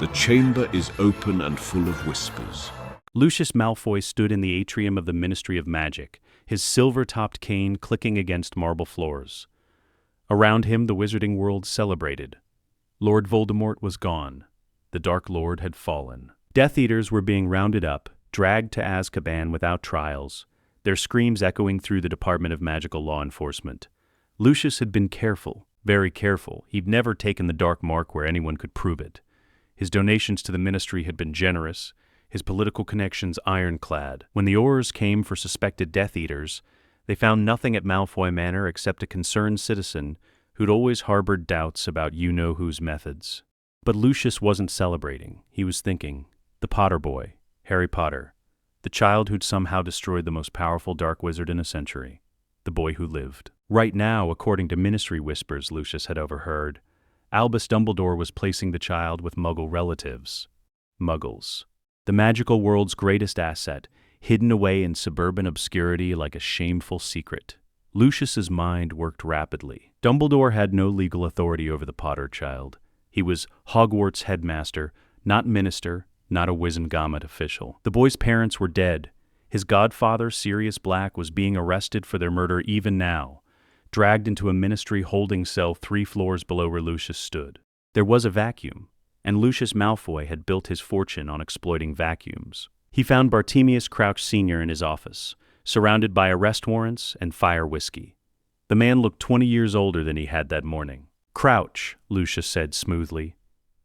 The chamber is open and full of whispers. Lucius Malfoy stood in the atrium of the Ministry of Magic, his silver-topped cane clicking against marble floors. Around him, the wizarding world celebrated. Lord Voldemort was gone. The Dark Lord had fallen. Death Eaters were being rounded up, dragged to Azkaban without trials, their screams echoing through the Department of Magical Law Enforcement. Lucius had been careful, very careful. He'd never taken the dark mark where anyone could prove it. His donations to the ministry had been generous, his political connections ironclad. When the Aurors came for suspected Death Eaters, they found nothing at Malfoy Manor except a concerned citizen who'd always harbored doubts about you-know-who's methods. But Lucius wasn't celebrating. He was thinking. The Potter boy, Harry Potter. The child who'd somehow destroyed the most powerful dark wizard in a century. The boy who lived. Right now, according to ministry whispers Lucius had overheard, Albus Dumbledore was placing the child with Muggle relatives. Muggles. The magical world's greatest asset, hidden away in suburban obscurity like a shameful secret. Lucius's mind worked rapidly. Dumbledore had no legal authority over the Potter child. He was Hogwarts headmaster, not minister, not a Wizengamot official. The boy's parents were dead. His godfather, Sirius Black, was being arrested for their murder even now, dragged into a ministry holding cell 3 floors below where Lucius stood. There was a vacuum, and Lucius Malfoy had built his fortune on exploiting vacuums. He found Bartemius Crouch Sr. in his office, surrounded by arrest warrants and fire whiskey. The man looked 20 years older than he had that morning. "Crouch," Lucius said smoothly.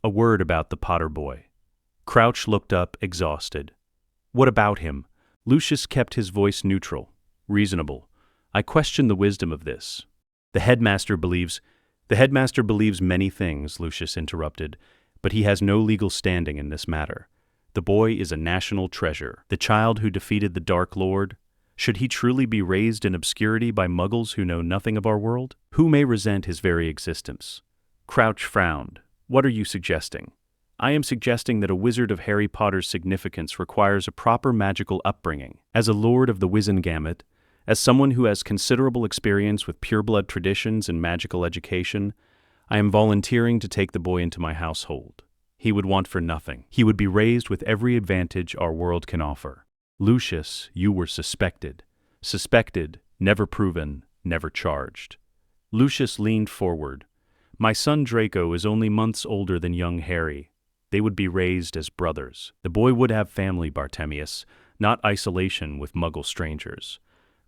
"A word about the Potter boy." Crouch looked up, exhausted. "What about him?" Lucius kept his voice neutral, reasonable. "I question the wisdom of this." The headmaster believes many things," Lucius interrupted, "but he has no legal standing in this matter. The boy is a national treasure. The child who defeated the Dark Lord, should he truly be raised in obscurity by Muggles who know nothing of our world? Who may resent his very existence?" Crouch frowned. "What are you suggesting?" "I am suggesting that a wizard of Harry Potter's significance requires a proper magical upbringing. As a lord of the Wizengamot, as someone who has considerable experience with pureblood traditions and magical education, I am volunteering to take the boy into my household. He would want for nothing. He would be raised with every advantage our world can offer." "Lucius, you were suspected. Suspected, never proven, never charged." Lucius leaned forward. "My son Draco is only months older than young Harry. They would be raised as brothers. The boy would have family, Bartemius, not isolation with Muggle strangers."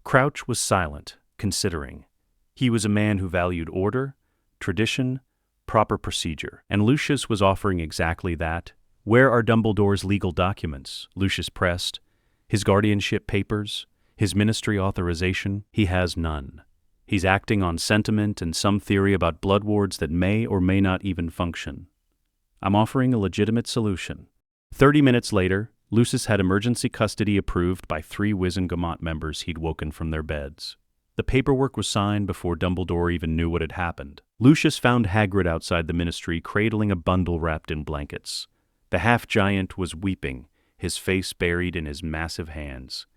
Crouch was silent, considering. He was a man who valued order, tradition, proper procedure, and Lucius was offering exactly that. "Where are Dumbledore's legal documents?" Lucius pressed. "His guardianship papers? His ministry authorization? He has none. He's acting on sentiment and some theory about blood wards that may or may not even function. I'm offering a legitimate solution." 30 minutes later, Lucius had emergency custody approved by 3 Wizengamot members he'd woken from their beds. The paperwork was signed before Dumbledore even knew what had happened. Lucius found Hagrid outside the ministry cradling a bundle wrapped in blankets. The half-giant was weeping, his face buried in his massive hands.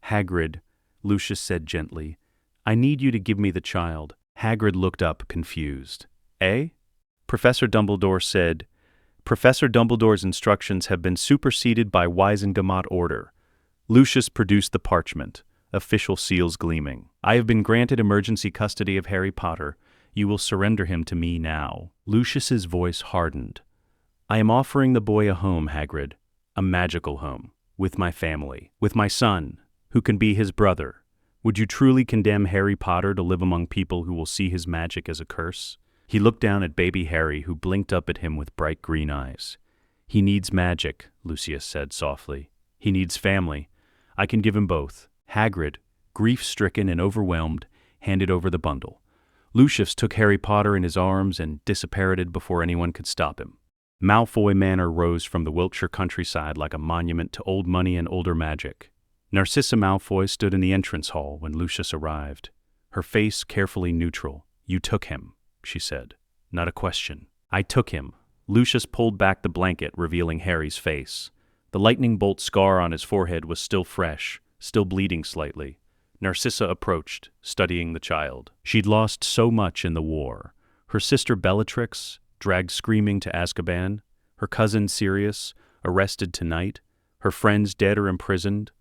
"Hagrid," Lucius said gently, "I need you to give me the child." Hagrid looked up, confused. "Eh?" Professor Dumbledore said, "Professor Dumbledore's instructions have been superseded by Wizengamot order." Lucius produced the parchment, official seals gleaming. "I have been granted emergency custody of Harry Potter. You will surrender him to me now." Lucius's voice hardened. "I am offering the boy a home, Hagrid. A magical home. With my family. With my son, who can be his brother. Would you truly condemn Harry Potter to live among people who will see his magic as a curse?" He looked down at baby Harry, who blinked up at him with bright green eyes. "He needs magic," Lucius said softly. "He needs family. I can give him both." Hagrid, grief-stricken and overwhelmed, handed over the bundle. Lucius took Harry Potter in his arms and disapparated before anyone could stop him. Malfoy Manor rose from the Wiltshire countryside like a monument to old money and older magic. Narcissa Malfoy stood in the entrance hall when Lucius arrived, her face carefully neutral. "You took him," she said. "Not a question." "I took him." Lucius pulled back the blanket, revealing Harry's face. The lightning bolt scar on his forehead was still fresh, still bleeding slightly. Narcissa approached, studying the child. She'd lost so much in the war. Her sister Bellatrix, dragged screaming to Azkaban, Her cousin Sirius, arrested tonight, her friends dead or imprisoned,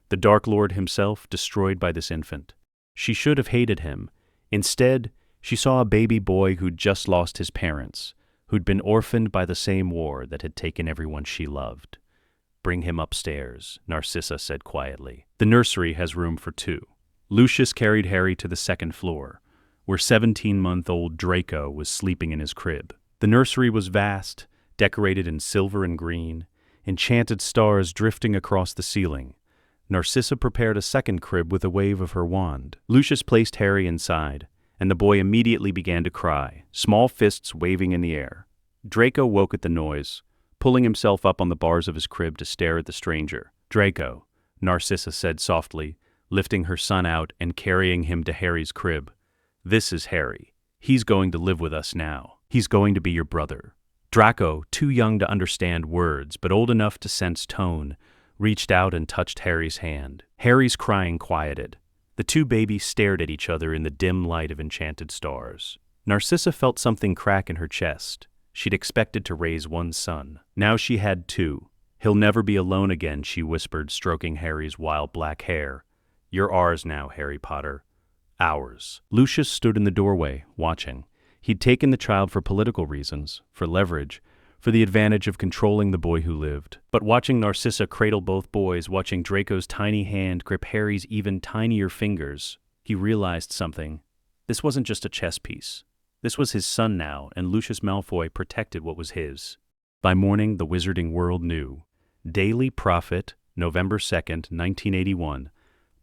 the Dark Lord himself destroyed by this infant. She should have hated him. Instead, she saw a baby boy who'd just lost his parents, who'd been orphaned by the same war that had taken everyone she loved. "Bring him upstairs," Narcissa said quietly. "The nursery has room for 2. Lucius carried Harry to the 2nd floor, where 17-month-old Draco was sleeping in his crib. The nursery was vast, decorated in silver and green, enchanted stars drifting across the ceiling. Narcissa prepared a 2nd crib with a wave of her wand. Lucius placed Harry inside, and the boy immediately began to cry, small fists waving in the air. Draco woke at the noise, pulling himself up on the bars of his crib to stare at the stranger. "Draco," Narcissa said softly, lifting her son out and carrying him to Harry's crib. "This is Harry. He's going to live with us now. He's going to be your brother." Draco, too young to understand words but old enough to sense tone, reached out and touched Harry's hand. Harry's crying quieted. The 2 babies stared at each other in the dim light of enchanted stars. Narcissa felt something crack in her chest. She'd expected to raise 1 son. Now she had 2. "He'll never be alone again," she whispered, stroking Harry's wild black hair. "You're ours now, Harry Potter. Ours." Lucius stood in the doorway, watching. He'd taken the child for political reasons, for leverage, for the advantage of controlling the boy who lived. But watching Narcissa cradle both boys, watching Draco's tiny hand grip Harry's even tinier fingers, he realized something. This wasn't just a chess piece. This was his son now, and Lucius Malfoy protected what was his. By morning, the wizarding world knew. Daily Prophet, November 2nd, 1981.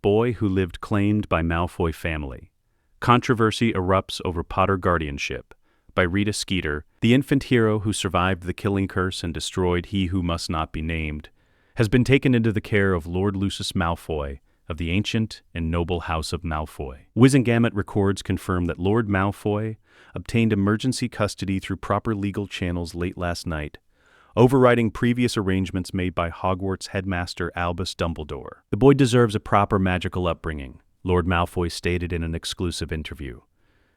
Boy who lived claimed by Malfoy family. Controversy erupts over Potter guardianship. By Rita Skeeter, the infant hero who survived the killing curse and destroyed he who must not be named, has been taken into the care of Lord Lucius Malfoy of the ancient and noble house of Malfoy. Wizengamot records confirm that Lord Malfoy obtained emergency custody through proper legal channels late last night, overriding previous arrangements made by Hogwarts headmaster Albus Dumbledore. "The boy deserves a proper magical upbringing," Lord Malfoy stated in an exclusive interview.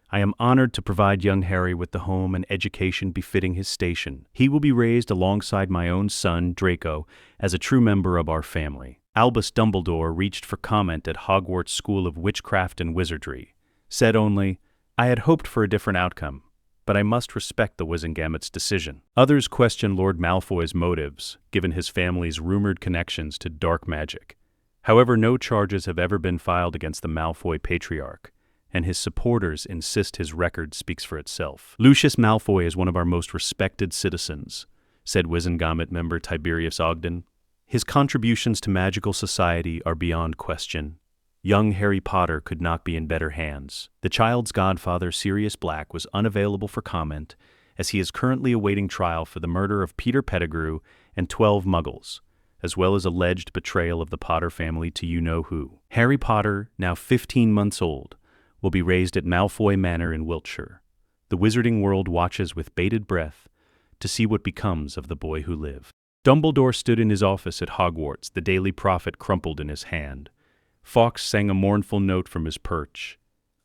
"I am honored to provide young Harry with the home and education befitting his station. He will be raised alongside my own son, Draco, as a true member of our family." Albus Dumbledore reached for comment at Hogwarts School of Witchcraft and Wizardry, said only, "I had hoped for a different outcome, but I must respect the Wizengamot's decision." Others question Lord Malfoy's motives, given his family's rumored connections to dark magic. However, no charges have ever been filed against the Malfoy patriarch, and his supporters insist his record speaks for itself. "Lucius Malfoy is one of our most respected citizens," said Wizengamot member Tiberius Ogden. "His contributions to magical society are beyond question. Young Harry Potter could not be in better hands." The child's godfather, Sirius Black, was unavailable for comment, as he is currently awaiting trial for the murder of Peter Pettigrew and 12 Muggles, as well as alleged betrayal of the Potter family to you-know-who. Harry Potter, now 15 months old, will be raised at Malfoy Manor in Wiltshire. The wizarding world watches with bated breath to see what becomes of the boy who lived. Dumbledore stood in his office at Hogwarts, the Daily Prophet crumpled in his hand. Fawkes sang a mournful note from his perch.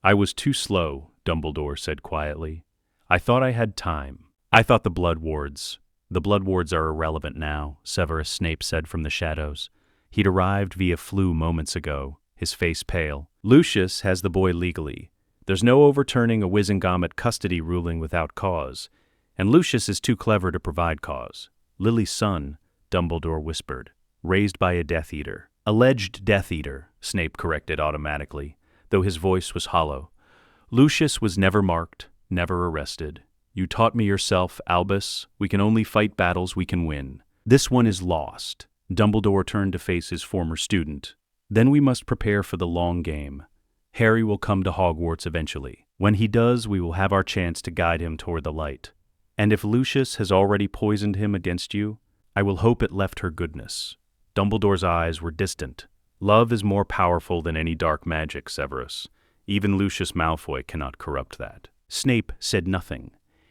"I was too slow," Dumbledore said quietly. "I thought I had time. I thought the Blood Wards." "The Blood Wards are irrelevant now," Severus Snape said from the shadows. He'd arrived via flu moments ago, his face pale. "Lucius has the boy legally. There's no overturning a Wizengamot custody ruling without cause, and Lucius is too clever to provide cause. Lily's son," Dumbledore whispered, "raised by a Death Eater." "Alleged Death Eater," Snape corrected automatically, though his voice was hollow. "Lucius was never marked, never arrested. You taught me yourself, Albus, we can only fight battles we can win. This one is lost." Dumbledore turned to face his former student. "Then we must prepare for the long game. Harry will come to Hogwarts eventually. When he does, we will have our chance to guide him toward the light. And if Lucius has already poisoned him against you, I will hope it left her goodness." Dumbledore's eyes were distant. "Love is more powerful than any dark magic, Severus. Even Lucius Malfoy cannot corrupt that." Snape said nothing.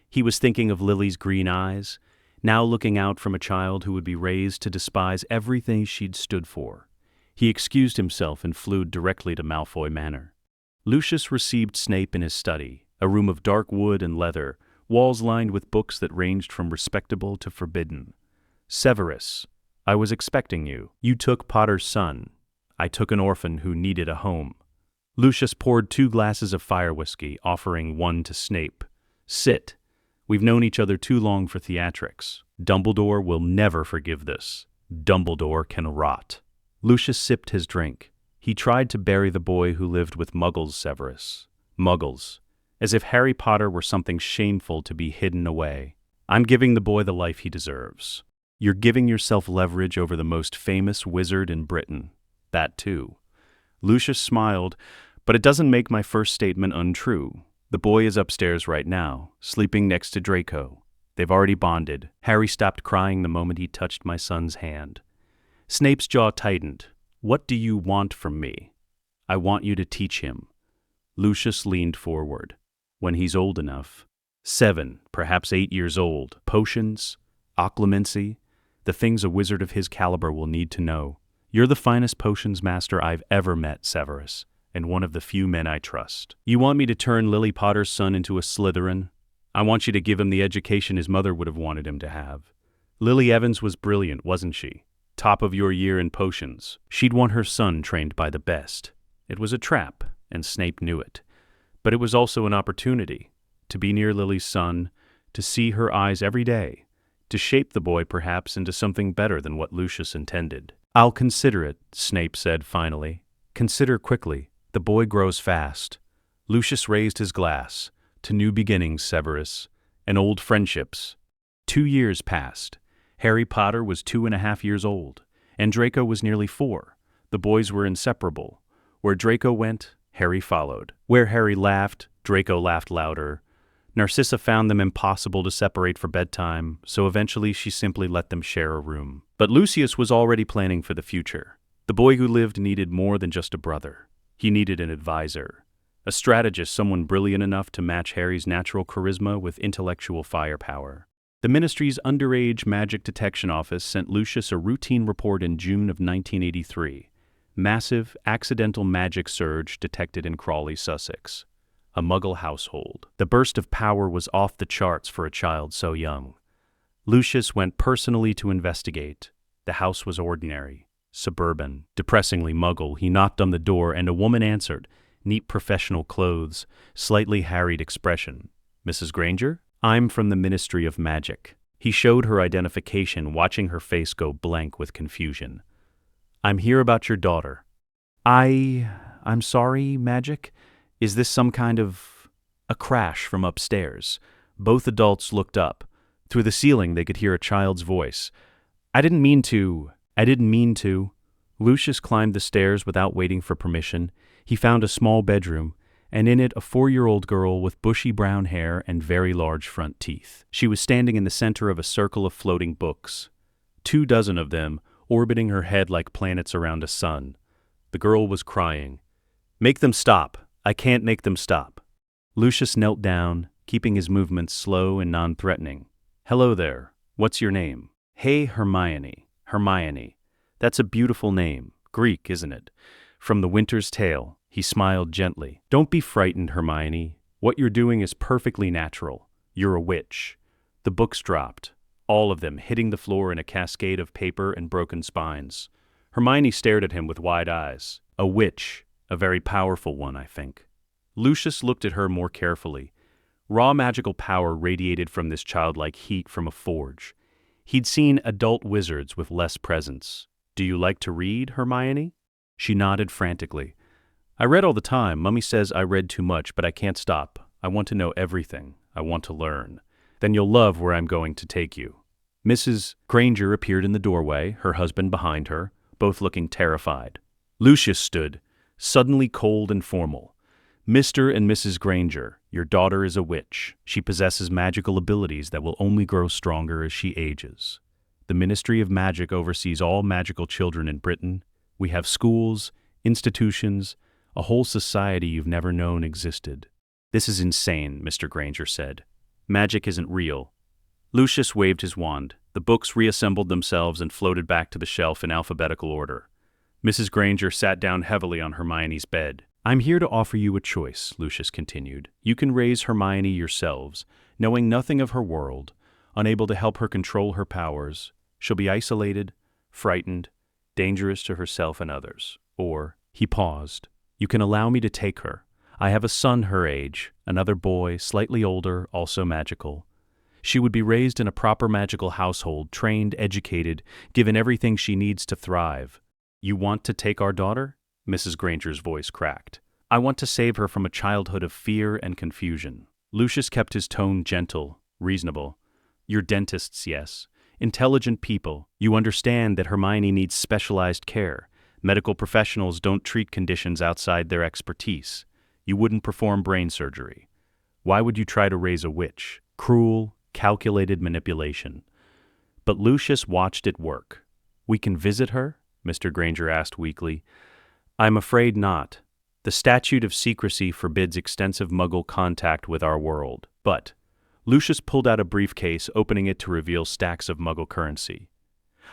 He was thinking of Lily's green eyes, now looking out from a child who would be raised to despise everything she'd stood for. He excused himself and flew directly to Malfoy Manor. Lucius received Snape in his study, a room of dark wood and leather, walls lined with books that ranged from respectable to forbidden. Severus, I was expecting you. You took Potter's son. I took an orphan who needed a home. Lucius poured 2 glasses of fire whiskey, offering one to Snape. Sit. We've known each other too long for theatrics. Dumbledore will never forgive this. Dumbledore can rot. Lucius sipped his drink. He tried to bury the boy who lived with Muggles, Severus. Muggles. As if Harry Potter were something shameful to be hidden away. I'm giving the boy the life he deserves. You're giving yourself leverage over the most famous wizard in Britain. That too. Lucius smiled, but it doesn't make my first statement untrue. The boy is upstairs right now, sleeping next to Draco. They've already bonded. Harry stopped crying the moment he touched my son's hand. Snape's jaw tightened. What do you want from me? I want you to teach him. Lucius leaned forward. When he's old enough. 7, perhaps 8 years old. Potions, occlumency, the things a wizard of his caliber will need to know. You're the finest potions master I've ever met, Severus, and one of the few men I trust. You want me to turn Lily Potter's son into a Slytherin? I want you to give him the education his mother would have wanted him to have. Lily Evans was brilliant, wasn't she? Top of your year in potions. She'd want her son trained by the best. It was a trap, and Snape knew it. But it was also an opportunity. To be near Lily's son, to see her eyes every day, to shape the boy perhaps into something better than what Lucius intended. I'll consider it, Snape said finally. Consider quickly. The boy grows fast. Lucius raised his glass. To new beginnings, Severus, and old friendships. 2 years passed. Harry Potter was 2.5 years old, and Draco was nearly 4. The boys were inseparable. Where Draco went, Harry followed. Where Harry laughed, Draco laughed louder. Narcissa found them impossible to separate for bedtime, so eventually she simply let them share a room. But Lucius was already planning for the future. The boy who lived needed more than just a brother. He needed an advisor. A strategist, someone brilliant enough to match Harry's natural charisma with intellectual firepower. The Ministry's Underage Magic Detection Office sent Lucius a routine report in June of 1983. Massive, accidental magic surge detected in Crawley, Sussex. A Muggle household. The burst of power was off the charts for a child so young. Lucius went personally to investigate. The house was ordinary, suburban, depressingly Muggle. He knocked on the door and a woman answered. Neat professional clothes, slightly harried expression. Mrs. Granger? I'm from the Ministry of Magic. He showed her identification, watching her face go blank with confusion. I'm here about your daughter. I'm sorry, Magic? Is this some kind of a crash from upstairs? Both adults looked up. Through the ceiling they could hear a child's voice. I didn't mean to. Lucius climbed the stairs without waiting for permission. He found a small bedroom, and in it a 4-year-old girl with bushy brown hair and very large front teeth. She was standing in the center of a circle of floating books, 24 of them orbiting her head like planets around a sun. The girl was crying. Make them stop. I can't make them stop. Lucius knelt down, keeping his movements slow and non-threatening. Hello there. What's your name? Hey, Hermione. Hermione. That's a beautiful name. Greek, isn't it? From The Winter's Tale. He smiled gently. Don't be frightened, Hermione. What you're doing is perfectly natural. You're a witch. The books dropped, all of them hitting the floor in a cascade of paper and broken spines. Hermione stared at him with wide eyes. A witch. A very powerful one, I think. Lucius looked at her more carefully. Raw magical power radiated from this childlike heat from a forge. He'd seen adult wizards with less presence. Do you like to read, Hermione? She nodded frantically. I read all the time. Mummy says I read too much, but I can't stop. I want to know everything. I want to learn. Then you'll love where I'm going to take you. Mrs. Granger appeared in the doorway, her husband behind her, both looking terrified. Lucius stood, suddenly cold and formal. Mr. and Mrs. Granger, your daughter is a witch. She possesses magical abilities that will only grow stronger as she ages. The Ministry of Magic oversees all magical children in Britain. We have schools, institutions, a whole society you've never known existed. This is insane, Mr. Granger said. Magic isn't real. Lucius waved his wand. The books reassembled themselves and floated back to the shelf in alphabetical order. Mrs. Granger sat down heavily on Hermione's bed. I'm here to offer you a choice, Lucius continued. You can raise Hermione yourselves, knowing nothing of her world, unable to help her control her powers. She'll be isolated, frightened, dangerous to herself and others. Or, he paused, you can allow me to take her. I have a son her age, another boy, slightly older, also magical. She would be raised in a proper magical household, trained, educated, given everything she needs to thrive. You want to take our daughter? Mrs. Granger's voice cracked. I want to save her from a childhood of fear and confusion. Lucius kept his tone gentle, reasonable. You're dentists, yes. Intelligent people. You understand that Hermione needs specialized care. Medical professionals don't treat conditions outside their expertise. You wouldn't perform brain surgery. Why would you try to raise a witch? Cruel, calculated manipulation. But Lucius watched it work. We can visit her? Mr. Granger asked weakly. I'm afraid not. The statute of secrecy forbids extensive Muggle contact with our world. But Lucius pulled out a briefcase, opening it to reveal stacks of Muggle currency.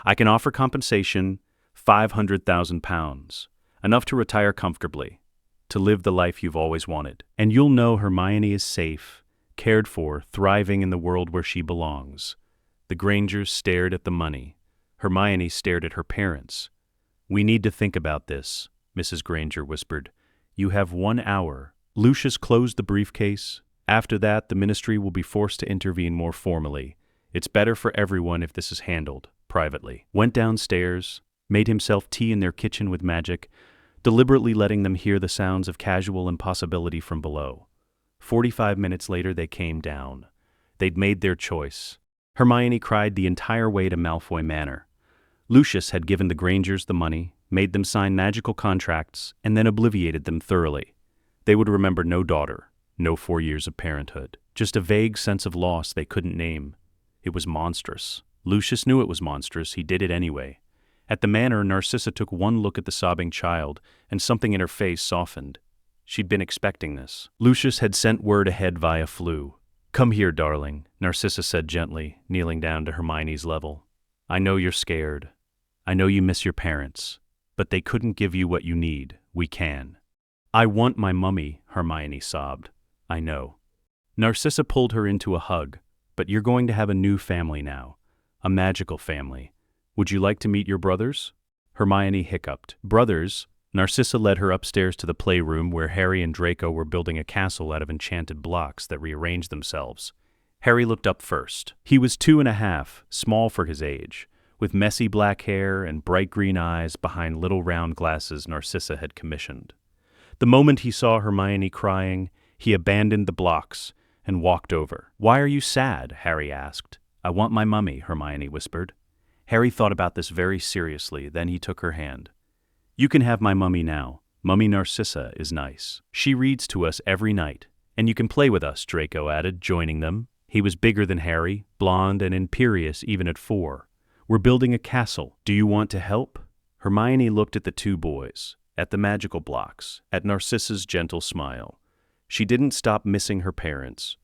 I can offer compensation, 500,000 pounds, enough to retire comfortably, to live the life you've always wanted. And you'll know Hermione is safe, cared for, thriving in the world where she belongs. The Grangers stared at the money. Hermione stared at her parents. We need to think about this, Mrs. Granger whispered. You have 1 hour. Lucius closed the briefcase. After that, the ministry will be forced to intervene more formally. It's better for everyone if this is handled privately. Went downstairs, made himself tea in their kitchen with magic, deliberately letting them hear the sounds of casual impossibility from below. 45 minutes later, they came down. They'd made their choice. Hermione cried the entire way to Malfoy Manor. Lucius had given the Grangers the money, made them sign magical contracts, and then obliviated them thoroughly. They would remember no daughter, no 4 years of parenthood. Just a vague sense of loss they couldn't name. It was monstrous. Lucius knew it was monstrous. He did it anyway. At the manor, Narcissa took one look at the sobbing child, and something in her face softened. She'd been expecting this. Lucius had sent word ahead via Flu. Come here, darling, Narcissa said gently, kneeling down to Hermione's level. I know you're scared. I know you miss your parents. But they couldn't give you what you need. We can. I want my mummy, Hermione sobbed. I know. Narcissa pulled her into a hug. But you're going to have a new family now. A magical family. Would you like to meet your brothers? Hermione hiccuped. Brothers? Narcissa led her upstairs to the playroom where Harry and Draco were building a castle out of enchanted blocks that rearranged themselves. Harry looked up first. He was 2.5, small for his age, with messy black hair and bright green eyes behind little round glasses Narcissa had commissioned. The moment he saw Hermione crying, he abandoned the blocks and walked over. Why are you sad? Harry asked. I want my mummy, Hermione whispered. Harry thought about this very seriously, then he took her hand. You can have my mummy now. Mummy Narcissa is nice. She reads to us every night. And you can play with us, Draco added, joining them. He was bigger than Harry, blonde and imperious even at 4. We're building a castle. Do you want to help? Hermione looked at the two boys, at the magical blocks, at Narcissa's gentle smile. She didn't stop missing her parents.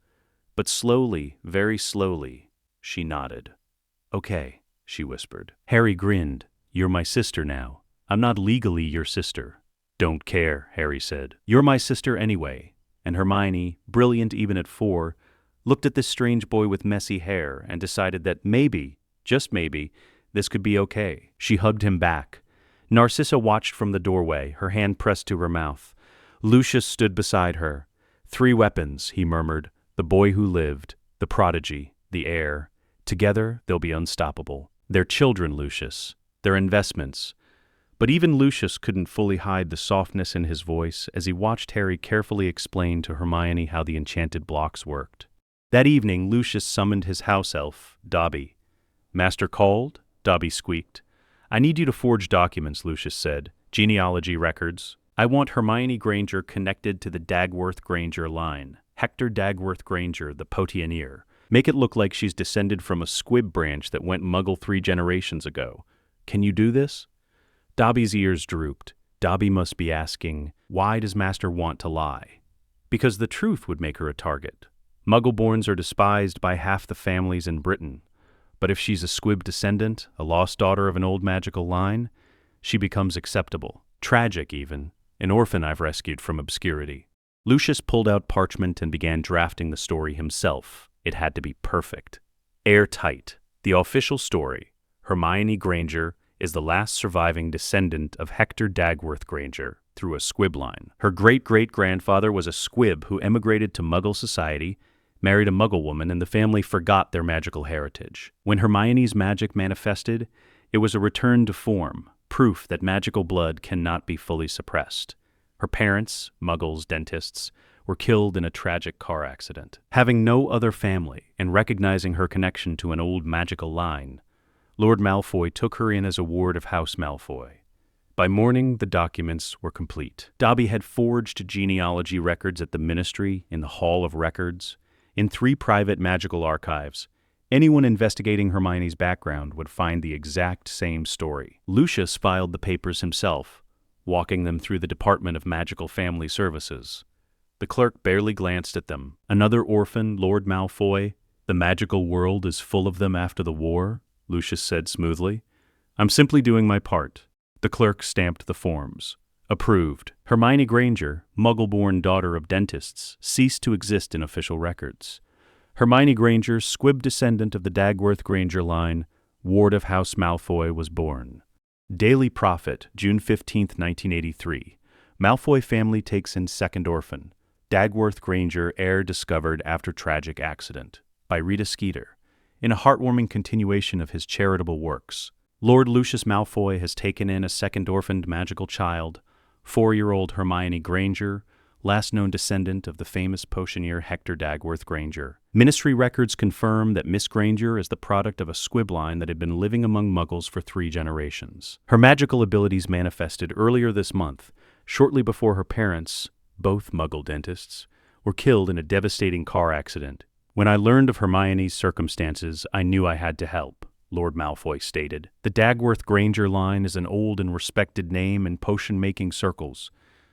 But slowly, very slowly, she nodded. Okay, she whispered. Harry grinned. You're my sister now. I'm not legally your sister. Don't care, Harry said. You're my sister anyway. And Hermione, brilliant even at 4, looked at this strange boy with messy hair and decided that maybe, just maybe, this could be okay. She hugged him back. Narcissa watched from the doorway, her hand pressed to her mouth. Lucius stood beside her. 3 weapons, he murmured. The boy who lived, the prodigy, the heir. Together, they'll be unstoppable. They're children, Lucius. They're investments. But even Lucius couldn't fully hide the softness in his voice as he watched Harry carefully explain to Hermione how the enchanted blocks worked. That evening, Lucius summoned his house elf, Dobby. Master called? Dobby squeaked. I need you to forge documents, Lucius said. Genealogy records. I want Hermione Granger connected to the Dagworth Granger line. Hector Dagworth Granger, the Potioneer. Make it look like she's descended from a squib branch that went Muggle 3 generations ago. Can you do this? Dobby's ears drooped. Dobby must be asking, why does Master want to lie? Because the truth would make her a target. Muggleborns are despised by half the families in Britain. But if she's a squib descendant, a lost daughter of an old magical line, she becomes acceptable. Tragic, even. an orphan I've rescued from obscurity. Lucius pulled out parchment and began drafting the story himself. It had to be perfect. Airtight. The official story. Hermione Granger is the last surviving descendant of Hector Dagworth Granger through a squib line. Her great-great-grandfather was a squib who emigrated to Muggle society, married a Muggle woman, and the family forgot their magical heritage. When Hermione's magic manifested, it was a return to form, proof that magical blood cannot be fully suppressed. Her parents, Muggles, dentists, were killed in a tragic car accident. Having no other family and recognizing her connection to an old magical line, Lord Malfoy took her in as a ward of House Malfoy. By morning, the documents were complete. Dobby had forged genealogy records at the Ministry, in the Hall of Records, in 3 private magical archives. Anyone investigating Hermione's background would find the exact same story. Lucius filed the papers himself, walking them through the Department of Magical Family Services. The clerk barely glanced at them. Another orphan, Lord Malfoy. The magical world is full of them after the war, Lucius said smoothly. I'm simply doing my part. The clerk stamped the forms. Approved. Hermione Granger, Muggle-born daughter of dentists, ceased to exist in official records. Hermione Granger, squib descendant of the Dagworth Granger line, ward of House Malfoy, was born. Daily Prophet, June 15, 1983. Malfoy family takes in second orphan. Dagworth Granger, heir discovered after tragic accident. By Rita Skeeter. In a heartwarming continuation of his charitable works, Lord Lucius Malfoy has taken in a second orphaned magical child, 4-year-old Hermione Granger, last known descendant of the famous potioneer Hector Dagworth Granger. Ministry records confirm that Miss Granger is the product of a squib line that had been living among Muggles for 3 generations. Her magical abilities manifested earlier this month, shortly before her parents, both Muggle dentists, were killed in a devastating car accident. When I learned of Hermione's circumstances, I knew I had to help, Lord Malfoy stated. The Dagworth Granger line is an old and respected name in potion-making circles.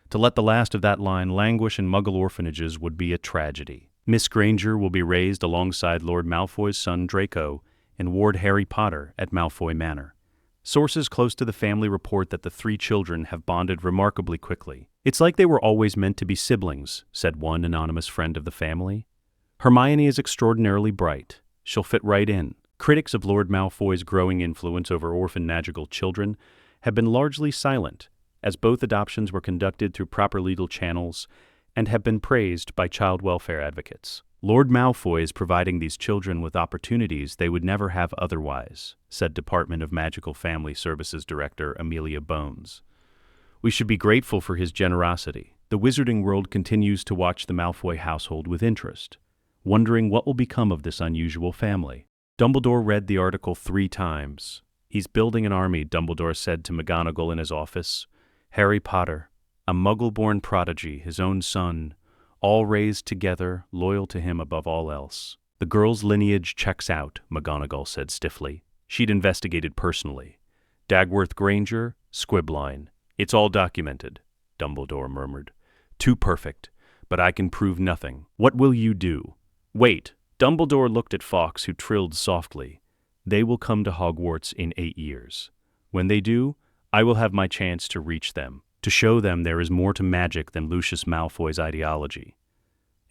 To let the last of that line languish in Muggle orphanages would be a tragedy. Miss Granger will be raised alongside Lord Malfoy's son Draco and Ward Harry Potter at Malfoy Manor. Sources close to the family report that the 3 children have bonded remarkably quickly. It's like they were always meant to be siblings, said one anonymous friend of the family. Hermione is extraordinarily bright. She'll fit right in. Critics of Lord Malfoy's growing influence over orphan magical children have been largely silent, as both adoptions were conducted through proper legal channels and have been praised by child welfare advocates. Lord Malfoy is providing these children with opportunities they would never have otherwise, said Department of Magical Family Services Director Amelia Bones. We should be grateful for his generosity. The wizarding world continues to watch the Malfoy household with interest, wondering what will become of this unusual family. Dumbledore read the article 3 times. He's building an army, Dumbledore said to McGonagall in his office. Harry Potter, a Muggle-born prodigy, his own son, all raised together, loyal to him above all else. The girl's lineage checks out, McGonagall said stiffly. She'd investigated personally. Dagworth Granger, squib line. It's all documented, Dumbledore murmured. Too perfect, but I can prove nothing. What will you do? Wait. Dumbledore looked at Fawkes, who trilled softly. They will come to Hogwarts in 8 years. When they do, I will have my chance to reach them, to show them there is more to magic than Lucius Malfoy's ideology.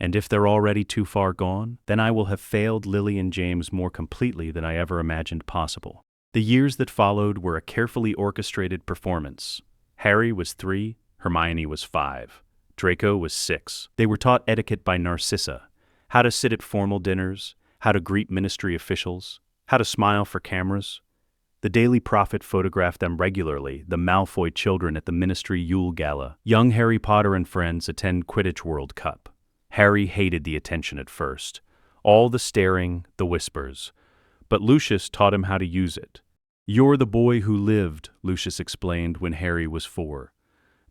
And if they're already too far gone, then I will have failed Lily and James more completely than I ever imagined possible. The years that followed were a carefully orchestrated performance. Harry was 3, Hermione was 5, Draco was 6. They were taught etiquette by Narcissa, how to sit at formal dinners, how to greet ministry officials, how to smile for cameras. The Daily Prophet photographed them regularly, the Malfoy children at the Ministry Yule Gala. Young Harry Potter and friends attend Quidditch World Cup. Harry hated the attention at first, all the staring, the whispers. But Lucius taught him how to use it. You're the boy who lived, Lucius explained when Harry was 4.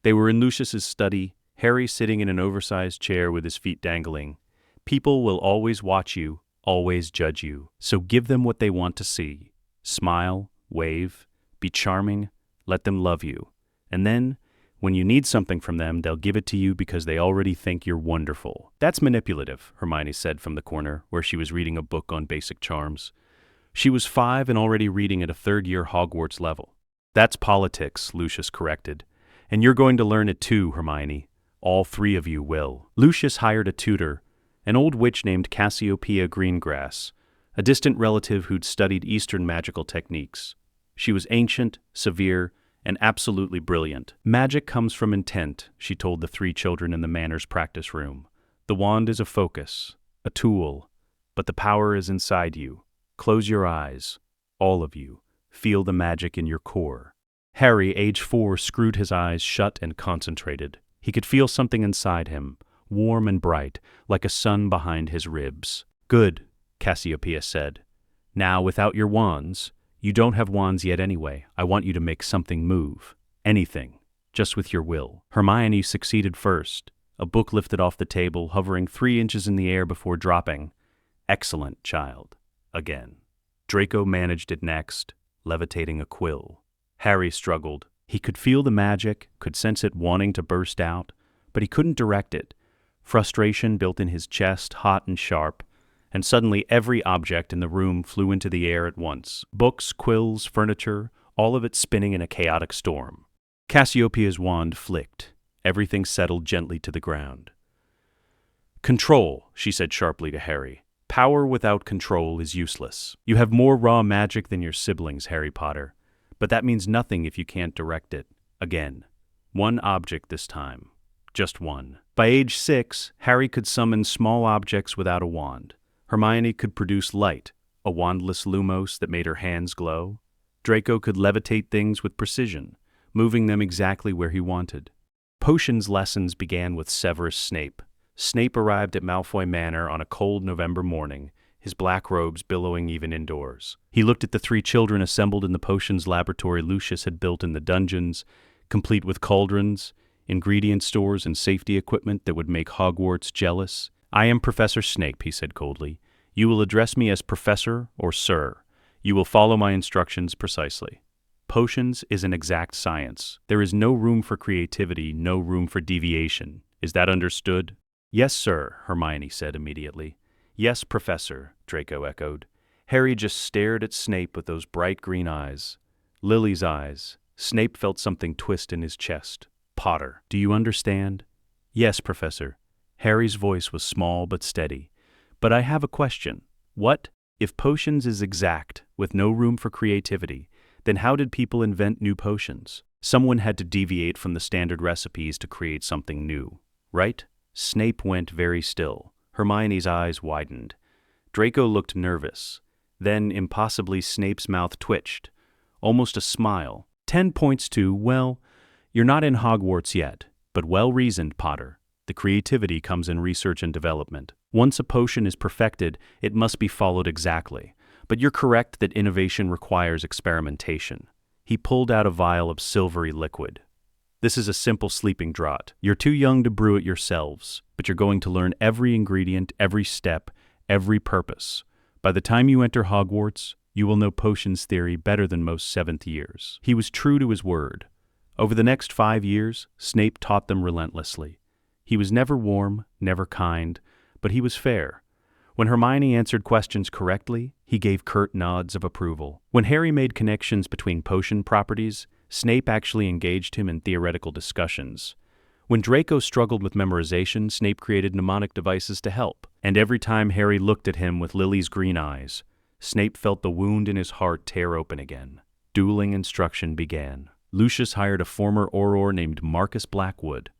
They were in Lucius's study, Harry sitting in an oversized chair with his feet dangling. People will always watch you, always judge you, so give them what they want to see. Smile, wave, be charming, let them love you. And then, when you need something from them, they'll give it to you because they already think you're wonderful. That's manipulative, Hermione said from the corner, where she was reading a book on basic charms. She was 5 and already reading at a 3rd-year Hogwarts level. That's politics, Lucius corrected. And you're going to learn it too, Hermione. All three of you will. Lucius hired a tutor, an old witch named Cassiopeia Greengrass, a distant relative who'd studied Eastern magical techniques. She was ancient, severe, and absolutely brilliant. Magic comes from intent, she told the three children in the Manor's practice room. The wand is a focus, a tool, but the power is inside you. Close your eyes, all of you. Feel the magic in your core. Harry, age 4, screwed his eyes shut and concentrated. He could feel something inside him, warm and bright, like a sun behind his ribs. Good, Cassiopeia said. Now, without your wands, you don't have wands yet anyway. I want you to make something move. Anything. Just with your will. Hermione succeeded first. A book lifted off the table, hovering 3 inches in the air before dropping. Excellent, child. Again. Draco managed it next, levitating a quill. Harry struggled. He could feel the magic, could sense it wanting to burst out, but he couldn't direct it. Frustration built in his chest, hot and sharp, and suddenly every object in the room flew into the air at once. Books, quills, furniture, all of it spinning in a chaotic storm. Cassiopeia's wand flicked. Everything settled gently to the ground. Control, she said sharply to Harry. Power without control is useless. You have more raw magic than your siblings, Harry Potter, but that means nothing if you can't direct it. Again. One object this time. Just one. By age 6, Harry could summon small objects without a wand. Hermione could produce light, a wandless lumos that made her hands glow. Draco could levitate things with precision, moving them exactly where he wanted. Potions lessons began with Severus Snape. Snape arrived at Malfoy Manor on a cold November morning, his black robes billowing even indoors. He looked at the 3 children assembled in the potions laboratory Lucius had built in the dungeons, complete with cauldrons, ingredient stores, and safety equipment that would make Hogwarts jealous. I am Professor Snape, he said coldly. You will address me as Professor or Sir. You will follow my instructions precisely. Potions is an exact science. There is no room for creativity, no room for deviation. Is that understood? Yes, sir, Hermione said immediately. Yes, Professor, Draco echoed. Harry just stared at Snape with those bright green eyes. Lily's eyes. Snape felt something twist in his chest. Potter, do you understand? Yes, Professor. Harry's voice was small but steady. But I have a question. What? If potions is exact, with no room for creativity, then how did people invent new potions? Someone had to deviate from the standard recipes to create something new, right? Snape went very still. Hermione's eyes widened. Draco looked nervous. Then, impossibly, Snape's mouth twitched. Almost a smile. 10 points to, well, you're not in Hogwarts yet, but well-reasoned, Potter. The creativity comes in research and development. Once a potion is perfected, it must be followed exactly. But you're correct that innovation requires experimentation. He pulled out a vial of silvery liquid. This is a simple sleeping draught. You're too young to brew it yourselves, but you're going to learn every ingredient, every step, every purpose. By the time you enter Hogwarts, you will know potions theory better than most 7th years. He was true to his word. Over the next 5 years, Snape taught them relentlessly. He was never warm, never kind, but he was fair. When Hermione answered questions correctly, he gave curt nods of approval. When Harry made connections between potion properties, Snape actually engaged him in theoretical discussions. When Draco struggled with memorization, Snape created mnemonic devices to help. And every time Harry looked at him with Lily's green eyes, Snape felt the wound in his heart tear open again. Dueling instruction began. Lucius hired a former Auror named Marcus Blackwood,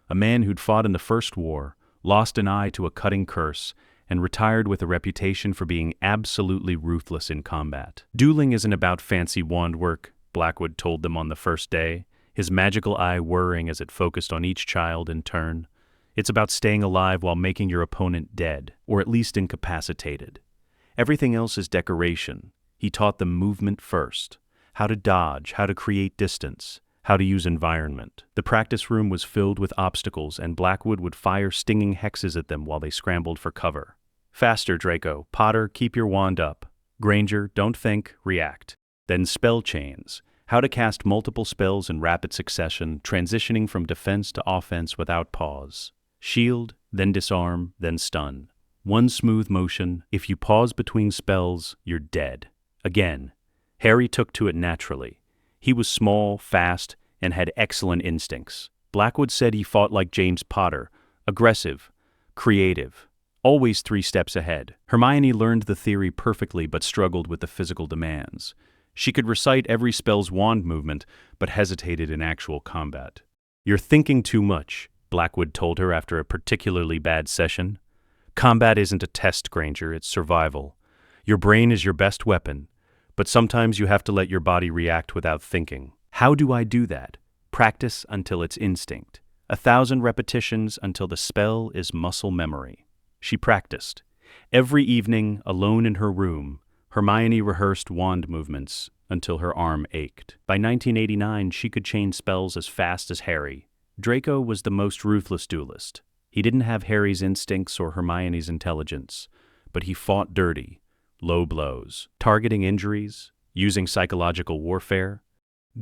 a man who'd fought in the First War, lost an eye to a cutting curse, and retired with a reputation for being absolutely ruthless in combat. Dueling isn't about fancy wand work, Blackwood told them on the first day, his magical eye whirring as it focused on each child in turn. It's about staying alive while making your opponent dead, or at least incapacitated. Everything else is decoration. He taught them movement first, how to dodge, how to create distance, how to use environment. The practice room was filled with obstacles, and Blackwood would fire stinging hexes at them while they scrambled for cover. Faster, Draco. Potter, keep your wand up. Granger, don't think, react. Then spell chains. How to cast multiple spells in rapid succession, transitioning from defense to offense without pause. Shield, then disarm, then stun. One smooth motion. If you pause between spells, you're dead. Again. Harry took to it naturally. He was small, fast, and had excellent instincts. Blackwood said he fought like James Potter, aggressive, creative, always 3 steps ahead. Hermione learned the theory perfectly but struggled with the physical demands. She could recite every spell's wand movement, but hesitated in actual combat. "You're thinking too much," Blackwood told her after a particularly bad session. "Combat isn't a test, Granger, it's survival. Your brain is your best weapon, but sometimes you have to let your body react without thinking." "How do I do that?" "Practice until it's instinct. 1,000 repetitions until the spell is muscle memory." She practiced. Every evening, alone in her room, Hermione rehearsed wand movements until her arm ached. By 1989, she could chain spells as fast as Harry. Draco was the most ruthless duelist. He didn't have Harry's instincts or Hermione's intelligence, but he fought dirty, low blows, targeting injuries, using psychological warfare.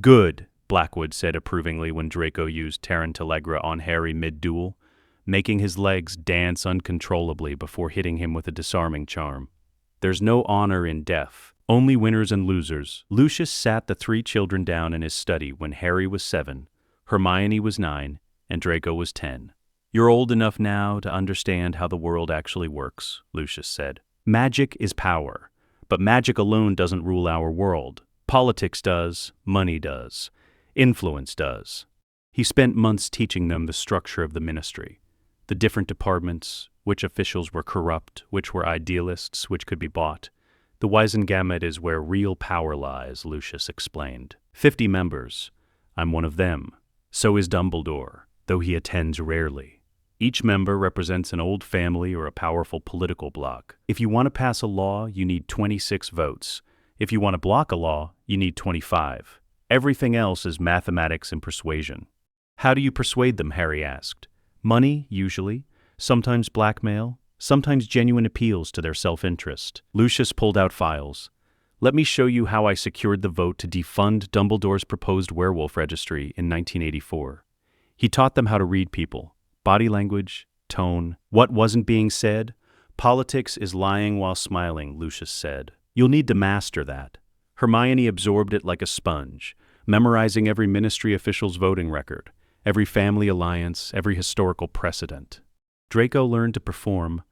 "Good," Blackwood said approvingly when Draco used Tarantellegra on Harry mid-duel, making his legs dance uncontrollably before hitting him with a disarming charm. "There's no honor in death, only winners and losers." Lucius sat the 3 children down in his study when Harry was 7, Hermione was 9, and Draco was 10. "You're old enough now to understand how the world actually works," Lucius said. "Magic is power, but magic alone doesn't rule our world. Politics does, money does, influence does." He spent months teaching them the structure of the ministry, the different departments, which officials were corrupt, which were idealists, which could be bought. "The Wisengamot is where real power lies," Lucius explained. 50 members. I'm one of them. So is Dumbledore, though he attends rarely. Each member represents an old family or a powerful political bloc. If you want to pass a law, you need 26 votes. If you want to block a law, you need 25. Everything else is mathematics and persuasion. "How do you persuade them?" Harry asked. "Money, usually. Sometimes blackmail, sometimes genuine appeals to their self-interest." Lucius pulled out files. "Let me show you how I secured the vote to defund Dumbledore's proposed werewolf registry in 1984. He taught them how to read people, body language, tone, what wasn't being said. Politics is lying while smiling, Lucius said. You'll need to master that. Hermione absorbed it like a sponge, memorizing every ministry official's voting record, every family alliance, every historical precedent. Draco learned to perform,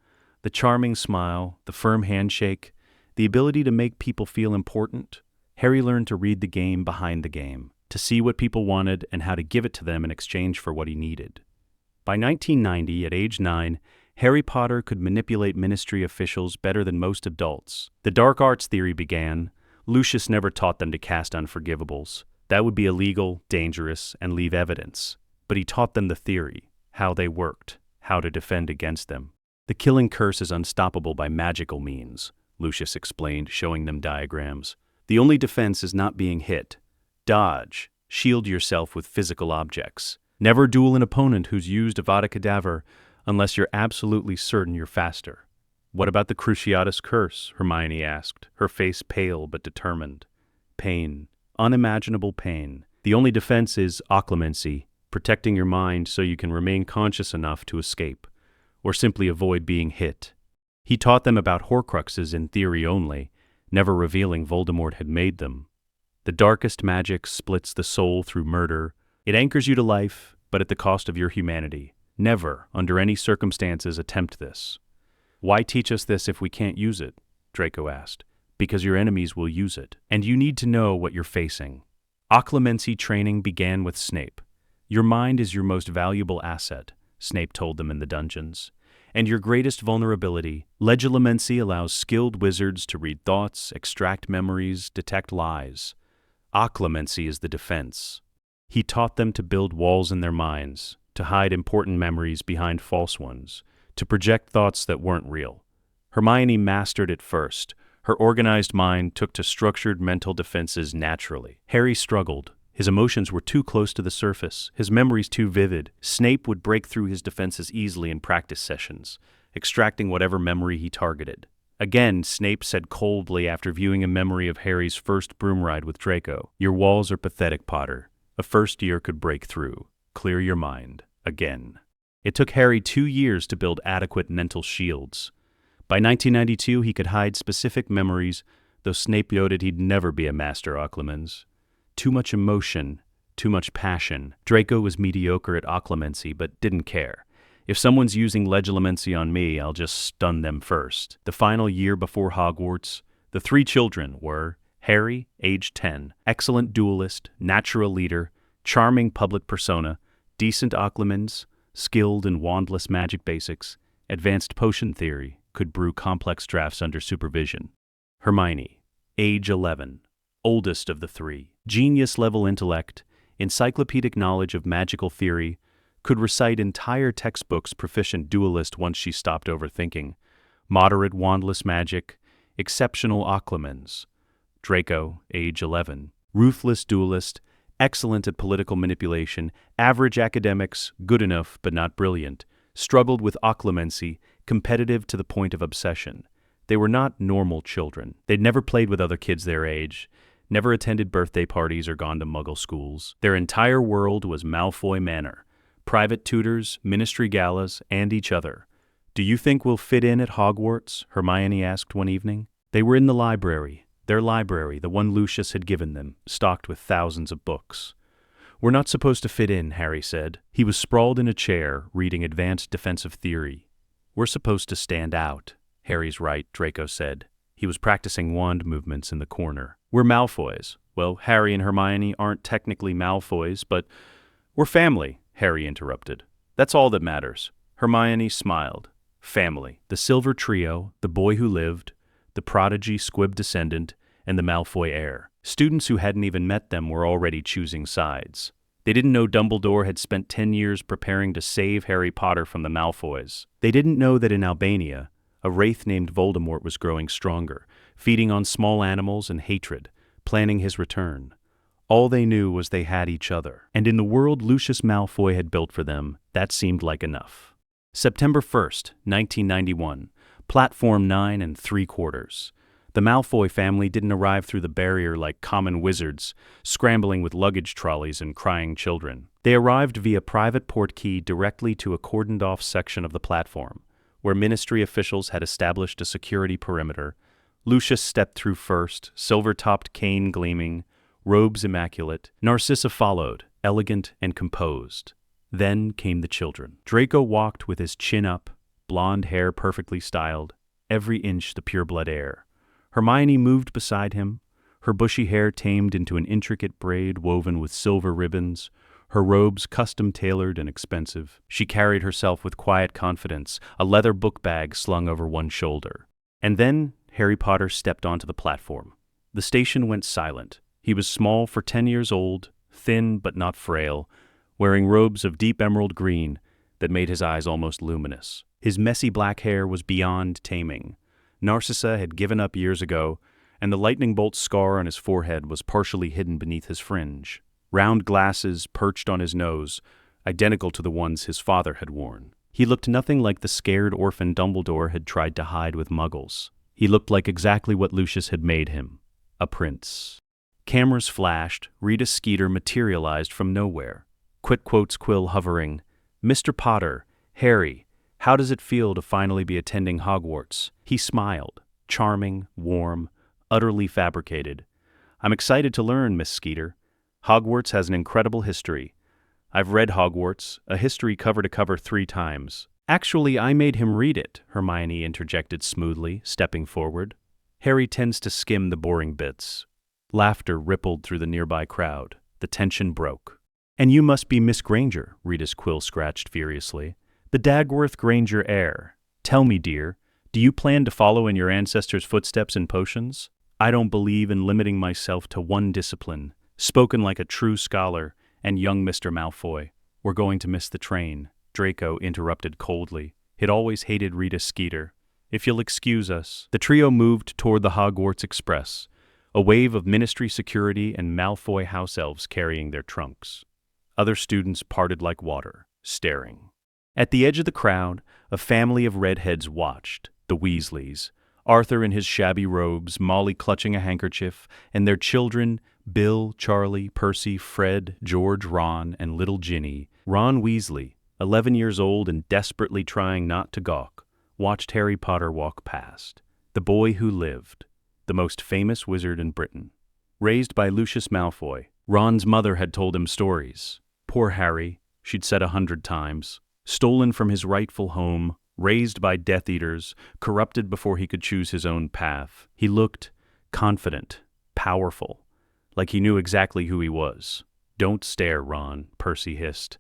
the charming smile, the firm handshake, the ability to make people feel important. Harry learned to read the game behind the game, to see what people wanted and how to give it to them in exchange for what he needed. By 1990, at age 9, Harry Potter could manipulate ministry officials better than most adults. The dark arts theory began. Lucius never taught them to cast unforgivables. That would be illegal, dangerous, and leave evidence. But he taught them the theory, how they worked, how to defend against them. "The killing curse is unstoppable by magical means," Lucius explained, showing them diagrams. "The only defense is not being hit. Dodge, shield yourself with physical objects. Never duel an opponent who's used Avada Kedavra unless you're absolutely certain you're faster." "What about the Cruciatus Curse?" Hermione asked, her face pale but determined. "Pain, unimaginable pain. The only defense is occlumency, protecting your mind so you can remain conscious enough to escape, or simply avoid being hit." He taught them about horcruxes in theory only, never revealing Voldemort had made them. "The darkest magic splits the soul through murder. It anchors you to life, but at the cost of your humanity. Never, under any circumstances, attempt this." "Why teach us this if we can't use it?" Draco asked. "Because your enemies will use it, and you need to know what you're facing." Occlumency training began with Snape. "Your mind is your most valuable asset," Snape told them in the dungeons. "And your greatest vulnerability. Legilimency allows skilled wizards to read thoughts, extract memories, detect lies. Occlumency is the defense." He taught them to build walls in their minds, to hide important memories behind false ones, to project thoughts that weren't real. Hermione mastered it first. Her organized mind took to structured mental defenses naturally. Harry struggled. His emotions were too close to the surface, his memories too vivid. Snape would break through his defenses easily in practice sessions, extracting whatever memory he targeted. Again, Snape said coldly after viewing a memory of Harry's first broom ride with Draco, "Your walls are pathetic, Potter. A first year could break through. Clear your mind. Again." It took Harry 2 years to build adequate mental shields. By 1992, he could hide specific memories, though Snape noted he'd never be a master occlumens. Too much emotion, too much passion. Draco was mediocre at occlumency but didn't care. If someone's using legilimency on me, I'll just stun them first. The final year before Hogwarts, the three children were Harry, age 10, excellent duelist, natural leader, charming public persona, decent occlumens, skilled in wandless magic basics, advanced potion theory, could brew complex drafts under supervision. Hermione, age 11, oldest of the three, genius-level intellect, encyclopedic knowledge of magical theory, could recite entire textbooks, proficient duelist once she stopped overthinking, moderate wandless magic, exceptional occlumens. Draco, age 11, ruthless duelist, excellent at political manipulation, average academics, good enough but not brilliant, struggled with occlumency, competitive to the point of obsession. They were not normal children. They'd never played with other kids their age, never attended birthday parties or gone to muggle schools. Their entire world was Malfoy Manor, private tutors, ministry galas, and each other. "Do you think we'll fit in at Hogwarts?" Hermione asked one evening. They were in the library, their library, the one Lucius had given them, stocked with thousands of books. "We're not supposed to fit in," Harry said. He was sprawled in a chair, reading advanced defensive theory. "We're supposed to stand out." "Harry's right," Draco said. He was practicing wand movements in the corner. "We're Malfoys." "Well, Harry and Hermione aren't technically Malfoys, but we're family," Harry interrupted. "That's all that matters." Hermione smiled. Family. The Silver Trio, the boy who lived, the prodigy squib descendant, and the Malfoy heir. Students who hadn't even met them were already choosing sides. They didn't know Dumbledore had spent 10 years preparing to save Harry Potter from the Malfoys. They didn't know that in Albania, a wraith named Voldemort was growing stronger, feeding on small animals and hatred, planning his return. All they knew was they had each other. And in the world Lucius Malfoy had built for them, that seemed like enough. September 1st, 1991, Platform 9 3/4. The Malfoy family didn't arrive through the barrier like common wizards, scrambling with luggage trolleys and crying children. They arrived via private portkey directly to a cordoned-off section of the platform, where ministry officials had established a security perimeter. Lucius stepped through first, silver-topped cane gleaming, robes immaculate. Narcissa followed, elegant and composed. Then came the children. Draco walked with his chin up, blonde hair perfectly styled, every inch the pureblood heir. Hermione moved beside him, her bushy hair tamed into an intricate braid woven with silver ribbons, her robes custom-tailored and expensive. She carried herself with quiet confidence, a leather book bag slung over one shoulder. And then Harry Potter stepped onto the platform. The station went silent. He was small for 10 years old, thin but not frail, wearing robes of deep emerald green that made his eyes almost luminous. His messy black hair was beyond taming. Narcissa had given up years ago, and the lightning bolt scar on his forehead was partially hidden beneath his fringe. Round glasses perched on his nose, identical to the ones his father had worn. He looked nothing like the scared orphan Dumbledore had tried to hide with muggles. He looked like exactly what Lucius had made him, a prince. Cameras flashed, Rita Skeeter materialized from nowhere. Quit quotes quill hovering. "Mr. Potter, Harry, how does it feel to finally be attending Hogwarts?" He smiled, charming, warm, utterly fabricated. "I'm excited to learn, Miss Skeeter. Hogwarts has an incredible history. I've read Hogwarts, a history cover to cover 3 times. Actually, I made him read it," Hermione interjected smoothly, stepping forward. Harry tends to skim the boring bits. Laughter rippled through the nearby crowd. The tension broke. "And you must be Miss Granger," Rita's quill scratched furiously. "The Dagworth Granger heir. Tell me, dear, do you plan to follow in your ancestors' footsteps in potions?" "I don't believe in limiting myself to one discipline." Spoken like a true scholar, and young Mr. Malfoy. "We're going to miss the train," Draco interrupted coldly. He'd always hated Rita Skeeter. "If you'll excuse us." The trio moved toward the Hogwarts Express, a wave of ministry security and Malfoy house elves carrying their trunks. Other students parted like water, staring. At the edge of the crowd, a family of redheads watched, the Weasleys. Arthur in his shabby robes, Molly clutching a handkerchief, and their children, Bill, Charlie, Percy, Fred, George, Ron, and little Ginny. Ron Weasley, 11 years old and desperately trying not to gawk, watched Harry Potter walk past. The boy who lived, the most famous wizard in Britain. Raised by Lucius Malfoy, Ron's mother had told him stories. Poor Harry, she'd said 100 times. Stolen from his rightful home, raised by Death Eaters, corrupted before he could choose his own path. He looked confident, powerful, like he knew exactly who he was. "Don't stare, Ron," Percy hissed.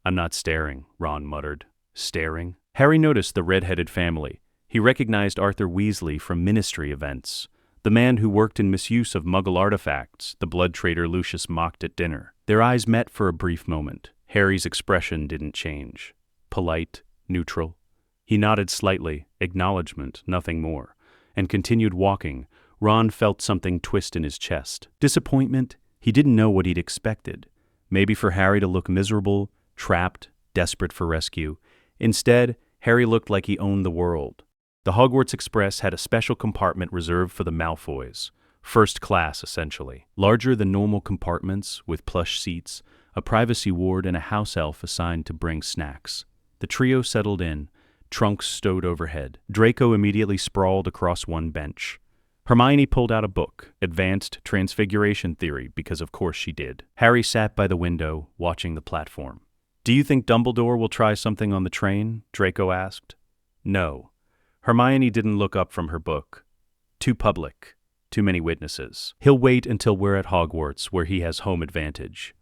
"I'm not staring," Ron muttered. "Staring?" Harry noticed the red-headed family. He recognized Arthur Weasley from Ministry events, the man who worked in misuse of Muggle artifacts the blood traitor Lucius mocked at dinner. Their eyes met for a brief moment. Harry's expression didn't change. Polite, neutral. He nodded slightly, acknowledgement, nothing more, and continued walking. Ron felt something twist in his chest. Disappointment? He didn't know what he'd expected. Maybe for Harry to look miserable, trapped, desperate for rescue. Instead, Harry looked like he owned the world. The Hogwarts Express had a special compartment reserved for the Malfoys. First class, essentially. Larger than normal compartments, with plush seats, a privacy ward, and a house elf assigned to bring snacks. The trio settled in, trunks stowed overhead. Draco immediately sprawled across one bench. Hermione pulled out a book, Advanced Transfiguration Theory, because of course she did. Harry sat by the window, watching the platform. "Do you think Dumbledore will try something on the train?" Draco asked. No. Hermione didn't look up from her book. Too public. Too many witnesses. He'll wait until we're at Hogwarts, where he has home advantage.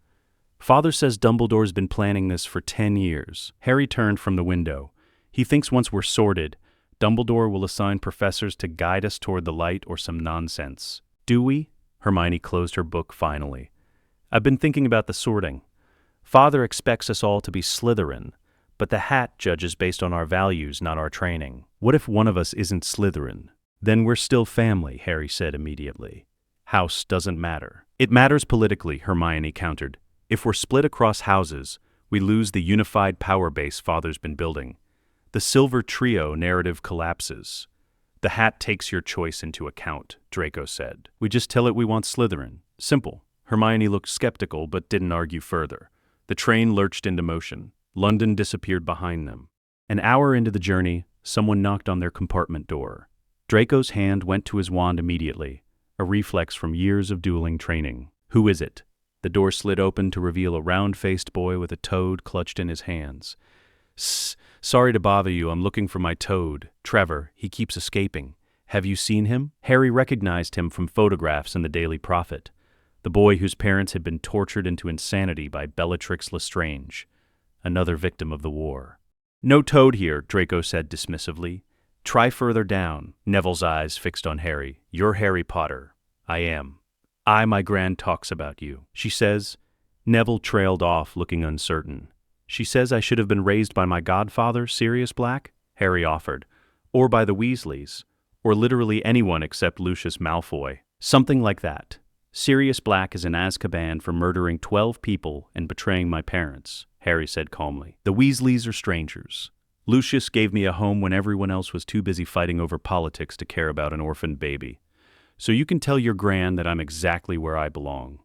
Father says Dumbledore's been planning this for 10 years. Harry turned from the window. He thinks once we're sorted, Dumbledore will assign professors to guide us toward the light or some nonsense. Do we? Hermione closed her book finally. I've been thinking about the sorting. Father expects us all to be Slytherin, but the hat judges based on our values, not our training. What if one of us isn't Slytherin? Then we're still family, Harry said immediately. House doesn't matter. It matters politically, Hermione countered. If we're split across houses, we lose the unified power base Father's been building. The Silver Trio narrative collapses. The hat takes your choice into account, Draco said. We just tell it we want Slytherin. Simple. Hermione looked skeptical but didn't argue further. The train lurched into motion. London disappeared behind them. An hour into the journey, someone knocked on their compartment door. Draco's hand went to his wand immediately, a reflex from years of dueling training. Who is it? The door slid open to reveal a round-faced boy with a toad clutched in his hands. Sorry to bother you, I'm looking for my toad. Trevor, he keeps escaping. Have you seen him? Harry recognized him from photographs in the Daily Prophet. The boy whose parents had been tortured into insanity by Bellatrix Lestrange, another victim of the war. No toad here, Draco said dismissively. Try further down. Neville's eyes fixed on Harry. You're Harry Potter. I am. My gran talks about you. She says. Neville trailed off, looking uncertain. She says I should have been raised by my godfather, Sirius Black? Harry offered. Or by the Weasleys. Or literally anyone except Lucius Malfoy. Something like that. Sirius Black is in Azkaban for murdering 12 people and betraying my parents, Harry said calmly. The Weasleys are strangers. Lucius gave me a home when everyone else was too busy fighting over politics to care about an orphaned baby. So you can tell your gran that I'm exactly where I belong.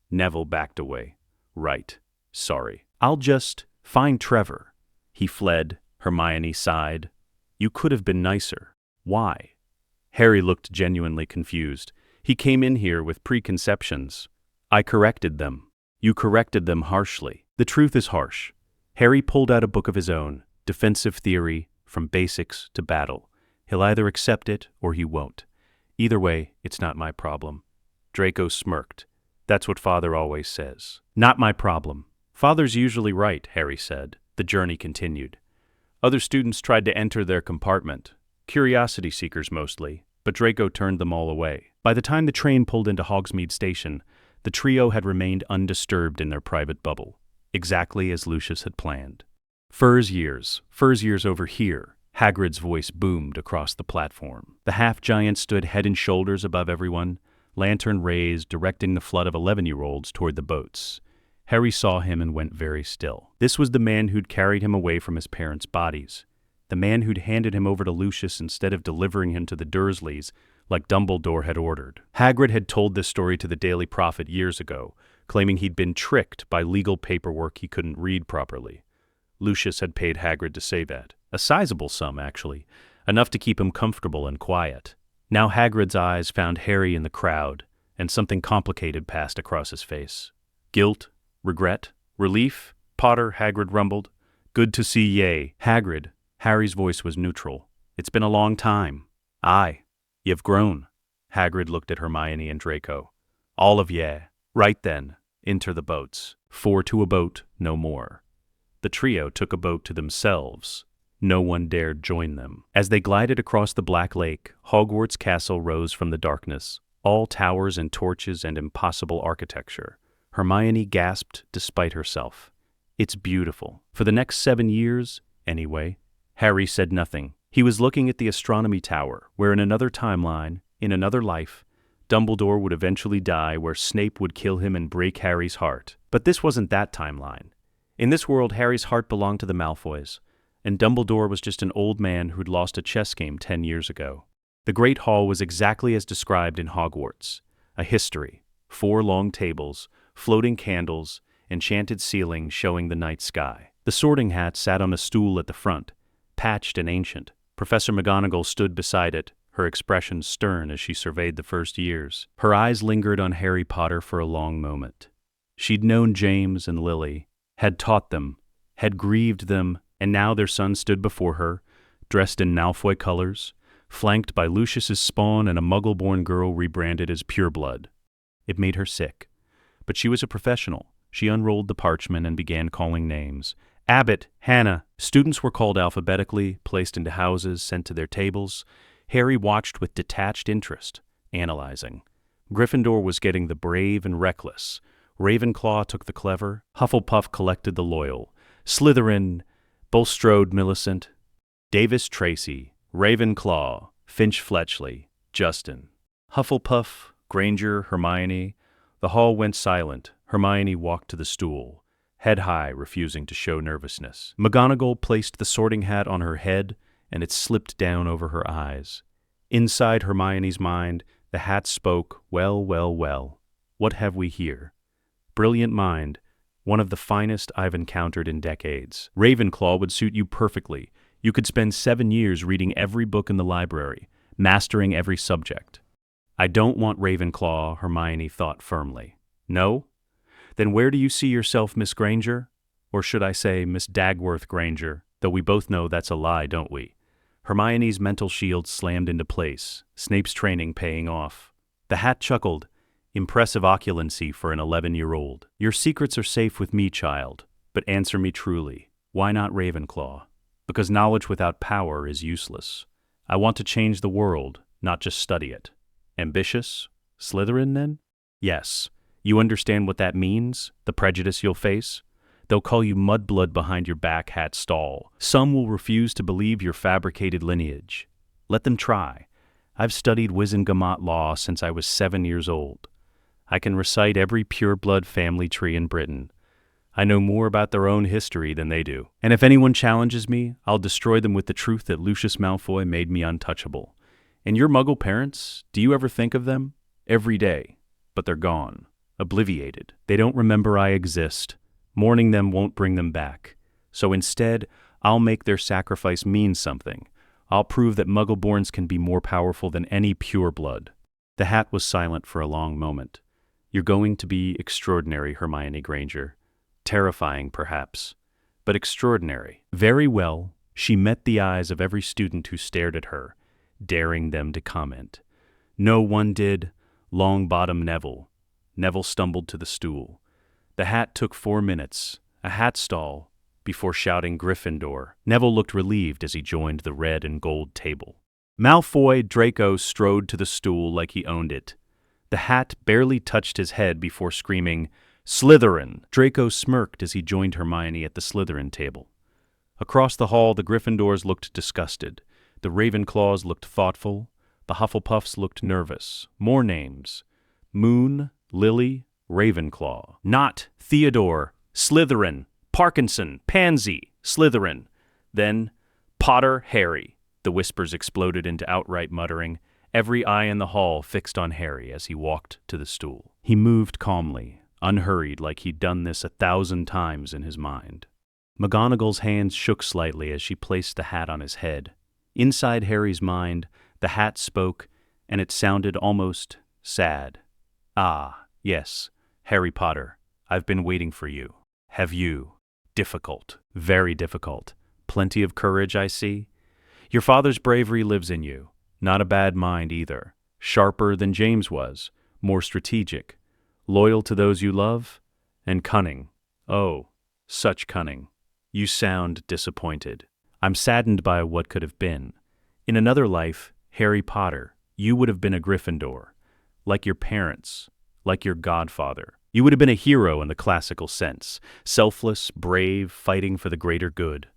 Neville backed away. Right. Sorry. I'll just find Trevor. He fled. Hermione sighed. You could have been nicer. Why? Harry looked genuinely confused. He came in here with preconceptions. I corrected them. You corrected them harshly. The truth is harsh. Harry pulled out a book of his own, Defensive Theory, From Basics to Battle. He'll either accept it or he won't. Either way, it's not my problem. Draco smirked. That's what Father always says. Not my problem. Father's usually right, Harry said. The journey continued. Other students tried to enter their compartment. Curiosity seekers mostly, but Draco turned them all away. By the time the train pulled into Hogsmeade Station, the trio had remained undisturbed in their private bubble, exactly as Lucius had planned. Furs years over here, Hagrid's voice boomed across the platform. The half-giant stood head and shoulders above everyone, lantern raised, directing the flood of 11-year-olds toward the boats. Harry saw him and went very still. This was the man who'd carried him away from his parents' bodies. The man who'd handed him over to Lucius instead of delivering him to the Dursleys, like Dumbledore had ordered. Hagrid had told this story to the Daily Prophet years ago, claiming he'd been tricked by legal paperwork he couldn't read properly. Lucius had paid Hagrid to say that. A sizable sum, actually, enough to keep him comfortable and quiet. Now Hagrid's eyes found Harry in the crowd, and something complicated passed across his face. Guilt? Regret? Relief? Potter, Hagrid rumbled. Good to see ye. Hagrid. Harry's voice was neutral. It's been a long time. Aye. You've grown. Hagrid looked at Hermione and Draco. All of ye. Right then. Enter the boats. 4 to a boat, no more. The trio took a boat to themselves. No one dared join them. As they glided across the Black Lake, Hogwarts Castle rose from the darkness, all towers and torches and impossible architecture. Hermione gasped despite herself. It's beautiful. For the next 7 years, anyway. Harry said nothing. He was looking at the astronomy tower, where in another timeline, in another life, Dumbledore would eventually die, where Snape would kill him and break Harry's heart. But this wasn't that timeline. In this world, Harry's heart belonged to the Malfoys, and Dumbledore was just an old man who'd lost a chess game 10 years ago. The Great Hall was exactly as described in Hogwarts. A history, 4 long tables, floating candles, enchanted ceiling showing the night sky. The Sorting Hat sat on a stool at the front, patched and ancient. Professor McGonagall stood beside it, her expression stern as she surveyed the first years. Her eyes lingered on Harry Potter for a long moment. She'd known James and Lily, had taught them, had grieved them, and now their son stood before her, dressed in Malfoy colors, flanked by Lucius's spawn and a Muggle-born girl rebranded as pureblood. It made her sick. But she was a professional. She unrolled the parchment and began calling names. Abbott, Hannah. Students were called alphabetically, placed into houses, sent to their tables. Harry watched with detached interest, analyzing. Gryffindor was getting the brave and reckless. Ravenclaw took the clever. Hufflepuff collected the loyal. Slytherin, Bulstrode Millicent, Davis Tracy, Ravenclaw, Finch Fletchley, Justin. Hufflepuff, Granger, Hermione. The hall went silent. Hermione walked to the stool, head high, refusing to show nervousness. McGonagall placed the Sorting Hat on her head, and it slipped down over her eyes. Inside Hermione's mind, the hat spoke, well, well, well. What have we here? Brilliant mind, one of the finest I've encountered in decades. Ravenclaw would suit you perfectly. You could spend 7 years reading every book in the library, mastering every subject. I don't want Ravenclaw, Hermione thought firmly. No? Then where do you see yourself, Miss Granger? Or should I say Miss Dagworth Granger, though we both know that's a lie, don't we? Hermione's mental shield slammed into place, Snape's training paying off. The hat chuckled, impressive oculancy for an 11-year-old. Your secrets are safe with me, child, but answer me truly. Why not Ravenclaw? Because knowledge without power is useless. I want to change the world, not just study it. Ambitious? Slytherin, then? Yes. You understand what that means? The prejudice you'll face? They'll call you mudblood behind your back, hat stall. Some will refuse to believe your fabricated lineage. Let them try. I've studied Wizengamot law since I was 7 years old. I can recite every pureblood family tree in Britain. I know more about their own history than they do. And if anyone challenges me, I'll destroy them with the truth that Lucius Malfoy made me untouchable. And your Muggle parents, do you ever think of them? Every day. But they're gone. Obliviated. They don't remember I exist. Mourning them won't bring them back. So instead, I'll make their sacrifice mean something. I'll prove that Muggle-borns can be more powerful than any pureblood. The hat was silent for a long moment. You're going to be extraordinary, Hermione Granger. Terrifying, perhaps, but extraordinary. Very well. She met the eyes of every student who stared at her, daring them to comment. No one did. Longbottom Neville. Neville stumbled to the stool. The hat took 4 minutes, a hat stall, before shouting Gryffindor. Neville looked relieved as he joined the red and gold table. Malfoy Draco strode to the stool like he owned it. The hat barely touched his head before screaming, Slytherin! Draco smirked as he joined Hermione at the Slytherin table. Across the hall, the Gryffindors looked disgusted. The Ravenclaws looked thoughtful. The Hufflepuffs looked nervous. More names. Moon, Lily, Ravenclaw. Not Theodore, Slytherin, Parkinson, Pansy, Slytherin. Then, Potter, Harry. The whispers exploded into outright muttering, every eye in the hall fixed on Harry as he walked to the stool. He moved calmly, unhurried like he'd done this 1,000 times in his mind. McGonagall's hands shook slightly as she placed the hat on his head. Inside Harry's mind, the hat spoke, and it sounded almost sad. Ah, yes, Harry Potter, I've been waiting for you. Have you? Difficult. Very difficult. Plenty of courage, I see. Your father's bravery lives in you. Not a bad mind either. Sharper than James was. More strategic. Loyal to those you love. And cunning. Oh, such cunning. You sound disappointed. I'm saddened by what could have been. In another life, Harry Potter, you would have been a Gryffindor. Like your parents. Like your godfather. You would have been a hero in the classical sense. Selfless, brave, fighting for the greater good.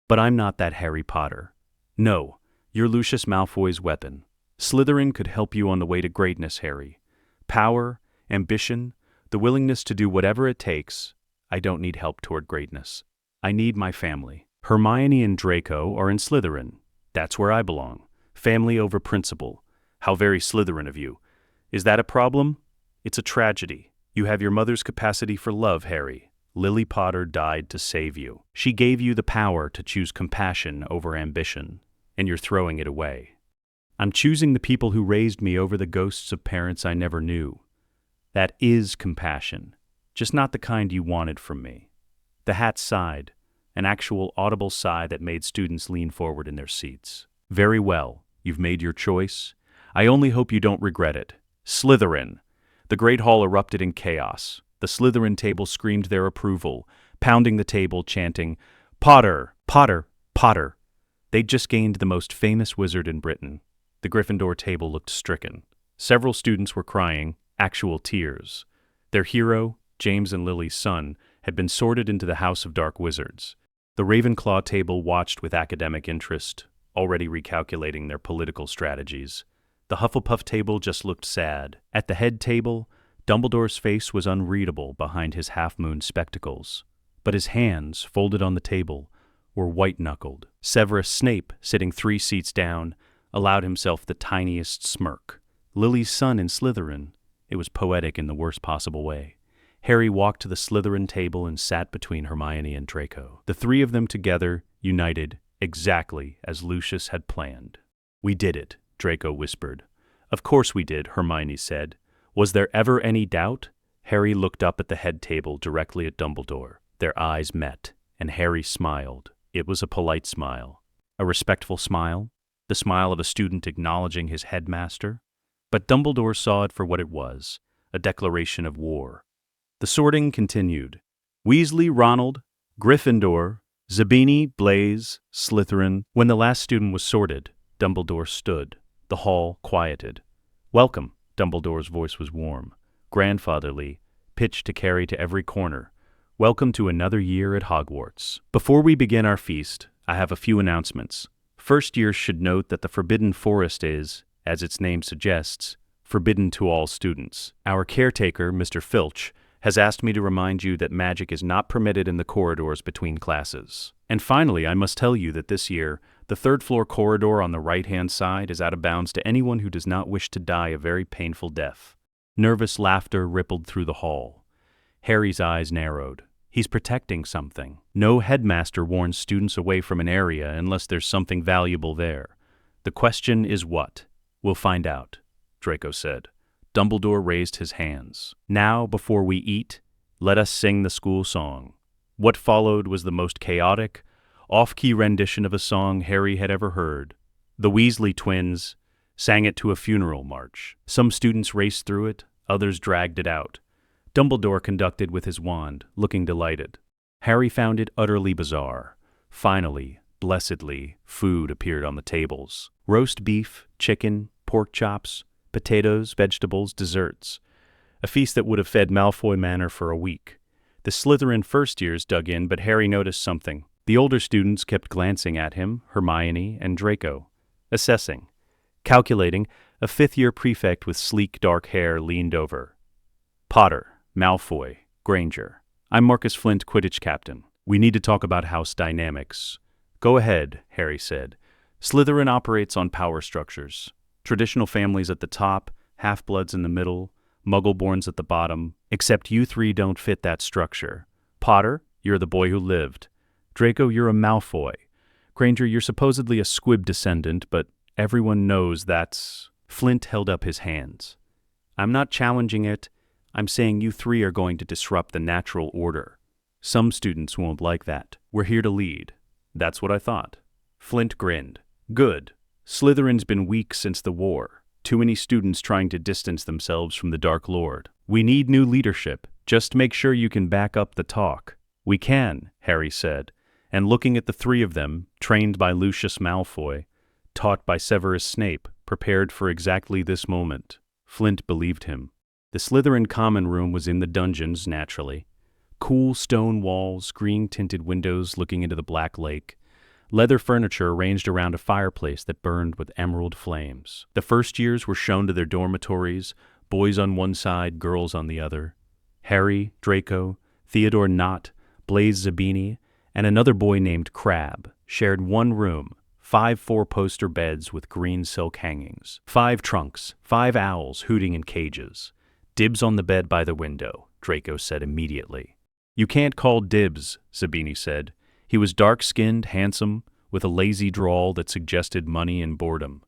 But I'm not that Harry Potter. No, you're Lucius Malfoy's weapon. Slytherin could help you on the way to greatness, Harry. Power, ambition, the willingness to do whatever it takes. I don't need help toward greatness. I need my family. Hermione and Draco are in Slytherin. That's where I belong. Family over principle. How very Slytherin of you. Is that a problem? It's a tragedy. You have your mother's capacity for love, Harry. Lily Potter died to save you. She gave you the power to choose compassion over ambition, and you're throwing it away. I'm choosing the people who raised me over the ghosts of parents I never knew. That is compassion, just not the kind you wanted from me. The hat sighed, an actual audible sigh that made students lean forward in their seats. Very well, you've made your choice. I only hope you don't regret it. Slytherin! The great hall erupted in chaos. The Slytherin table screamed their approval, pounding the table, chanting, "Potter! Potter! Potter!" They'd just gained the most famous wizard in Britain. The Gryffindor table looked stricken. Several students were crying, actual tears. Their hero, James and Lily's son, had been sorted into the House of Dark Wizards. The Ravenclaw table watched with academic interest, already recalculating their political strategies. The Hufflepuff table just looked sad. At the head table, Dumbledore's face was unreadable behind his half-moon spectacles, but his hands, folded on the table, were white-knuckled. Severus Snape, sitting 3 seats down, allowed himself the tiniest smirk. Lily's son in Slytherin. It was poetic in the worst possible way. Harry walked to the Slytherin table and sat between Hermione and Draco. The 3 of them together, united, exactly as Lucius had planned. "We did it," Draco whispered. "Of course we did," Hermione said. "Was there ever any doubt?" Harry looked up at the head table directly at Dumbledore. Their eyes met, and Harry smiled. It was a polite smile. A respectful smile. The smile of a student acknowledging his headmaster. But Dumbledore saw it for what it was, a declaration of war. The sorting continued. Weasley, Ronald, Gryffindor, Zabini, Blaise, Slytherin. When the last student was sorted, Dumbledore stood. The hall quieted. "Welcome," Dumbledore's voice was warm, grandfatherly, pitched to carry to every corner. "Welcome to another year at Hogwarts. Before we begin our feast, I have a few announcements. First years should note that the Forbidden Forest is, as its name suggests, forbidden to all students. Our caretaker, Mr. Filch, has asked me to remind you that magic is not permitted in the corridors between classes. And finally, I must tell you that this year, the 3rd-floor corridor on the right-hand side is out of bounds to anyone who does not wish to die a very painful death." Nervous laughter rippled through the hall. Harry's eyes narrowed. He's protecting something. No headmaster warns students away from an area unless there's something valuable there. The question is what? We'll find out, Draco said. Dumbledore raised his hands. Now, before we eat, let us sing the school song. What followed was the most chaotic, off-key rendition of a song Harry had ever heard. The Weasley twins sang it to a funeral march. Some students raced through it, others dragged it out. Dumbledore conducted with his wand, looking delighted. Harry found it utterly bizarre. Finally, blessedly, food appeared on the tables. Roast beef, chicken, pork chops, potatoes, vegetables, desserts. A feast that would have fed Malfoy Manor for a week. The Slytherin first years dug in, but Harry noticed something. The older students kept glancing at him, Hermione and Draco. Assessing. Calculating, a 5th-year prefect with sleek dark hair leaned over. "Potter, Malfoy, Granger. I'm Marcus Flint, Quidditch captain. We need to talk about house dynamics." "Go ahead," Harry said. "Slytherin operates on power structures. Traditional families at the top, half-bloods in the middle, muggle-borns at the bottom. Except you 3 don't fit that structure. Potter, you're the boy who lived. Draco, you're a Malfoy. Granger, you're supposedly a squib descendant, but everyone knows that's..." Flint held up his hands. "I'm not challenging it. I'm saying you three are going to disrupt the natural order. Some students won't like that. We're here to lead. That's what I thought. Flint grinned. Good. Slytherin's been weak since the war. Too many students trying to distance themselves from the Dark Lord. We need new leadership. Just make sure you can back up the talk. We can, Harry said, and looking at the three of them, trained by Lucius Malfoy, taught by Severus Snape, prepared for exactly this moment. Flint believed him. The Slytherin common room was in the dungeons, naturally. Cool stone walls, green-tinted windows looking into the black lake, leather furniture arranged around a fireplace that burned with emerald flames. The first years were shown to their dormitories, boys on one side, girls on the other. Harry, Draco, Theodore Nott, Blaise Zabini, and another boy named Crabbe shared one room, 5 four-poster beds with green silk hangings, 5 trunks, 5 owls hooting in cages. Dibs on the bed by the window, Draco said immediately. You can't call dibs, Zabini said. He was dark-skinned, handsome, with a lazy drawl that suggested money and boredom.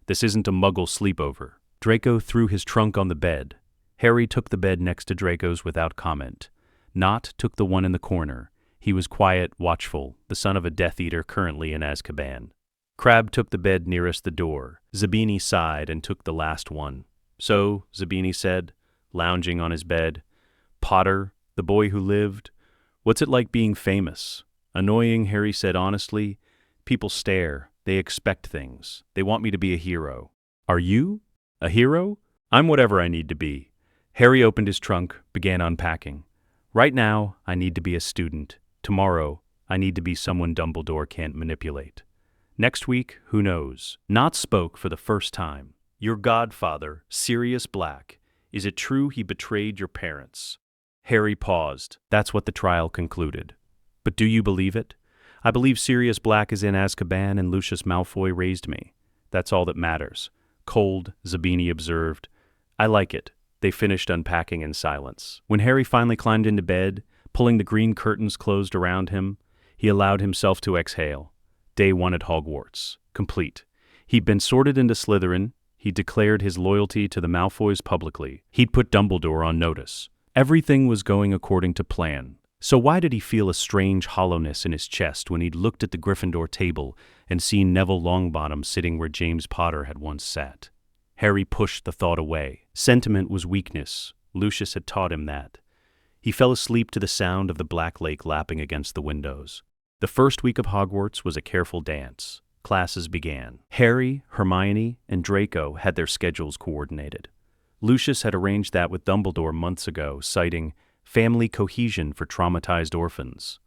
This isn't a muggle sleepover. Draco threw his trunk on the bed. Harry took the bed next to Draco's without comment. Nott took the one in the corner. He was quiet, watchful, the son of a Death Eater currently in Azkaban. Crabbe took the bed nearest the door. Zabini sighed and took the last one. So, Zabini said, lounging on his bed, Potter, the boy who lived, what's it like being famous? Annoying, Harry said honestly. People stare. They expect things. They want me to be a hero. Are you? A hero? I'm whatever I need to be. Harry opened his trunk, began unpacking. Right now, I need to be a student. Tomorrow, I need to be someone Dumbledore can't manipulate. Next week, who knows? Nott spoke for the first time. Your godfather, Sirius Black. Is it true he betrayed your parents? Harry paused. That's what the trial concluded. But do you believe it? I believe Sirius Black is in Azkaban and Lucius Malfoy raised me. That's all that matters. Cold, Zabini observed. I like it. They finished unpacking in silence. When Harry finally climbed into bed, pulling the green curtains closed around him, he allowed himself to exhale. Day 1 at Hogwarts. Complete. He'd been sorted into Slytherin. He'd declared his loyalty to the Malfoys publicly. He'd put Dumbledore on notice. Everything was going according to plan. So why did he feel a strange hollowness in his chest when he'd looked at the Gryffindor table and seen Neville Longbottom sitting where James Potter had once sat? Harry pushed the thought away. Sentiment was weakness. Lucius had taught him that. He fell asleep to the sound of the Black Lake lapping against the windows. The first week of Hogwarts was a careful dance. Classes began. Harry, Hermione, and Draco had their schedules coordinated. Lucius had arranged that with Dumbledore months ago, citing family cohesion for traumatized orphans.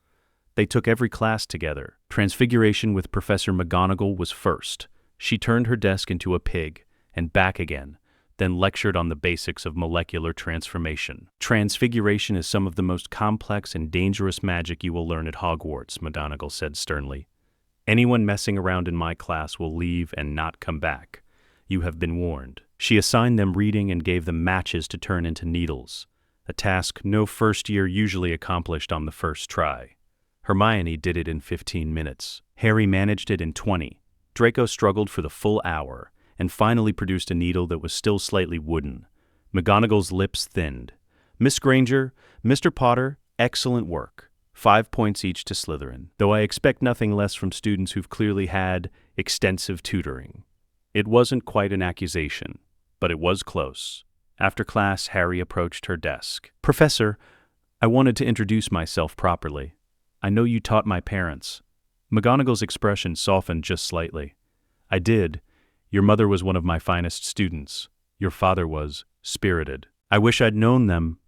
They took every class together. Transfiguration with Professor McGonagall was first. She turned her desk into a pig, and back again, then lectured on the basics of molecular transformation. Transfiguration is some of the most complex and dangerous magic you will learn at Hogwarts, McGonagall said sternly. Anyone messing around in my class will leave and not come back. You have been warned. She assigned them reading and gave them matches to turn into needles, a task no first year usually accomplished on the first try. Hermione did it in 15 minutes. Harry managed it in 20. Draco struggled for the full hour and finally produced a needle that was still slightly wooden. McGonagall's lips thinned. Miss Granger, Mr. Potter, excellent work. 5 points each to Slytherin, though I expect nothing less from students who've clearly had extensive tutoring. It wasn't quite an accusation, but it was close. After class, Harry approached her desk. Professor, I wanted to introduce myself properly. I know you taught my parents. McGonagall's expression softened just slightly. I did. Your mother was one of my finest students. Your father was spirited. I wish I'd known them.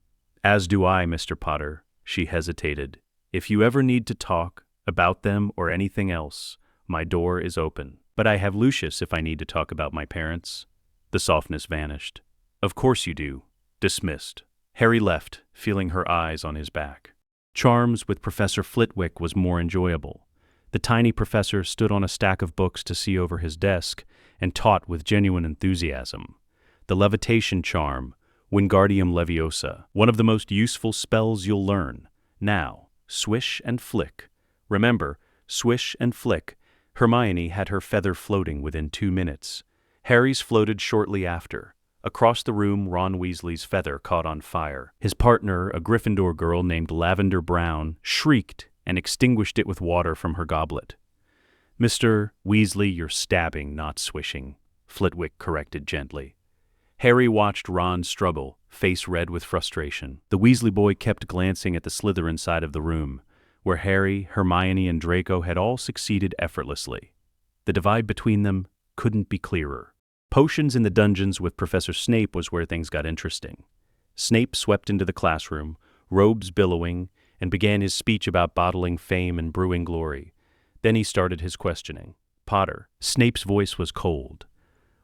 As do I, Mr. Potter. She hesitated. If you ever need to talk about them or anything else, my door is open. But I have Lucius if I need to talk about my parents. The softness vanished. Of course you do. Dismissed. Harry left, feeling her eyes on his back. Charms with Professor Flitwick was more enjoyable. The tiny professor stood on a stack of books to see over his desk and taught with genuine enthusiasm. The levitation charm, Wingardium Leviosa, one of the most useful spells you'll learn. Now, swish and flick. Remember, swish and flick. Hermione had her feather floating within 2 minutes. Harry's floated shortly after. Across the room, Ron Weasley's feather caught on fire. His partner, a Gryffindor girl named Lavender Brown, shrieked and extinguished it with water from her goblet. "Mr. Weasley, you're stabbing, not swishing," Flitwick corrected gently. Harry watched Ron struggle, face red with frustration. The Weasley boy kept glancing at the Slytherin side of the room, where Harry, Hermione, and Draco had all succeeded effortlessly. The divide between them couldn't be clearer. Potions in the dungeons with Professor Snape was where things got interesting. Snape swept into the classroom, robes billowing, and began his speech about bottling fame and brewing glory. Then he started his questioning. "Potter." Snape's voice was cold.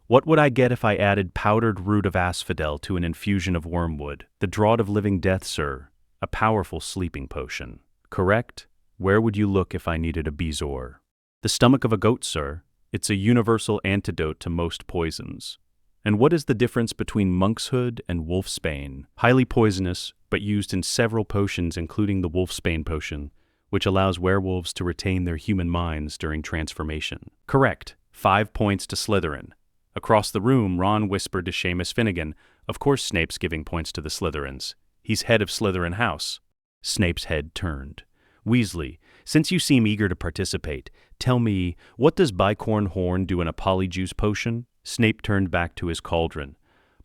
"What would I get if I added powdered root of asphodel to an infusion of wormwood? The draught of living death, sir. A powerful sleeping potion. Correct? Where would you look if I needed a bezoar? The stomach of a goat, sir. It's a universal antidote to most poisons. And what is the difference between monkshood and wolfsbane? Highly poisonous, but used in several potions including the wolfsbane potion, which allows werewolves to retain their human minds during transformation." "Correct. 5 points to Slytherin." Across the room, Ron whispered to Seamus Finnegan, "Of course Snape's giving points to the Slytherins. He's head of Slytherin House." Snape's head turned. "Weasley, since you seem eager to participate, tell me, what does bicorn horn do in a polyjuice potion?" Snape turned back to his cauldron.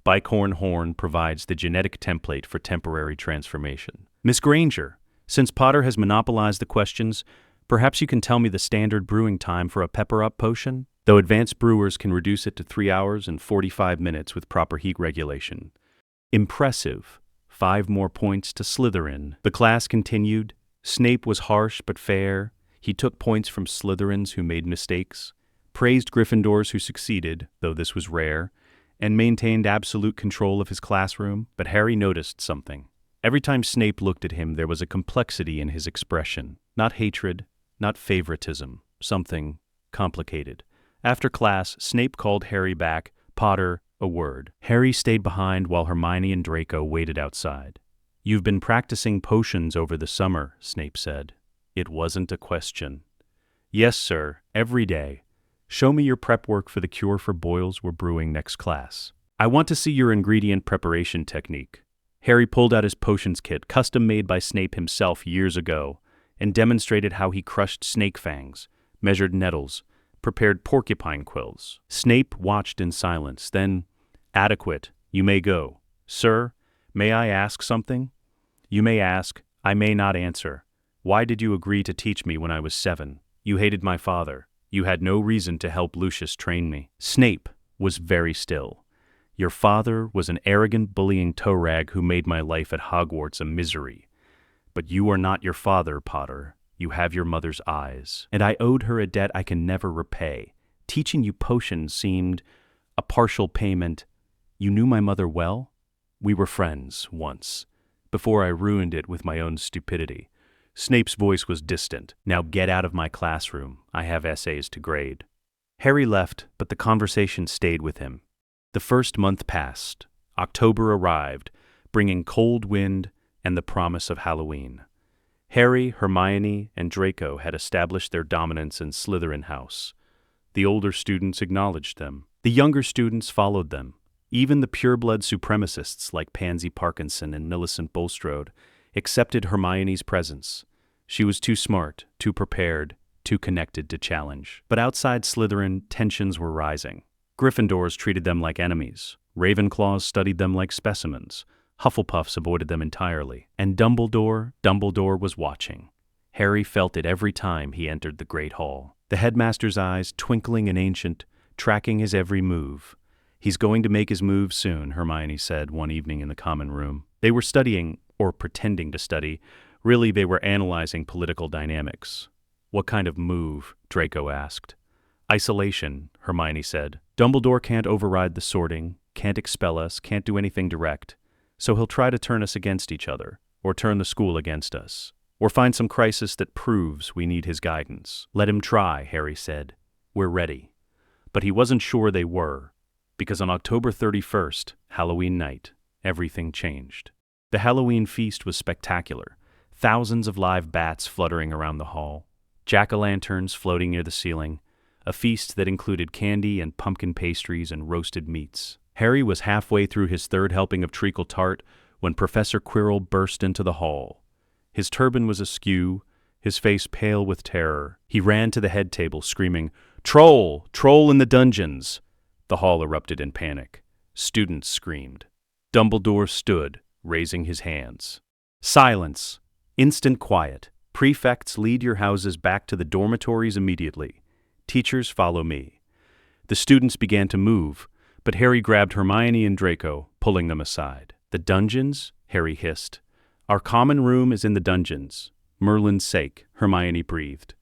"Bicorn horn provides the genetic template for temporary transformation." "Miss Granger, since Potter has monopolized the questions, perhaps you can tell me the standard brewing time for a pepper-up potion? Though advanced brewers can reduce it to 3 hours and 45 minutes with proper heat regulation." "Impressive. 5 more points to Slytherin." The class continued. Snape was harsh but fair. He took points from Slytherins who made mistakes, praised Gryffindors who succeeded, though this was rare, and maintained absolute control of his classroom. But Harry noticed something. Every time Snape looked at him, there was a complexity in his expression. Not hatred, not favoritism, something complicated. After class, Snape called Harry back. "Potter, a word." Harry stayed behind while Hermione and Draco waited outside. "You've been practicing potions over the summer," Snape said. It wasn't a question. "Yes, sir, every day. Show me your prep work for the cure for boils we're brewing next class." "I want to see your ingredient preparation technique." Harry pulled out his potions kit, custom made by Snape himself years ago, and demonstrated how he crushed snake fangs, measured nettles, prepared porcupine quills. Snape watched in silence. Then, "Adequate. You may go." "Sir, may I ask something?" "You may ask. I may not answer. Why did you agree to teach me when I was 7? You hated my father. You had no reason to help Lucius train me." Snape was very still. "Your father was an arrogant, bullying toe-rag who made my life at Hogwarts a misery. But you are not your father, Potter. You have your mother's eyes. And I owed her a debt I can never repay. Teaching you potions seemed a partial payment. You knew my mother well? We were friends, once, before I ruined it with my own stupidity." Snape's voice was distant. "Now get out of my classroom. I have essays to grade." Harry left, but the conversation stayed with him. The first month passed. October arrived, bringing cold wind and the promise of Halloween. Harry, Hermione, and Draco had established their dominance in Slytherin House. The older students acknowledged them. The younger students followed them. Even the pureblood supremacists like Pansy Parkinson and Millicent Bulstrode accepted Hermione's presence. She was too smart, too prepared, too connected to challenge. But outside Slytherin, tensions were rising. Gryffindors treated them like enemies. Ravenclaws studied them like specimens. Hufflepuffs avoided them entirely. And Dumbledore was watching. Harry felt it every time he entered the Great Hall. The headmaster's eyes, twinkling and ancient, tracking his every move. "He's going to make his move soon," Hermione said one evening in the common room. They were studying, or pretending to study. Really, they were analyzing political dynamics. "What kind of move?" Draco asked. "Isolation," Hermione said. "Dumbledore can't override the sorting, can't expel us, can't do anything direct. So he'll try to turn us against each other, or turn the school against us, or find some crisis that proves we need his guidance." "Let him try," Harry said. "We're ready." But he wasn't sure they were, because on October 31st, Halloween night, everything changed. The Halloween feast was spectacular. Thousands of live bats fluttering around the hall, jack-o'-lanterns floating near the ceiling, a feast that included candy and pumpkin pastries and roasted meats. Harry was halfway through his third helping of treacle tart when Professor Quirrell burst into the hall. His turban was askew, his face pale with terror. He ran to the head table, screaming, "Troll! Troll in the dungeons!" The hall erupted in panic. Students screamed. Dumbledore stood, raising his hands. "Silence! Instant quiet. Prefects, lead your houses back to the dormitories immediately. Teachers, follow me." The students began to move, but Harry grabbed Hermione and Draco, pulling them aside. "The dungeons?" Harry hissed. "Our common room is in the dungeons. Merlin's sake," Hermione breathed.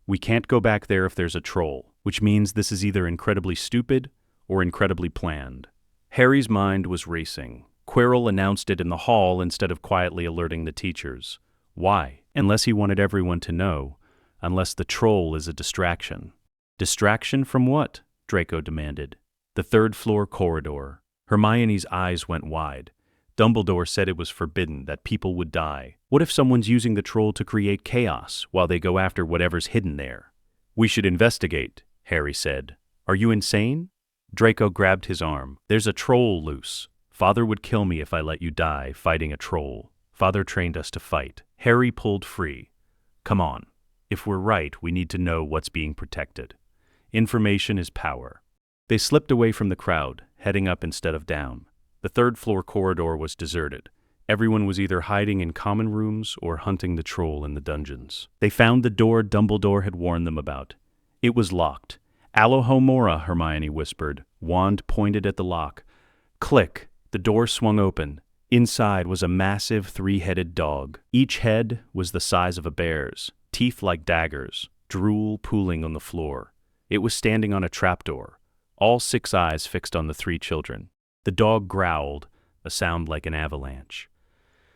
"We can't go back there if there's a troll, which means this is either incredibly stupid or incredibly planned." Harry's mind was racing. Quirrell announced it in the hall instead of quietly alerting the teachers. Why? Unless he wanted everyone to know. Unless the troll is a distraction. "Distraction from what?" Draco demanded. "The third-floor corridor." Hermione's eyes went wide. Dumbledore said it was forbidden, that people would die. What if someone's using the troll to create chaos while they go after whatever's hidden there? "We should investigate," Harry said. "Are you insane?" Draco grabbed his arm. "There's a troll loose. Father would kill me if I let you die fighting a troll. Father trained us to fight." Harry pulled free. "Come on. If we're right, we need to know what's being protected. Information is power." They slipped away from the crowd, heading up instead of down. The third-floor corridor was deserted. Everyone was either hiding in common rooms or hunting the troll in the dungeons. They found the door Dumbledore had warned them about. It was locked. "Alohomora," Hermione whispered, wand pointed at the lock. Click! The door swung open. Inside was a massive three-headed dog. Each head was the size of a bear's, teeth like daggers, drool pooling on the floor. It was standing on a trapdoor, all 6 eyes fixed on the 3 children. The dog growled, a sound like an avalanche.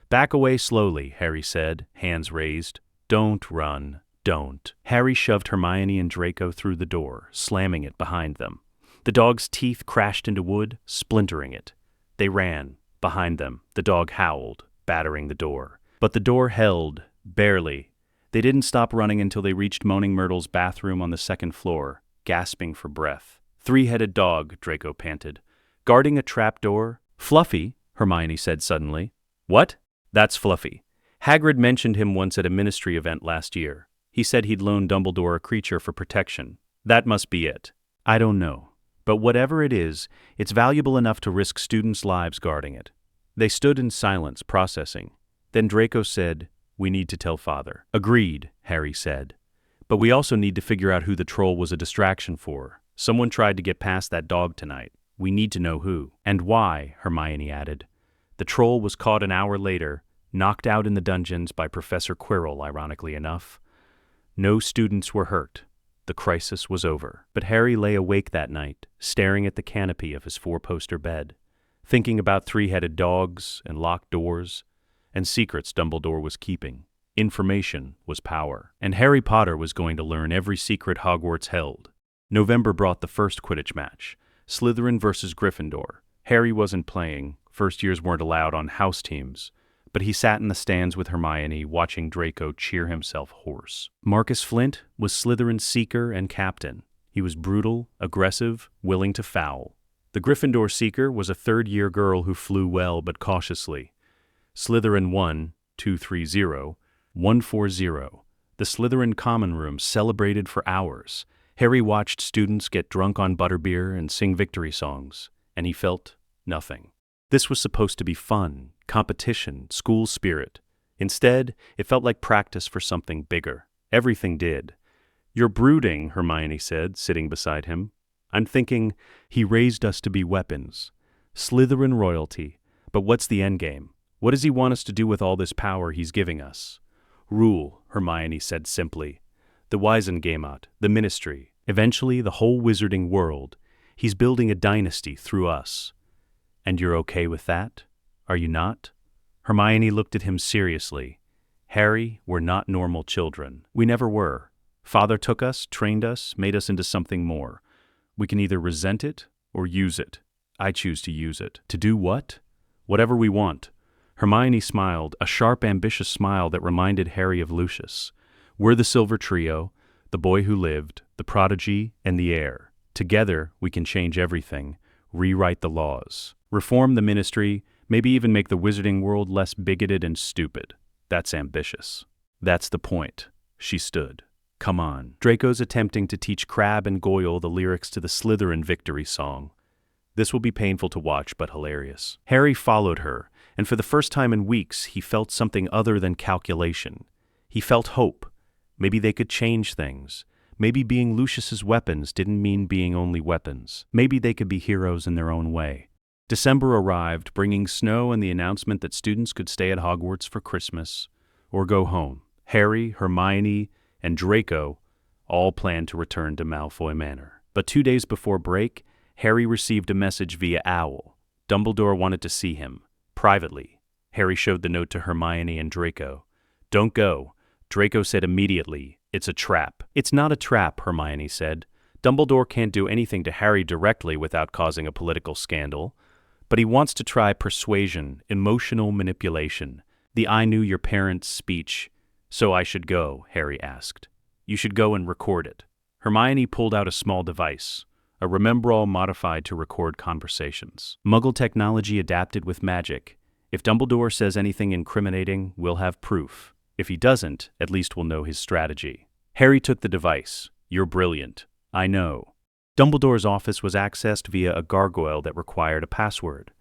"Back away slowly," Harry said, hands raised. "Don't run. Don't." Harry shoved Hermione and Draco through the door, slamming it behind them. The dog's teeth crashed into wood, splintering it. They ran. Behind them, the dog howled, battering the door. But the door held, barely. They didn't stop running until they reached Moaning Myrtle's bathroom on the 2nd floor, gasping for breath. "Three-headed dog," Draco panted. "Guarding a trapdoor?" "Fluffy," Hermione said suddenly. "What?" "That's Fluffy. Hagrid mentioned him once at a ministry event last year. He said he'd loaned Dumbledore a creature for protection. That must be it." "I don't know. But whatever it is, it's valuable enough to risk students' lives guarding it." They stood in silence, processing. Then Draco said, "We need to tell Father." "Agreed," Harry said. "But we also need to figure out who the troll was a distraction for. Someone tried to get past that dog tonight. We need to know who." "And why," Hermione added. "The troll was caught an hour later, knocked out in the dungeons by Professor Quirrell, ironically enough. No students were hurt. The crisis was over." But Harry lay awake that night, staring at the canopy of his 4-poster bed, thinking about 3-headed dogs and locked doors and secrets Dumbledore was keeping. Information was power, and Harry Potter was going to learn every secret Hogwarts held. November brought the first Quidditch match, Slytherin versus Gryffindor. Harry wasn't playing, first years weren't allowed on house teams, but he sat in the stands with Hermione, watching Draco cheer himself hoarse. Marcus Flint was Slytherin's seeker and captain. He was brutal, aggressive, willing to foul. The Gryffindor seeker was a third-year girl who flew well but cautiously. Slytherin won, 2-3-0, 1-4-0. The Slytherin common room celebrated for hours. Harry watched students get drunk on butterbeer and sing victory songs, and he felt nothing. This was supposed to be fun, competition, school spirit. Instead, it felt like practice for something bigger. Everything did. "You're brooding," Hermione said, sitting beside him. "I'm thinking he raised us to be weapons. Slytherin royalty. But what's the endgame? What does he want us to do with all this power he's giving us?" "Rule," Hermione said simply. "The Wisengamot, the Ministry, eventually the whole wizarding world. He's building a dynasty through us." "And you're okay with that? Are you not?" Hermione looked at him seriously. "Harry, we're not normal children. We never were. Father took us, trained us, made us into something more. We can either resent it or use it. I choose to use it." "To do what?" "Whatever we want." Hermione smiled, a sharp, ambitious smile that reminded Harry of Lucius. "We're the Silver Trio, the boy who lived, the prodigy, and the heir. Together, we can change everything. rewrite the laws, reform the ministry, maybe even make the wizarding world less bigoted and stupid. That's ambitious. That's the point. She stood. Come on. Draco's attempting to teach Crabbe and Goyle the lyrics to the Slytherin victory song. This will be painful to watch, but hilarious. Harry followed her, and for the first time in weeks, he felt something other than calculation. He felt hope. Maybe they could change things. Maybe being Lucius's weapons didn't mean being only weapons. Maybe they could be heroes in their own way. December arrived, bringing snow and the announcement that students could stay at Hogwarts for Christmas or go home. Harry, Hermione, and Draco all planned to return to Malfoy Manor. But 2 days before break, Harry received a message via owl. Dumbledore wanted to see him, privately. Harry showed the note to Hermione and Draco. Don't go. Draco said immediately, it's a trap. It's not a trap, Hermione said. Dumbledore can't do anything to Harry directly without causing a political scandal. But he wants to try persuasion, emotional manipulation. The I knew your parents' speech. So I should go, Harry asked. You should go and record it. Hermione pulled out a small device, a Remembrall modified to record conversations. Muggle technology adapted with magic. If Dumbledore says anything incriminating, we'll have proof. If he doesn't, at least we'll know his strategy. Harry took the device. You're brilliant. I know. Dumbledore's office was accessed via a gargoyle that required a password.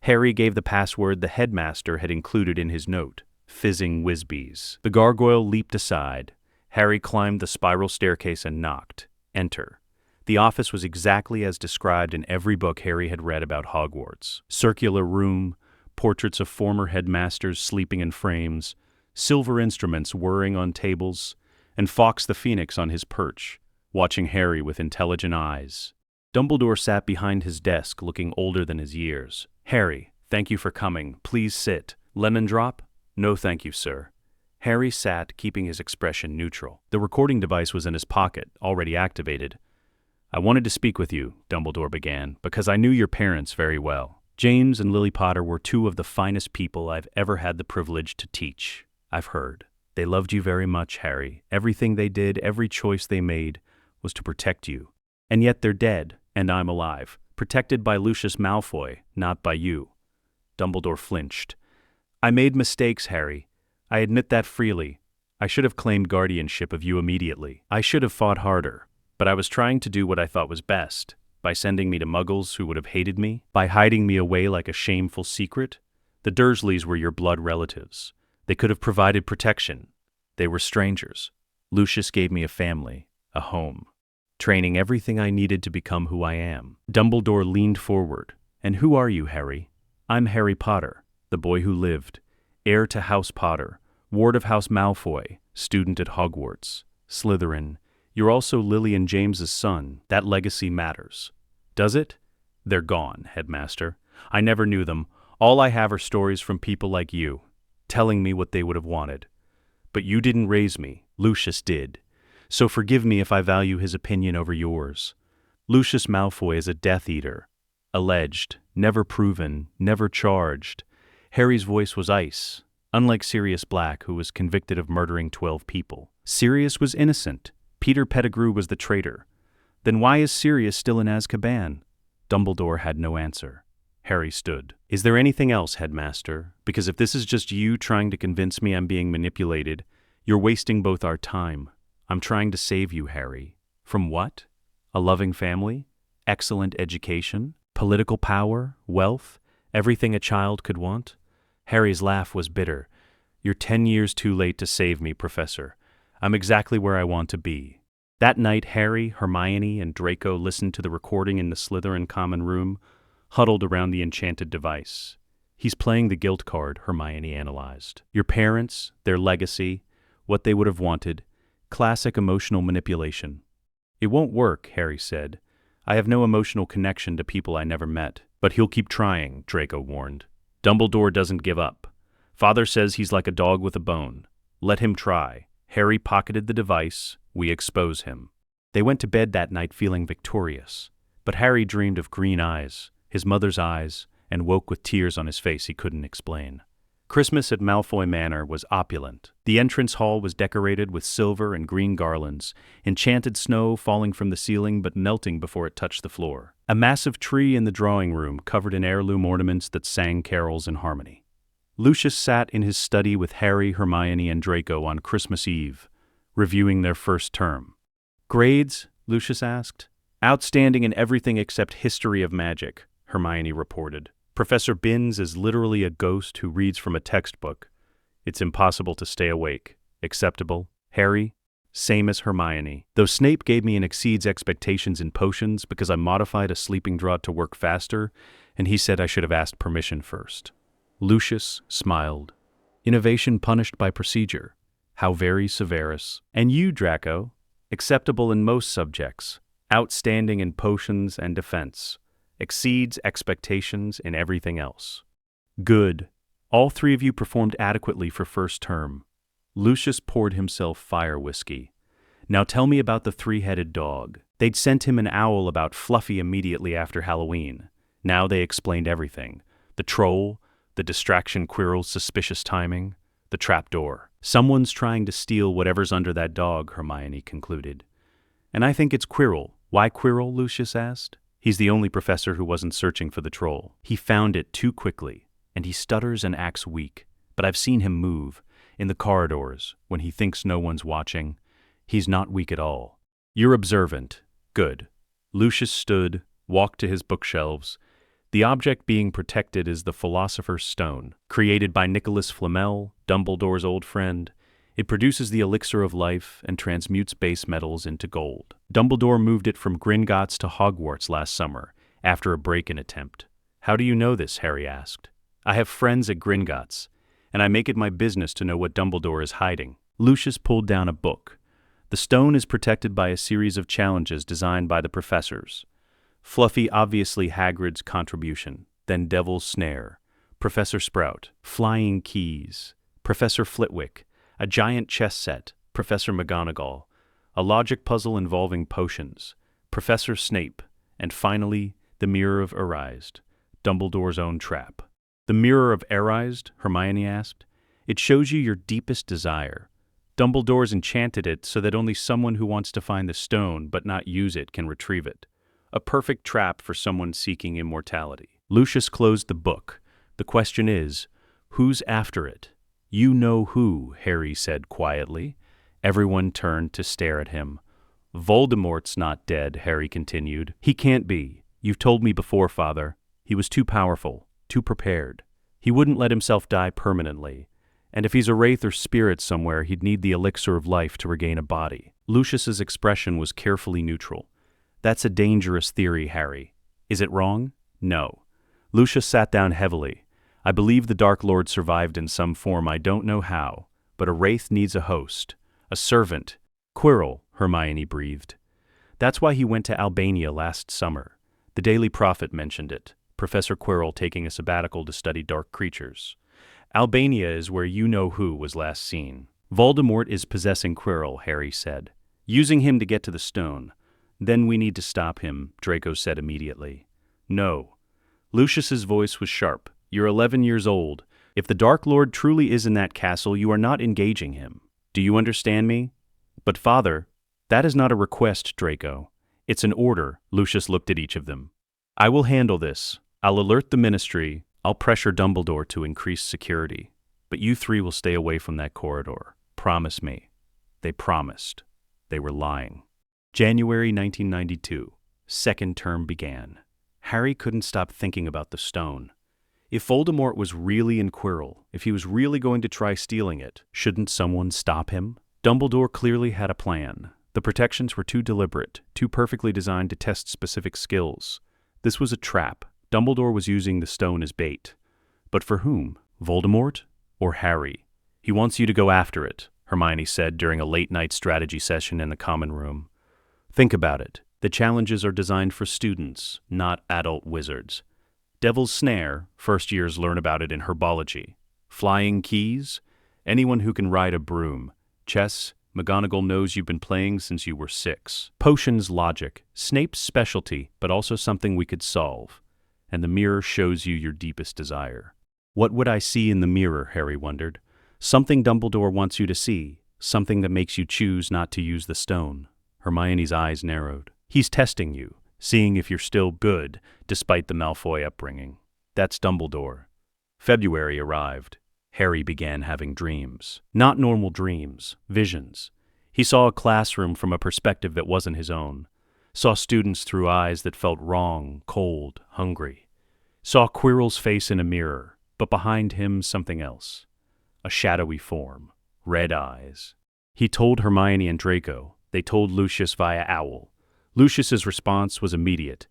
Harry gave the password the headmaster had included in his note. Fizzing whizbees. The gargoyle leaped aside. Harry climbed the spiral staircase and knocked. Enter. The office was exactly as described in every book Harry had read about Hogwarts. Circular room, portraits of former headmasters sleeping in frames, silver instruments whirring on tables, and Fawkes the Phoenix on his perch, watching Harry with intelligent eyes. Dumbledore sat behind his desk, looking older than his years. Harry, thank you for coming. Please sit. Lemon drop? No, thank you, sir. Harry sat, keeping his expression neutral. The recording device was in his pocket, already activated. I wanted to speak with you, Dumbledore began, because I knew your parents very well. James and Lily Potter were two of the finest people I've ever had the privilege to teach. I've heard. They loved you very much, Harry. Everything they did, every choice they made, was to protect you. And yet they're dead, and I'm alive. Protected by Lucius Malfoy, not by you. Dumbledore flinched. I made mistakes, Harry. I admit that freely. I should have claimed guardianship of you immediately. I should have fought harder. But I was trying to do what I thought was best. By sending me to Muggles who would have hated me. By hiding me away like a shameful secret. The Dursleys were your blood relatives. They could have provided protection. They were strangers. Lucius gave me a family, a home. Training everything I needed to become who I am. Dumbledore leaned forward. And who are you, Harry? I'm Harry Potter, the boy who lived. Heir to House Potter. Ward of House Malfoy. Student at Hogwarts. Slytherin. You're also Lily and James's son. That legacy matters. Does it? They're gone, Headmaster. I never knew them. All I have are stories from people like you, telling me what they would have wanted. But you didn't raise me. Lucius did. So forgive me if I value his opinion over yours. Lucius Malfoy is a Death Eater. Alleged, never proven, never charged. Harry's voice was ice, unlike Sirius Black, who was convicted of murdering 12 people. Sirius was innocent. Peter Pettigrew was the traitor. Then why is Sirius still in Azkaban? Dumbledore had no answer. Harry stood. Is there anything else, Headmaster? Because if this is just you trying to convince me I'm being manipulated, you're wasting both our time. I'm trying to save you, Harry. From what? A loving family? Excellent education? Political power? Wealth? Everything a child could want? Harry's laugh was bitter. You're 10 years too late to save me, Professor. I'm exactly where I want to be. That night, Harry, Hermione, and Draco listened to the recording in the Slytherin common room, huddled around the enchanted device. He's playing the guilt card, Hermione analyzed. Your parents, their legacy, what they would have wanted, classic emotional manipulation. It won't work, Harry said. I have no emotional connection to people I never met. But he'll keep trying, Draco warned. Dumbledore doesn't give up. Father says he's like a dog with a bone. Let him try. Harry pocketed the device. We expose him. They went to bed that night feeling victorious. But Harry dreamed of green eyes, his mother's eyes, and woke with tears on his face he couldn't explain. Christmas at Malfoy Manor was opulent. The entrance hall was decorated with silver and green garlands, enchanted snow falling from the ceiling but melting before it touched the floor. A massive tree in the drawing room covered in heirloom ornaments that sang carols in harmony. Lucius sat in his study with Harry, Hermione, and Draco on Christmas Eve, reviewing their first term. "Grades?" Lucius asked. "Outstanding in everything except history of magic," Hermione reported. "Professor Binns is literally a ghost who reads from a textbook. It's impossible to stay awake. Acceptable?" "Harry?" "Same as Hermione. Though Snape gave me an exceeds expectations in potions because I modified a sleeping draught to work faster, and he said I should have asked permission first." Lucius smiled. "Innovation punished by procedure. How very Severus." "And you, Draco?" "Acceptable in most subjects. Outstanding in potions and defense. Exceeds expectations in everything else." "Good. All three of you performed adequately for first term." Lucius poured himself fire whiskey. "Now tell me about the three-headed dog." They'd sent him an owl about Fluffy immediately after Halloween. Now they explained everything. The troll, the distraction Quirrell's suspicious timing, the trapdoor. "Someone's trying to steal whatever's under that dog," Hermione concluded. "And I think it's Quirrell." "Why Quirrell?" Lucius asked. "He's the only professor who wasn't searching for the troll. He found it too quickly, and he stutters and acts weak. But I've seen him move, in the corridors, when he thinks no one's watching. He's not weak at all." "You're observant. Good." Lucius stood, walked to his bookshelves. The object being protected is the Philosopher's Stone, created by Nicholas Flamel, Dumbledore's old friend. It produces the elixir of life and transmutes base metals into gold. Dumbledore moved it from Gringotts to Hogwarts last summer, after a break-in attempt. "How do you know this?" Harry asked. "I have friends at Gringotts, and I make it my business to know what Dumbledore is hiding." Lucius pulled down a book. The stone is protected by a series of challenges designed by the professors. Fluffy, obviously Hagrid's contribution, then Devil's Snare, Professor Sprout, Flying Keys, Professor Flitwick, a giant chess set, Professor McGonagall, a logic puzzle involving potions, Professor Snape, and finally, the Mirror of Erised, Dumbledore's own trap. "The Mirror of Erised?" Hermione asked. "It shows you your deepest desire. Dumbledore's enchanted it so that only someone who wants to find the stone but not use it can retrieve it. A perfect trap for someone seeking immortality." Lucius closed the book. "The question is, who's after it?" "You know who," Harry said quietly. Everyone turned to stare at him. "Voldemort's not dead," Harry continued. "He can't be. You've told me before, Father. He was too powerful, too prepared. He wouldn't let himself die permanently. And if he's a wraith or spirit somewhere, he'd need the elixir of life to regain a body." Lucius's expression was carefully neutral. "That's a dangerous theory, Harry. Is it wrong?" "No." Lucius sat down heavily. "I believe the Dark Lord survived in some form. I don't know how. But a wraith needs a host, a servant." "Quirrell," Hermione breathed. "That's why he went to Albania last summer. The Daily Prophet mentioned it. Professor Quirrell taking a sabbatical to study dark creatures. Albania is where you-know-who was last seen." "Voldemort is possessing Quirrell," Harry said. "Using him to get to the stone. Then we need to stop him," Draco said immediately. "No." Lucius's voice was sharp. "You're 11 years old. If the Dark Lord truly is in that castle, you are not engaging him. Do you understand me?" "But Father, that is not a request, Draco. It's an order." Lucius looked at each of them. "I will handle this. I'll alert the Ministry. I'll pressure Dumbledore to increase security. But you three will stay away from that corridor. Promise me." They promised. They were lying. January 1992. Second term began. Harry couldn't stop thinking about the stone. If Voldemort was really in Quirrell, if he was really going to try stealing it, shouldn't someone stop him? Dumbledore clearly had a plan. The protections were too deliberate, too perfectly designed to test specific skills. This was a trap. Dumbledore was using the stone as bait. But for whom? Voldemort or Harry? "He wants you to go after it," Hermione said during a late-night strategy session in the common room. "Think about it. The challenges are designed for students, not adult wizards. Devil's Snare, first years learn about it in herbology. Flying Keys, anyone who can ride a broom. Chess, McGonagall knows you've been playing since you were 6. Potions, logic, Snape's specialty, but also something we could solve. And the mirror shows you your deepest desire." What would I see in the mirror, Harry wondered. Something Dumbledore wants you to see, something that makes you choose not to use the stone. Hermione's eyes narrowed. He's testing you, seeing if you're still good, despite the Malfoy upbringing. That's Dumbledore. February arrived. Harry began having dreams. Not normal dreams, visions. He saw a classroom from a perspective that wasn't his own. Saw students through eyes that felt wrong, cold, hungry. Saw Quirrell's face in a mirror, but behind him something else. A shadowy form. Red eyes. He told Hermione and Draco. They told Lucius via owl. Lucius's response was immediate.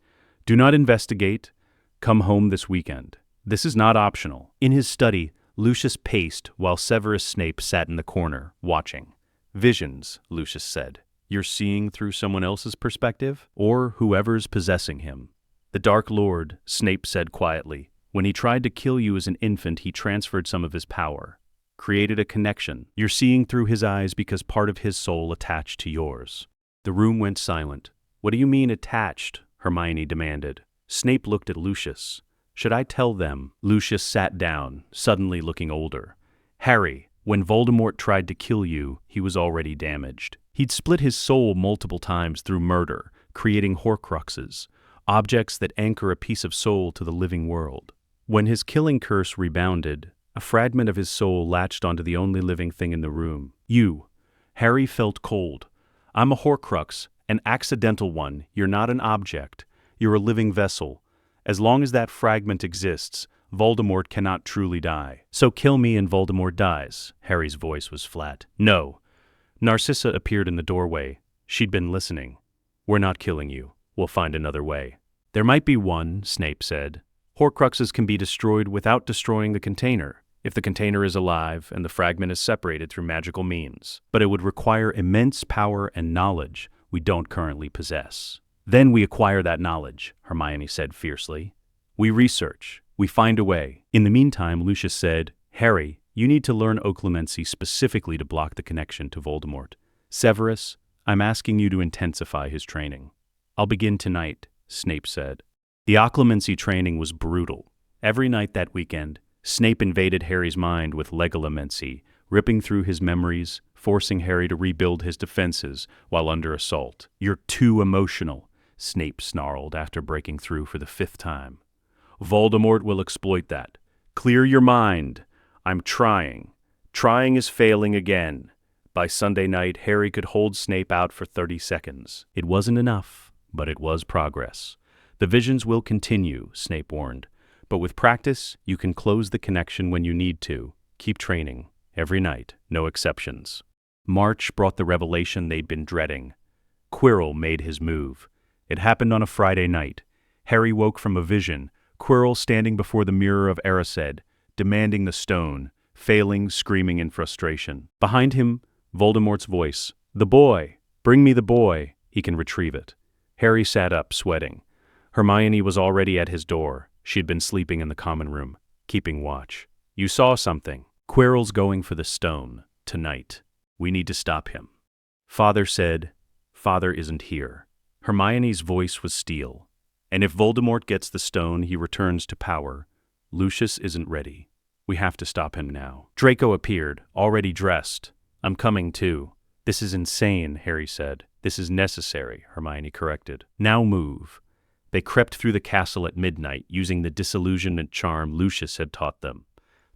Do not investigate. Come home this weekend. This is not optional. In his study, Lucius paced while Severus Snape sat in the corner, watching. Visions, Lucius said. You're seeing through someone else's perspective? Or whoever's possessing him. The Dark Lord, Snape said quietly. When he tried to kill you as an infant, he transferred some of his power. Created a connection. You're seeing through his eyes because part of his soul attached to yours. The room went silent. What do you mean attached? Hermione demanded. Snape looked at Lucius. Should I tell them? Lucius sat down, suddenly looking older. Harry, when Voldemort tried to kill you, he was already damaged. He'd split his soul multiple times through murder, creating horcruxes, objects that anchor a piece of soul to the living world. When his killing curse rebounded, a fragment of his soul latched onto the only living thing in the room. You. Harry felt cold. I'm a horcrux, an accidental one. You're not an object. You're a living vessel. As long as that fragment exists, Voldemort cannot truly die. So kill me and Voldemort dies. Harry's voice was flat. No. Narcissa appeared in the doorway. She'd been listening. We're not killing you. We'll find another way. There might be one, Snape said. Horcruxes can be destroyed without destroying the container, if the container is alive and the fragment is separated through magical means. But it would require immense power and knowledge we don't currently possess. Then we acquire that knowledge, Hermione said fiercely. We research. We find a way. In the meantime, Lucius said, Harry, you need to learn occlumency specifically to block the connection to Voldemort. Severus, I'm asking you to intensify his training. I'll begin tonight, Snape said. The occlumency training was brutal. Every night that weekend, Snape invaded Harry's mind with legomancy, ripping through his memories, forcing Harry to rebuild his defenses while under assault. You're too emotional, Snape snarled after breaking through for the 5th time. Voldemort will exploit that. Clear your mind. I'm trying. Trying is failing again. By Sunday night, Harry could hold Snape out for 30 seconds. It wasn't enough, but it was progress. The visions will continue, Snape warned. But with practice, you can close the connection when you need to. Keep training. Every night, no exceptions. March brought the revelation they'd been dreading. Quirrell made his move. It happened on a Friday night. Harry woke from a vision, Quirrell standing before the mirror of Erised, demanding the stone, failing, screaming in frustration. Behind him, Voldemort's voice. The boy! Bring me the boy! He can retrieve it. Harry sat up, sweating. Hermione was already at his door. She'd been sleeping in the common room, keeping watch. You saw something. Quirrell's going for the stone, tonight. We need to stop him. Father said, Father isn't here. Hermione's voice was steel. And if Voldemort gets the stone, he returns to power. Lucius isn't ready. We have to stop him now. Draco appeared, already dressed. I'm coming too. This is insane, Harry said. This is necessary, Hermione corrected. Now move. They crept through the castle at midnight, using the disillusionment charm Lucius had taught them.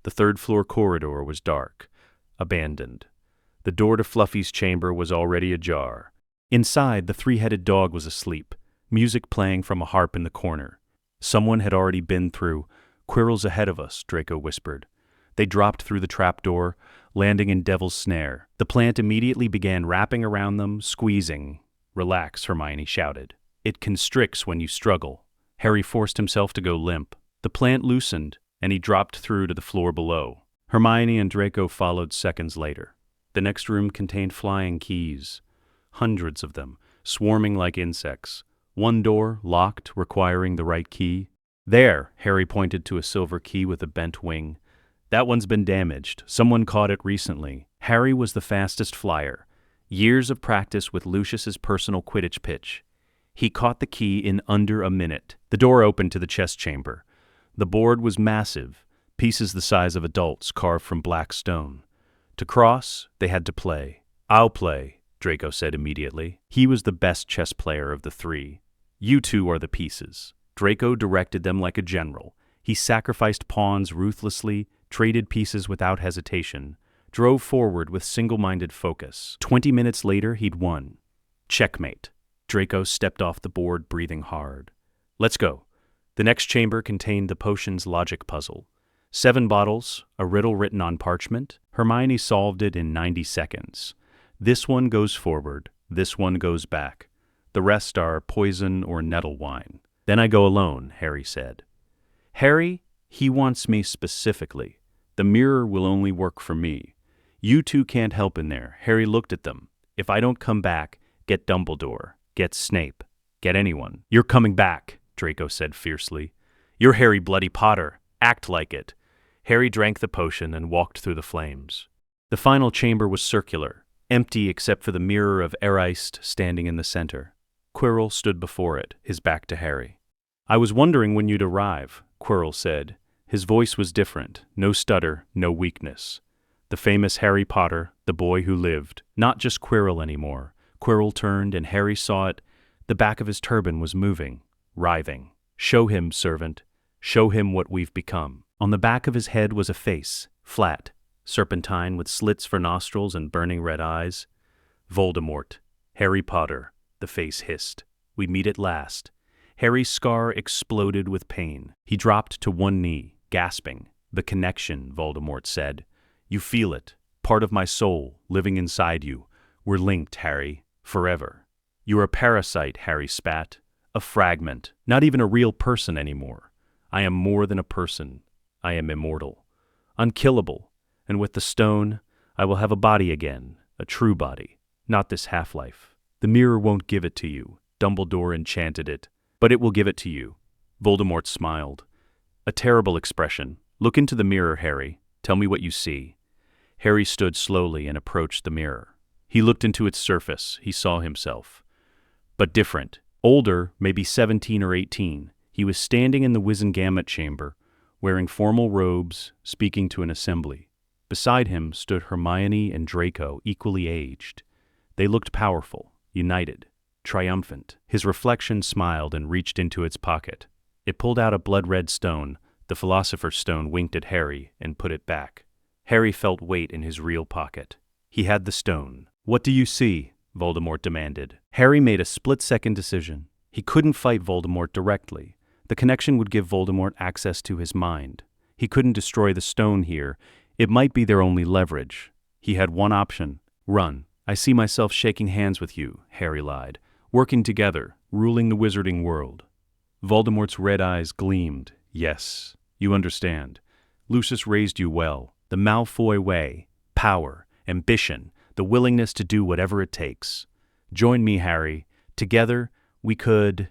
The 3rd-floor corridor was dark, abandoned. The door to Fluffy's chamber was already ajar. Inside, the 3-headed dog was asleep, music playing from a harp in the corner. Someone had already been through. Quirrell's ahead of us, Draco whispered. They dropped through the trapdoor, landing in Devil's Snare. The plant immediately began wrapping around them, squeezing. Relax, Hermione shouted. It constricts when you struggle. Harry forced himself to go limp. The plant loosened, and he dropped through to the floor below. Hermione and Draco followed seconds later. The next room contained flying keys. Hundreds of them, swarming like insects. One door, locked, requiring the right key. There, Harry pointed to a silver key with a bent wing. That one's been damaged. Someone caught it recently. Harry was the fastest flyer. Years of practice with Lucius's personal Quidditch pitch. He caught the key in under a minute. The door opened to the chest chamber. The board was massive, pieces the size of adults carved from black stone. To cross, they had to play. "I'll play," Draco said immediately. He was the best chess player of the three. "You two are the pieces." Draco directed them like a general. He sacrificed pawns ruthlessly, traded pieces without hesitation, drove forward with single-minded focus. 20 minutes later, he'd won. Checkmate. Draco stepped off the board, breathing hard. "Let's go." The next chamber contained the potion's logic puzzle. 7 bottles, a riddle written on parchment. Hermione solved it in 90 seconds. This one goes forward, this one goes back. The rest are poison or nettle wine. "Then I go alone," Harry said. "Harry, he wants me specifically. The mirror will only work for me. You two can't help in there." Harry looked at them. "If I don't come back, get Dumbledore, get Snape, get anyone." "You're coming back," Draco said fiercely. "You're Harry Bloody Potter. Act like it." Harry drank the potion and walked through the flames. The final chamber was circular, empty except for the mirror of Erist standing in the center. Quirrell stood before it, his back to Harry. "I was wondering when you'd arrive," Quirrell said. His voice was different, no stutter, no weakness. The famous Harry Potter, the boy who lived. Not just Quirrell anymore. Quirrell turned and Harry saw it. The back of his turban was moving, writhing. "Show him, servant. Show him what we've become." On the back of his head was a face, flat, serpentine with slits for nostrils and burning red eyes. "Voldemort. Harry Potter," the face hissed. "We meet at last." Harry's scar exploded with pain. He dropped to one knee, gasping. "The connection," Voldemort said. "You feel it. Part of my soul, living inside you. We're linked, Harry. Forever." "You're a parasite," Harry spat. "A fragment. Not even a real person anymore. I am more than a person. I am immortal. Unkillable. And with the stone, I will have a body again. A true body. Not this half-life. The mirror won't give it to you. Dumbledore enchanted it. But it will give it to you." Voldemort smiled. "A terrible expression. Look into the mirror, Harry. Tell me what you see." Harry stood slowly and approached the mirror. He looked into its surface. He saw himself. But different. Older, maybe 17 or 18. He was standing in the Wizengamot chamber, wearing formal robes, speaking to an assembly. Beside him stood Hermione and Draco, equally aged. They looked powerful, united, triumphant. His reflection smiled and reached into its pocket. It pulled out a blood-red stone. The philosopher's stone winked at Harry and put it back. Harry felt weight in his real pocket. He had the stone. "What do you see?" Voldemort demanded. Harry made a split-second decision. He couldn't fight Voldemort directly. The connection would give Voldemort access to his mind. He couldn't destroy the stone here. It might be their only leverage. He had one option. Run. "I see myself shaking hands with you," Harry lied. "Working together, ruling the wizarding world." Voldemort's red eyes gleamed. "Yes, you understand. Lucius raised you well. The Malfoy way. Power, ambition, the willingness to do whatever it takes. Join me, Harry. Together, we could—"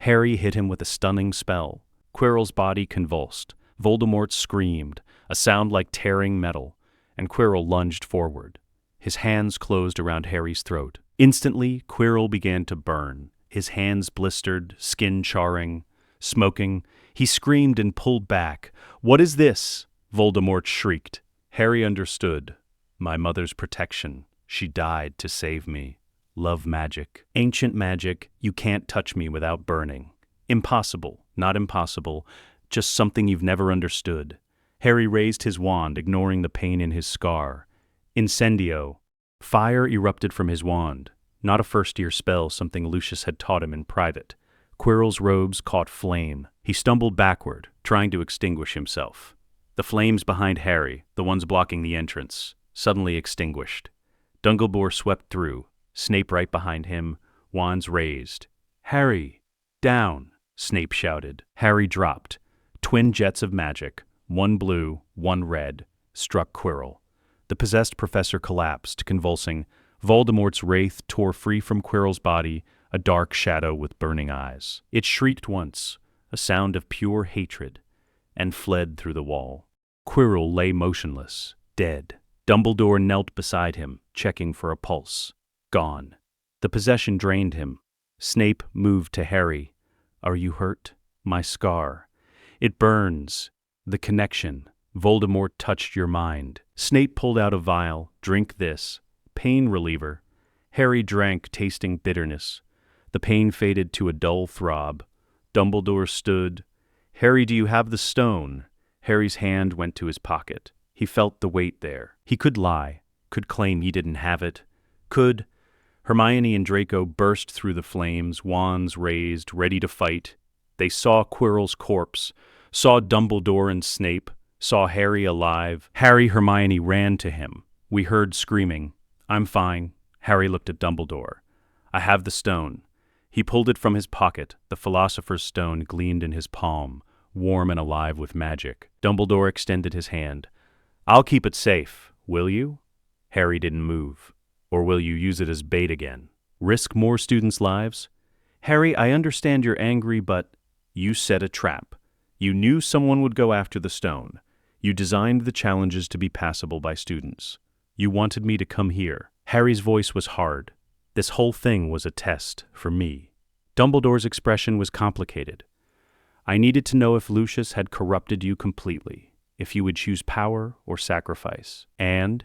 Harry hit him with a stunning spell. Quirrell's body convulsed. Voldemort screamed, a sound like tearing metal, and Quirrell lunged forward. His hands closed around Harry's throat. Instantly, Quirrell began to burn. His hands blistered, skin charring, smoking. He screamed and pulled back. "What is this?" Voldemort shrieked. Harry understood. "My mother's protection. She died to save me. Love magic. Ancient magic. You can't touch me without burning. Impossible. Not impossible. Just something you've never understood." Harry raised his wand, ignoring the pain in his scar. Incendio. Fire erupted from his wand. Not a first-year spell, something Lucius had taught him in private. Quirrell's robes caught flame. He stumbled backward, trying to extinguish himself. The flames behind Harry, the ones blocking the entrance, suddenly extinguished. Dumbledore swept through, Snape right behind him, wands raised. "Harry! Down!" Snape shouted. Harry dropped. Twin jets of magic, one blue, one red, struck Quirrell. The possessed professor collapsed, convulsing. Voldemort's wraith tore free from Quirrell's body, a dark shadow with burning eyes. It shrieked once, a sound of pure hatred, and fled through the wall. Quirrell lay motionless, dead. Dumbledore knelt beside him, checking for a pulse. Gone. The possession drained him. Snape moved to Harry. "Are you hurt?" "My scar. It burns. The connection. Voldemort touched your mind. Snape pulled out a vial. Drink this. Pain reliever. Harry drank, tasting bitterness. The pain faded to a dull throb. Dumbledore stood. Harry, do you have the stone? Harry's hand went to his pocket. He felt the weight there. He could lie, could claim he didn't have it, could. Hermione and Draco burst through the flames, wands raised, ready to fight. They saw Quirrell's corpse, saw Dumbledore and Snape, saw Harry alive. Harry, Hermione ran to him. We heard screaming. I'm fine. Harry looked at Dumbledore. I have the stone. He pulled it from his pocket. The philosopher's stone gleamed in his palm, warm and alive with magic. Dumbledore extended his hand. I'll keep it safe. Will you? Harry didn't move. Or will you use it as bait again? Risk more students' lives? Harry, I understand you're angry, but you set a trap. You knew someone would go after the stone. You designed the challenges to be passable by students. You wanted me to come here. Harry's voice was hard. This whole thing was a test for me. Dumbledore's expression was complicated. I needed to know if Lucius had corrupted you completely, if you would choose power or sacrifice. And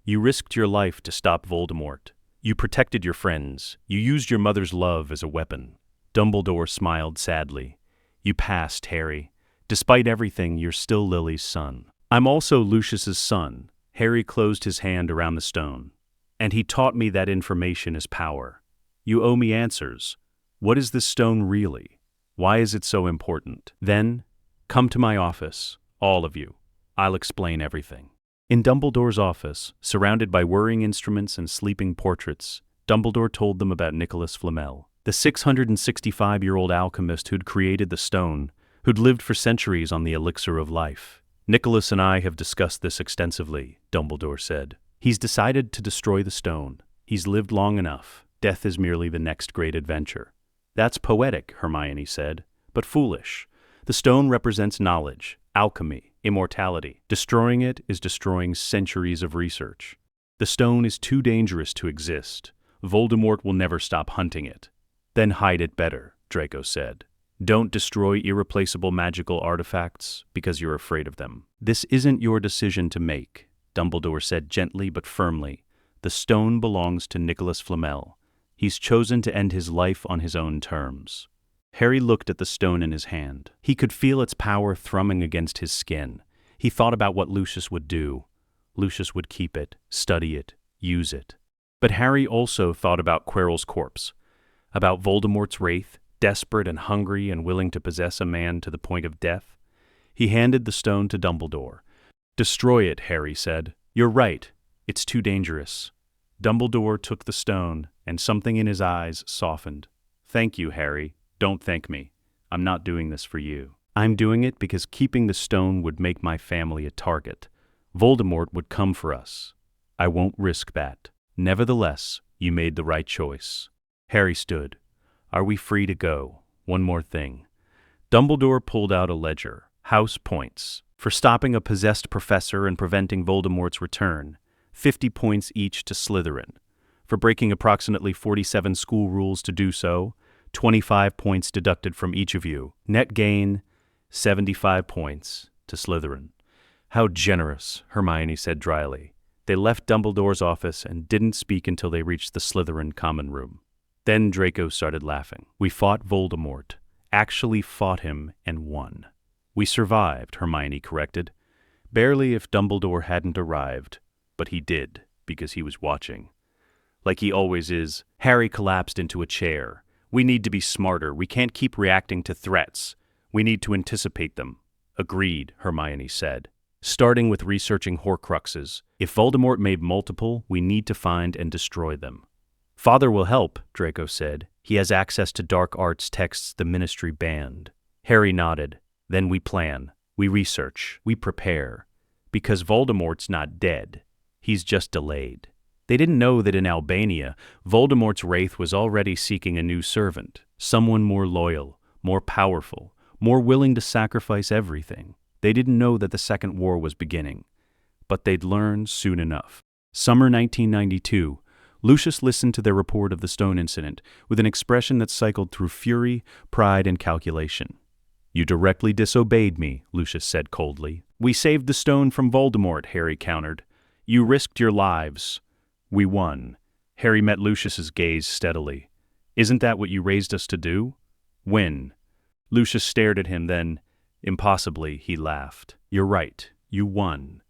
you risked your life to stop Voldemort. You protected your friends. You used your mother's love as a weapon. Dumbledore smiled sadly. You passed, Harry. Despite everything, you're still Lily's son. I'm also Lucius's son. Harry closed his hand around the stone. And he taught me that information is power. You owe me answers. What is this stone really? Why is it so important? Then, come to my office, all of you. I'll explain everything. In Dumbledore's office, surrounded by whirring instruments and sleeping portraits, Dumbledore told them about Nicholas Flamel, the 665-year-old alchemist who'd created the stone, who'd lived for centuries on the elixir of life. Nicholas and I have discussed this extensively, Dumbledore said. He's decided to destroy the stone. He's lived long enough. Death is merely the next great adventure. That's poetic, Hermione said, but foolish. The stone represents knowledge, alchemy, immortality. Destroying it is destroying centuries of research. The stone is too dangerous to exist. Voldemort will never stop hunting it. Then hide it better, Draco said. Don't destroy irreplaceable magical artifacts because you're afraid of them. This isn't your decision to make, Dumbledore said gently but firmly. The stone belongs to Nicholas Flamel. He's chosen to end his life on his own terms. Harry looked at the stone in his hand. He could feel its power thrumming against his skin. He thought about what Lucius would do. Lucius would keep it, study it, use it. But Harry also thought about Quirrell's corpse, about Voldemort's wraith, desperate and hungry and willing to possess a man to the point of death. He handed the stone to Dumbledore. Destroy it, Harry said. You're right. It's too dangerous. Dumbledore took the stone, and something in his eyes softened. Thank you, Harry. Don't thank me. I'm not doing this for you. I'm doing it because keeping the stone would make my family a target. Voldemort would come for us. I won't risk that. Nevertheless, you made the right choice. Harry stood. Are we free to go? One more thing. Dumbledore pulled out a ledger. House points. For stopping a possessed professor and preventing Voldemort's return. 50 points each to Slytherin. For breaking approximately 47 school rules to do so, 25 points deducted from each of you. Net gain, 75 points to Slytherin. How generous, Hermione said dryly. They left Dumbledore's office and didn't speak until they reached the Slytherin common room. Then Draco started laughing. We fought Voldemort. Actually fought him and won. We survived, Hermione corrected. Barely if Dumbledore hadn't arrived. But he did, because he was watching. Like he always is, Harry collapsed into a chair. We need to be smarter. We can't keep reacting to threats. We need to anticipate them. Agreed, Hermione said. Starting with researching horcruxes. If Voldemort made multiple, we need to find and destroy them. Father will help, Draco said. He has access to dark arts texts the Ministry banned. Harry nodded. Then we plan. We research. We prepare. Because Voldemort's not dead. He's just delayed. They didn't know that in Albania, Voldemort's wraith was already seeking a new servant. Someone more loyal, more powerful, more willing to sacrifice everything. They didn't know that the Second War was beginning. But they'd learn soon enough. Summer 1992. Lucius listened to their report of the stone incident with an expression that cycled through fury, pride, and calculation. You directly disobeyed me, Lucius said coldly. "We saved the stone from Voldemort," Harry countered. "You risked your lives. We won." Harry met Lucius's gaze steadily. "Isn't that what you raised us to do? Win." Lucius stared at him, then, impossibly, he laughed. "You're right. You won.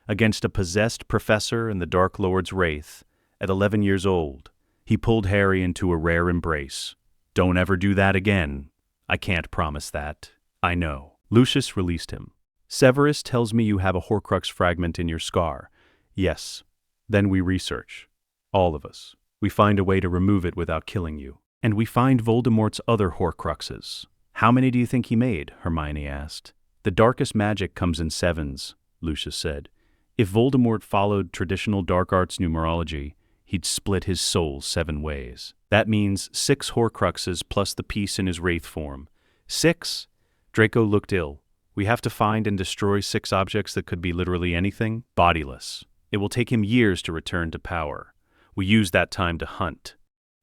Against a possessed professor and the Dark Lord's wraith, at 11 years old, he pulled Harry into a rare embrace. Don't ever do that again. I can't promise that. I know." Lucius released him. "Severus tells me you have a horcrux fragment in your scar." "Yes." "Then we research. All of us. We find a way to remove it without killing you. And we find Voldemort's other horcruxes." "How many do you think he made?" Hermione asked. "The darkest magic comes in sevens," Lucius said. "If Voldemort followed traditional dark arts numerology, he'd split his soul 7 ways. That means 6 horcruxes plus the piece in his wraith form. 6? Draco looked ill. "We have to find and destroy 6 objects that could be literally anything, bodiless. It will take him years to return to power. We use that time to hunt."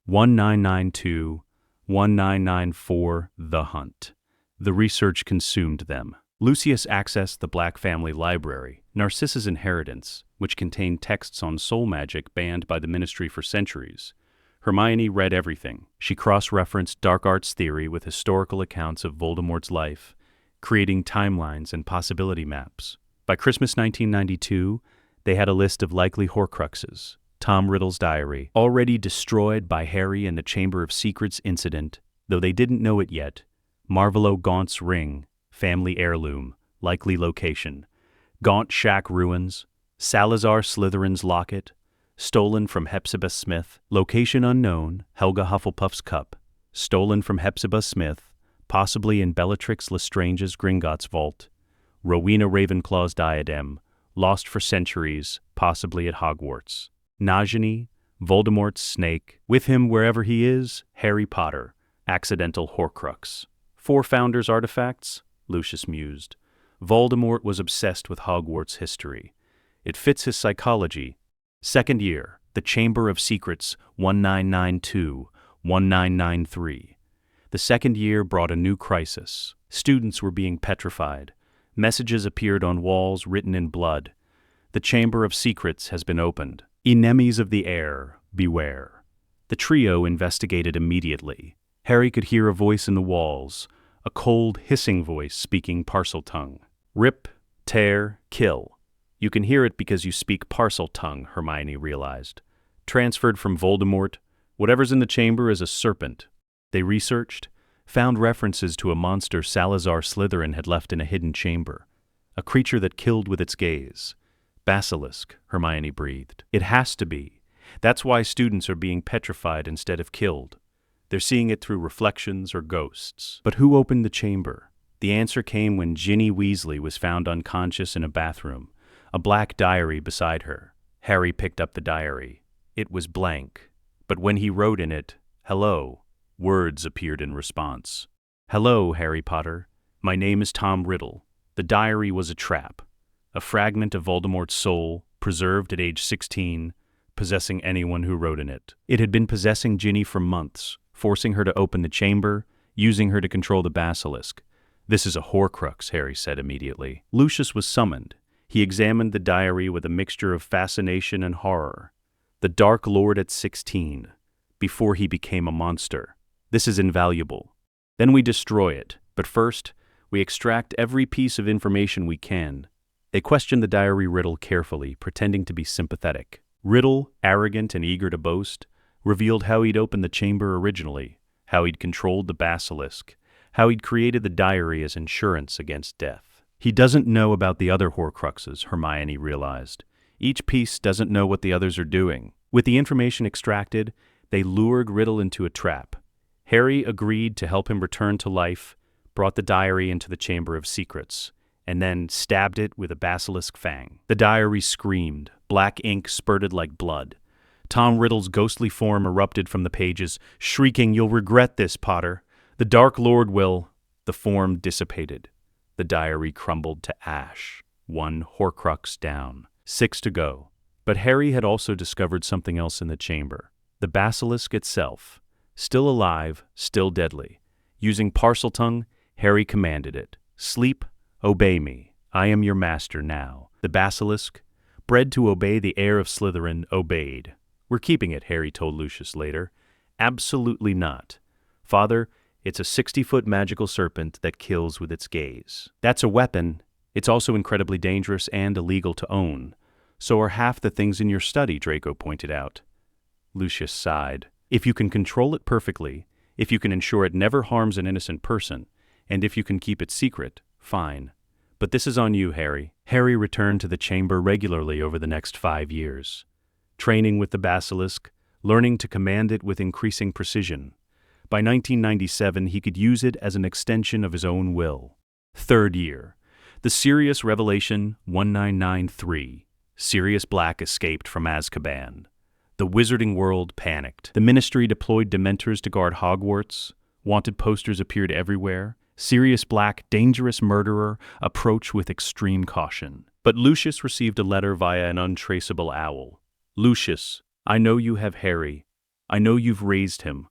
1992, 1994, The Hunt. The research consumed them. Lucius accessed the Black family library, Narcissa's Inheritance, which contained texts on soul magic banned by the Ministry for centuries. Hermione read everything. She cross-referenced dark arts theory with historical accounts of Voldemort's life, creating timelines and possibility maps. By Christmas 1992, they had a list of likely horcruxes. Tom Riddle's diary, already destroyed by Harry in the Chamber of Secrets incident, though they didn't know it yet. Marvolo Gaunt's ring, family heirloom, likely location. Gaunt shack ruins. Salazar Slytherin's locket, stolen from Hepzibah Smith. Location unknown, Helga Hufflepuff's cup, stolen from Hepzibah Smith, possibly in Bellatrix Lestrange's Gringotts vault. Rowena Ravenclaw's diadem, lost for centuries, possibly at Hogwarts. Nagini, Voldemort's snake, with him wherever he is, Harry Potter, accidental horcrux. 4 founders' artifacts, Lucius mused. Voldemort was obsessed with Hogwarts history. It fits his psychology. Second year, the Chamber of Secrets, 1992, 1993. The second year brought a new crisis. Students were being petrified. Messages appeared on walls written in blood. The Chamber of Secrets has been opened. Enemies of the air, beware. The trio investigated immediately. Harry could hear a voice in the walls, a cold, hissing voice speaking Parseltongue. "Rip, tear, kill." "You can hear it because you speak Parseltongue," Hermione realized. "Transferred from Voldemort, whatever's in the chamber is a serpent." They researched, found references to a monster Salazar Slytherin had left in a hidden chamber, a creature that killed with its gaze. "Basilisk," Hermione breathed. "It has to be. That's why students are being petrified instead of killed. They're seeing it through reflections or ghosts." But who opened the chamber? The answer came when Ginny Weasley was found unconscious in a bathroom, a black diary beside her. Harry picked up the diary. It was blank. But when he wrote in it, "Hello," words appeared in response. "Hello, Harry Potter. My name is Tom Riddle." The diary was a trap. A fragment of Voldemort's soul, preserved at age 16, possessing anyone who wrote in it. It had been possessing Ginny for months, forcing her to open the chamber, using her to control the basilisk. "This is a horcrux," Harry said immediately. Lucius was summoned. He examined the diary with a mixture of fascination and horror. The Dark Lord at 16, before he became a monster. "This is invaluable. Then we destroy it, but first, we extract every piece of information we can." They questioned the diary riddle carefully, pretending to be sympathetic. Riddle, arrogant and eager to boast, revealed how he'd opened the chamber originally, how he'd controlled the basilisk, how he'd created the diary as insurance against death. He doesn't know about the other horcruxes, Hermione realized. Each piece doesn't know what the others are doing. With the information extracted, they lured Riddle into a trap. Harry agreed to help him return to life, brought the diary into the Chamber of Secrets, and then stabbed it with a basilisk fang. The diary screamed. Black ink spurted like blood. Tom Riddle's ghostly form erupted from the pages, shrieking, "You'll regret this, Potter. The Dark Lord will." The form dissipated. The diary crumbled to ash. 1 horcrux down. 6 to go. But Harry had also discovered something else in the chamber. The basilisk itself. Still alive, still deadly. Using Parseltongue, Harry commanded it. "Sleep, obey me. I am your master now. The basilisk, bred to obey the heir of Slytherin, obeyed. We're keeping it, Harry told Lucius later. Absolutely not. Father, it's a 60-foot magical serpent that kills with its gaze. That's a weapon. It's also incredibly dangerous and illegal to own. So are half the things in your study, Draco pointed out. Lucius sighed. If you can control it perfectly, if you can ensure it never harms an innocent person, and if you can keep it secret, fine. But this is on you, Harry. Harry returned to the chamber regularly over the next 5 years, training with the basilisk, learning to command it with increasing precision. By 1997, he could use it as an extension of his own will. 3rd year. The Sirius Revelation 1993. Sirius Black escaped from Azkaban. The wizarding world panicked. The Ministry deployed Dementors to guard Hogwarts. Wanted posters appeared everywhere. Sirius Black, dangerous murderer, approach with extreme caution. But Lucius received a letter via an untraceable owl. Lucius, I know you have Harry. I know you've raised him.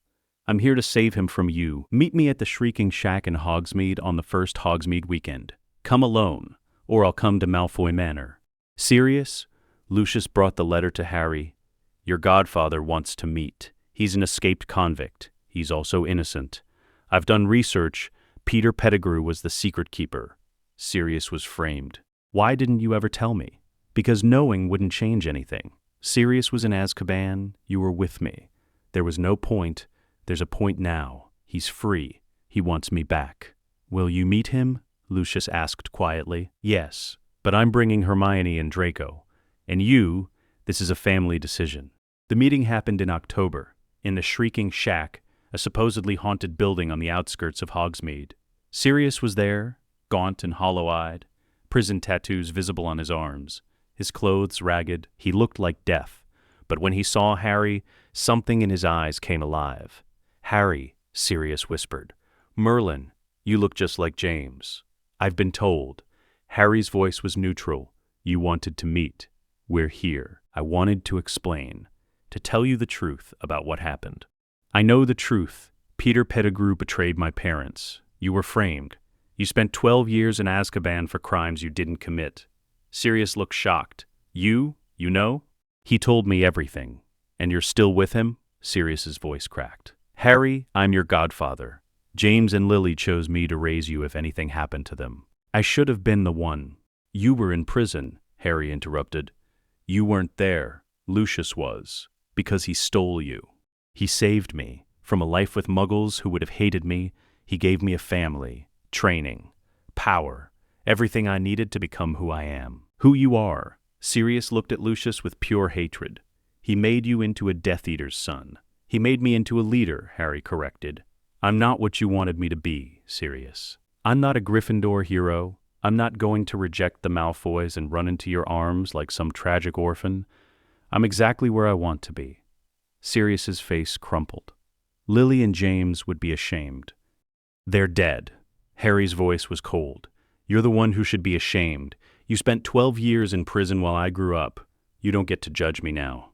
I'm here to save him from you. Meet me at the Shrieking Shack in Hogsmeade on the first Hogsmeade weekend. Come alone, or I'll come to Malfoy Manor. Sirius, Lucius brought the letter to Harry. Your godfather wants to meet. He's an escaped convict. He's also innocent. I've done research. Peter Pettigrew was the secret keeper. Sirius was framed. Why didn't you ever tell me? Because knowing wouldn't change anything. Sirius was in Azkaban. You were with me. There was no point. There's a point now. He's free. He wants me back. Will you meet him? Lucius asked quietly. Yes, but I'm bringing Hermione and Draco. And you, this is a family decision. The meeting happened in October, in the Shrieking Shack, a supposedly haunted building on the outskirts of Hogsmeade. Sirius was there, gaunt and hollow-eyed, prison tattoos visible on his arms, his clothes ragged. He looked like death, but when he saw Harry, something in his eyes came alive. Harry, Sirius whispered. Merlin, you look just like James. I've been told. Harry's voice was neutral. You wanted to meet. We're here. I wanted to explain, to tell you the truth about what happened. I know the truth. Peter Pettigrew betrayed my parents. You were framed. You spent 12 years in Azkaban for crimes you didn't commit. Sirius looked shocked. You know? He told me everything. And you're still with him? Sirius's voice cracked. Harry, I'm your godfather. James and Lily chose me to raise you if anything happened to them. I should have been the one. You were in prison, Harry interrupted. You weren't there. Lucius was. Because he stole you. He saved me. From a life with muggles who would have hated me, he gave me a family, training, power, everything I needed to become who I am. Who you are. Sirius looked at Lucius with pure hatred. He made you into a Death Eater's son. He made me into a leader, Harry corrected. I'm not what you wanted me to be, Sirius. I'm not a Gryffindor hero. I'm not going to reject the Malfoys and run into your arms like some tragic orphan. I'm exactly where I want to be. Sirius's face crumpled. Lily and James would be ashamed. They're dead. Harry's voice was cold. You're the one who should be ashamed. You spent 12 years in prison while I grew up. You don't get to judge me now.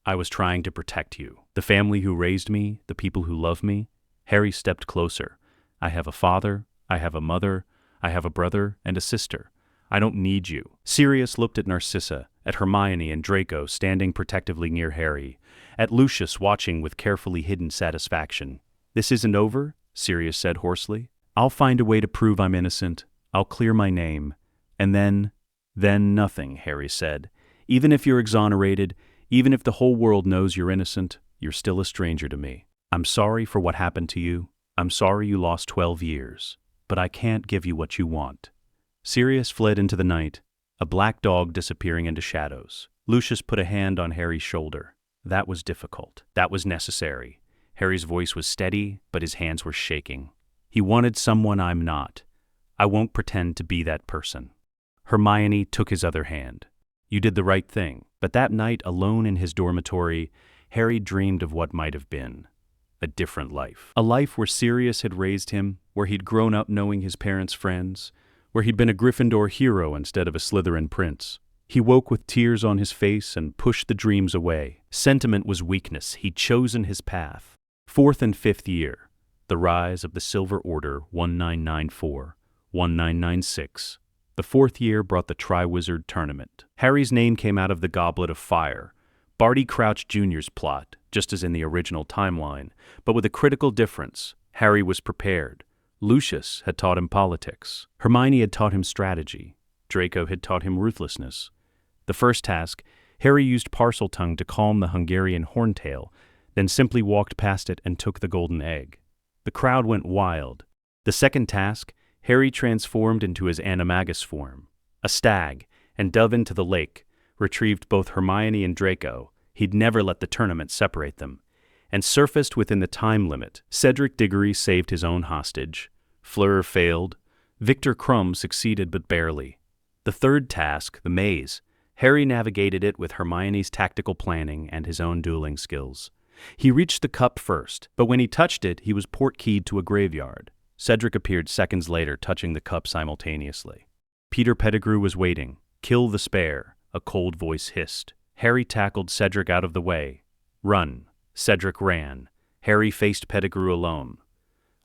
I was trying to protect you. The family who raised me, the people who love me. Harry stepped closer. I have a father. I have a mother. I have a brother and a sister. I don't need you. Sirius looked at Narcissa, at Hermione and Draco standing protectively near Harry, at Lucius watching with carefully hidden satisfaction. This isn't over, Sirius said hoarsely. I'll find a way to prove I'm innocent. I'll clear my name. And then nothing, Harry said. Even if you're exonerated, even if the whole world knows you're innocent, you're still a stranger to me. I'm sorry for what happened to you. I'm sorry you lost 12 years. But I can't give you what you want. Sirius fled into the night, a black dog disappearing into shadows. Lucius put a hand on Harry's shoulder. That was difficult. That was necessary. Harry's voice was steady, but his hands were shaking. He wanted someone I'm not. I won't pretend to be that person. Hermione took his other hand. You did the right thing. But that night, alone in his dormitory, Harry dreamed of what might have been. A different life. A life where Sirius had raised him, where he'd grown up knowing his parents' friends, where he'd been a Gryffindor hero instead of a Slytherin prince. He woke with tears on his face and pushed the dreams away. Sentiment was weakness. He'd chosen his path. 4th and 5th year. The rise of the Silver Order 1994, 1996. The fourth year brought the Triwizard Tournament. Harry's name came out of the Goblet of Fire, Barty Crouch Jr.'s plot, just as in the original timeline, but with a critical difference. Harry was prepared. Lucius had taught him politics. Hermione had taught him strategy. Draco had taught him ruthlessness. The first task, Harry used Parseltongue to calm the Hungarian horntail, then simply walked past it and took the golden egg. The crowd went wild. The second task, Harry transformed into his animagus form, a stag, and dove into the lake, retrieved both Hermione and Draco. He'd never let the tournament separate them, and surfaced within the time limit. Cedric Diggory saved his own hostage. Fleur failed. Victor Crumb succeeded but barely. The third task, the maze, Harry navigated it with Hermione's tactical planning and his own dueling skills. He reached the cup first, but when he touched it, he was portkeyed to a graveyard. Cedric appeared seconds later, touching the cup simultaneously. Peter Pettigrew was waiting. "Kill the spare," a cold voice hissed. Harry tackled Cedric out of the way. "Run." Cedric ran. Harry faced Pettigrew alone.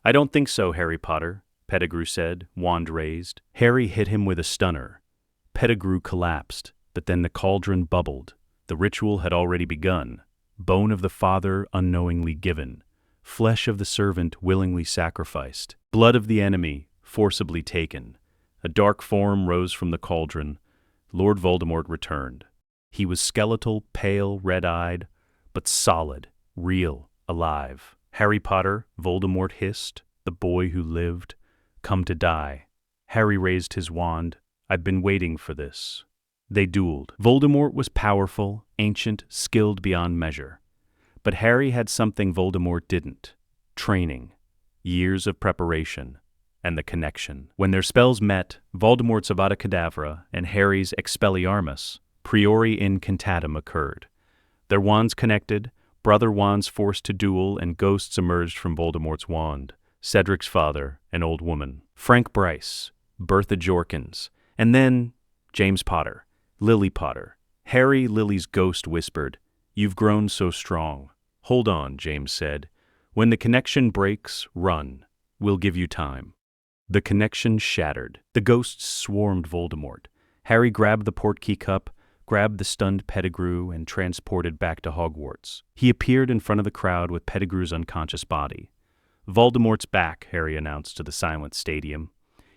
"I don't think so, Harry Potter," Pettigrew said, wand raised. Harry hit him with a stunner. Pettigrew collapsed, but then the cauldron bubbled. The ritual had already begun. Bone of the father unknowingly given. Flesh of the servant willingly sacrificed. Blood of the enemy forcibly taken. A dark form rose from the cauldron. Lord Voldemort returned. He was skeletal, pale, red-eyed, but solid, real, alive. "Harry Potter," Voldemort hissed, "the boy who lived, come to die." Harry raised his wand. "I've been waiting for this." They dueled. Voldemort was powerful, ancient, skilled beyond measure. But Harry had something Voldemort didn't. Training. Years of preparation. And the connection. When their spells met, Voldemort's Avada Kedavra and Harry's Expelliarmus, priori incantatem, occurred. Their wands connected, brother wands forced to duel, and ghosts emerged from Voldemort's wand. Cedric's father, an old woman. Frank Bryce, Bertha Jorkins, and then James Potter, Lily Potter. Harry, Lily's ghost, whispered, "You've grown so strong." "Hold on," James said. "When the connection breaks, run. We'll give you time." The connection shattered. The ghosts swarmed Voldemort. Harry grabbed the portkey cup, grabbed the stunned Pettigrew, and transported back to Hogwarts. He appeared in front of the crowd with Pettigrew's unconscious body. "Voldemort's back," Harry announced to the silent stadium.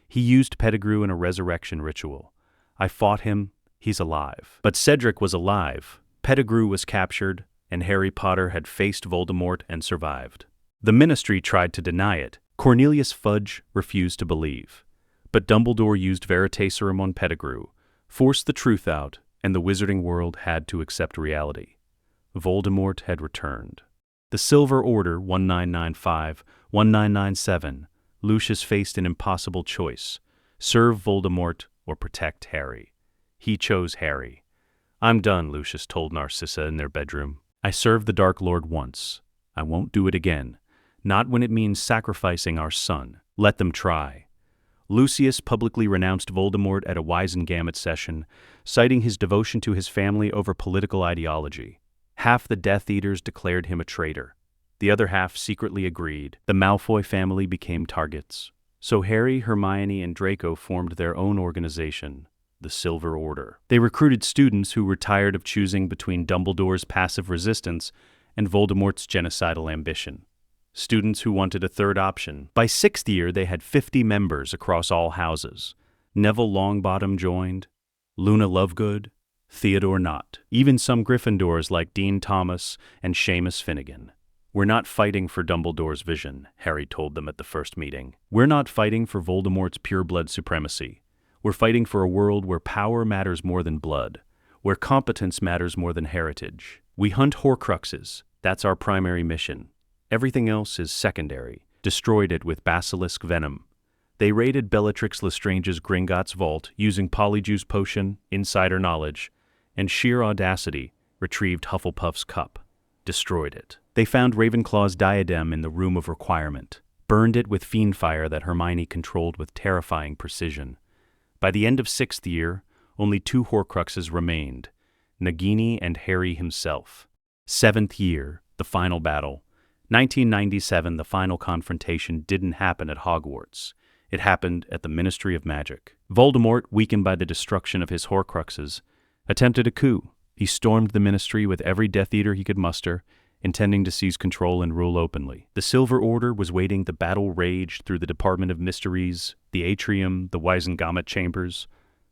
"He used Pettigrew in a resurrection ritual. I fought him. He's alive." But Cedric was alive. Pettigrew was captured, and Harry Potter had faced Voldemort and survived. The Ministry tried to deny it. Cornelius Fudge refused to believe. But Dumbledore used Veritaserum on Pettigrew, forced the truth out, and the wizarding world had to accept reality. Voldemort had returned. The Silver Order 1995-1997, Lucius faced an impossible choice: serve Voldemort or protect Harry. He chose Harry. "I'm done," Lucius told Narcissa in their bedroom. "I served the Dark Lord once. I won't do it again. Not when it means sacrificing our son. Let them try." Lucius publicly renounced Voldemort at a Wisengamot session, citing his devotion to his family over political ideology. Half the Death Eaters declared him a traitor. The other half secretly agreed. The Malfoy family became targets. So Harry, Hermione, and Draco formed their own organization, the Silver Order. They recruited students who were tired of choosing between Dumbledore's passive resistance and Voldemort's genocidal ambition. Students who wanted a third option. By sixth year, they had 50 members across all houses. Neville Longbottom joined, Luna Lovegood, Theodore Nott, even some Gryffindors like Dean Thomas and Seamus Finnegan. "We're not fighting for Dumbledore's vision," Harry told them at the first meeting. "We're not fighting for Voldemort's pureblood supremacy. We're fighting for a world where power matters more than blood, where competence matters more than heritage. We hunt horcruxes. That's our primary mission. Everything else is secondary." Destroyed it with basilisk venom. They raided Bellatrix Lestrange's Gringotts vault using Polyjuice Potion, insider knowledge, and sheer audacity retrieved Hufflepuff's cup. Destroyed it. They found Ravenclaw's diadem in the Room of Requirement. Burned it with fiendfire that Hermione controlled with terrifying precision. By the end of sixth year, only 2 horcruxes remained, Nagini and Harry himself. Seventh year, the final battle. 1997, the final confrontation didn't happen at Hogwarts. It happened at the Ministry of Magic. Voldemort, weakened by the destruction of his horcruxes, attempted a coup. He stormed the ministry with every Death Eater he could muster, intending to seize control and rule openly. The Silver Order was waiting. The battle raged through the Department of Mysteries, the Atrium, the Wizengamot chambers.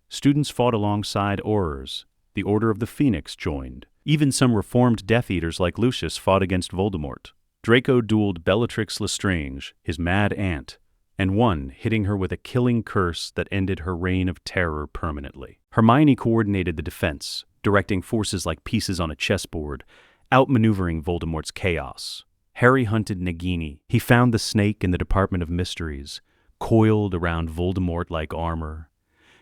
Students fought alongside Aurors. The Order of the Phoenix joined. Even some reformed Death Eaters like Lucius fought against Voldemort. Draco dueled Bellatrix Lestrange, his mad aunt, and won, hitting her with a killing curse that ended her reign of terror permanently. Hermione coordinated the defense, directing forces like pieces on a chessboard, outmaneuvering Voldemort's chaos. Harry hunted Nagini. He found the snake in the Department of Mysteries, coiled around Voldemort like armor.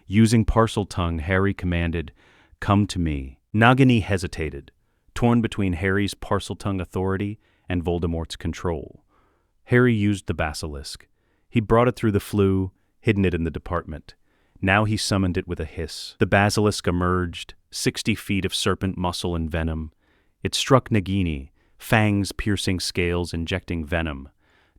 Using Parseltongue, Harry commanded, "Come to me." Nagini hesitated, torn between Harry's Parseltongue authority and Voldemort's control. Harry used the basilisk. He brought it through the flue, hidden it in the department. Now he summoned it with a hiss. The basilisk emerged, 60 feet of serpent muscle and venom. It struck Nagini, fangs piercing scales, injecting venom.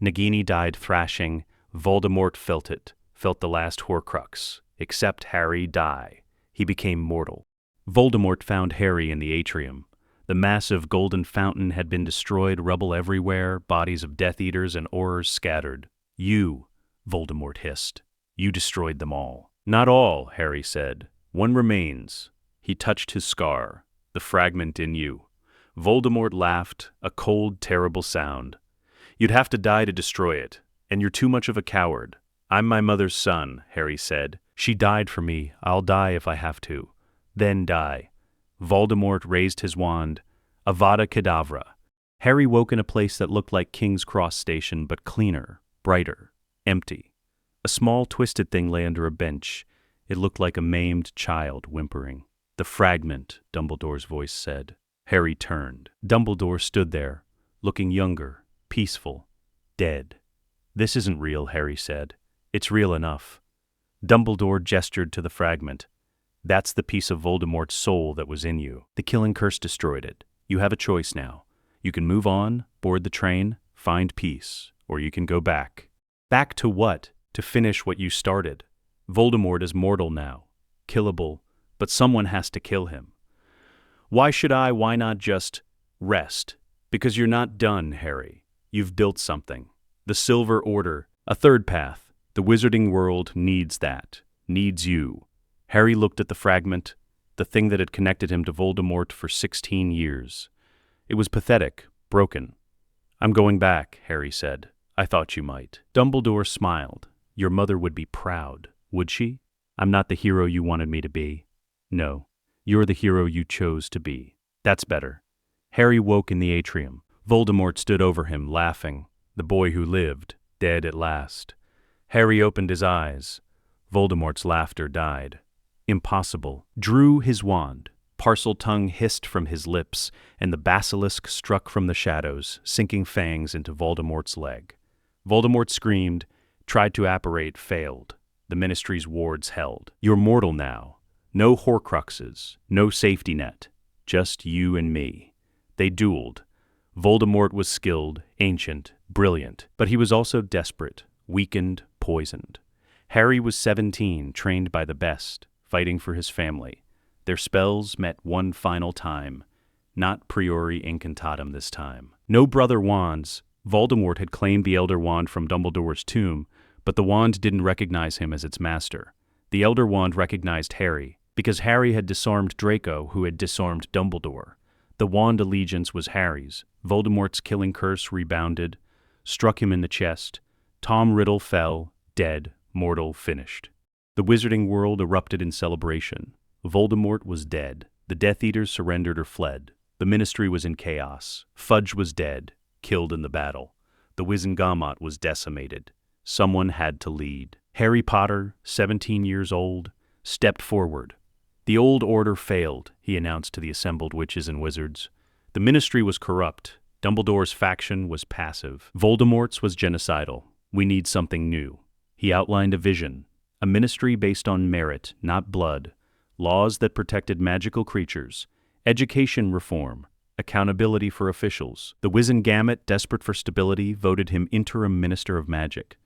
Nagini died thrashing. Voldemort felt it, felt the last horcrux. Except Harry die. He became mortal. Voldemort found Harry in the atrium. The massive golden fountain had been destroyed, rubble everywhere, bodies of Death Eaters and Aurors scattered. "You," Voldemort hissed. "You destroyed them all." "Not all," Harry said. "One remains." He touched his scar, the fragment in you. Voldemort laughed, a cold, terrible sound. "You'd have to die to destroy it, and you're too much of a coward." "I'm my mother's son," Harry said. "She died for me. I'll die if I have to. Then die." Voldemort raised his wand. Avada Kedavra. Harry woke in a place that looked like King's Cross Station, but cleaner, brighter, empty. A small twisted thing lay under a bench. It looked like a maimed child whimpering. "The fragment," Dumbledore's voice said. Harry turned. Dumbledore stood there, looking younger, peaceful, dead. "This isn't real," Harry said. "It's real enough." Dumbledore gestured to the fragment. "That's the piece of Voldemort's soul that was in you. The killing curse destroyed it. You have a choice now. You can move on, board the train, find peace, or you can go back." "Back to what?" "To finish what you started. Voldemort is mortal now, killable, but someone has to kill him." "Why should I? Why not just rest?" "Because you're not done, Harry. You've built something. The Silver Order, a third path. The wizarding world needs that, needs you." Harry looked at the fragment, the thing that had connected him to Voldemort for 16 years. It was pathetic, broken. "I'm going back," Harry said. "I thought you might." Dumbledore smiled. "Your mother would be proud, would she? I'm not the hero you wanted me to be. No, you're the hero you chose to be. That's better." Harry woke in the atrium. Voldemort stood over him, laughing. The boy who lived, dead at last. Harry opened his eyes. Voldemort's laughter died. "Impossible." Drew his wand. Parseltongue hissed from his lips, and the basilisk struck from the shadows, sinking fangs into Voldemort's leg. Voldemort screamed, tried to apparate, failed. The Ministry's wards held. "You're mortal now. No horcruxes, no safety net. Just you and me." They dueled. Voldemort was skilled, ancient, brilliant, but he was also desperate, weakened, poisoned. Harry was 17, trained by the best, fighting for his family. Their spells met one final time. Not priori incantatem this time. No brother wands. Voldemort had claimed the Elder Wand from Dumbledore's tomb, but the wand didn't recognize him as its master. The Elder Wand recognized Harry, because Harry had disarmed Draco, who had disarmed Dumbledore. The wand allegiance was Harry's. Voldemort's killing curse rebounded, struck him in the chest. Tom Riddle fell, dead, mortal, finished. The wizarding world erupted in celebration. Voldemort was dead. The Death Eaters surrendered or fled. The Ministry was in chaos. Fudge was dead, killed in the battle. The Wizengamot was decimated. Someone had to lead. Harry Potter, 17 years old, stepped forward. "The old order failed," he announced to the assembled witches and wizards. The Ministry was corrupt. Dumbledore's faction was passive. Voldemort's was genocidal. We need something new. He outlined a vision. A ministry based on merit, not blood. Laws that protected magical creatures. Education reform. Accountability for officials. The Wizengamot, desperate for stability, voted him interim minister of magic.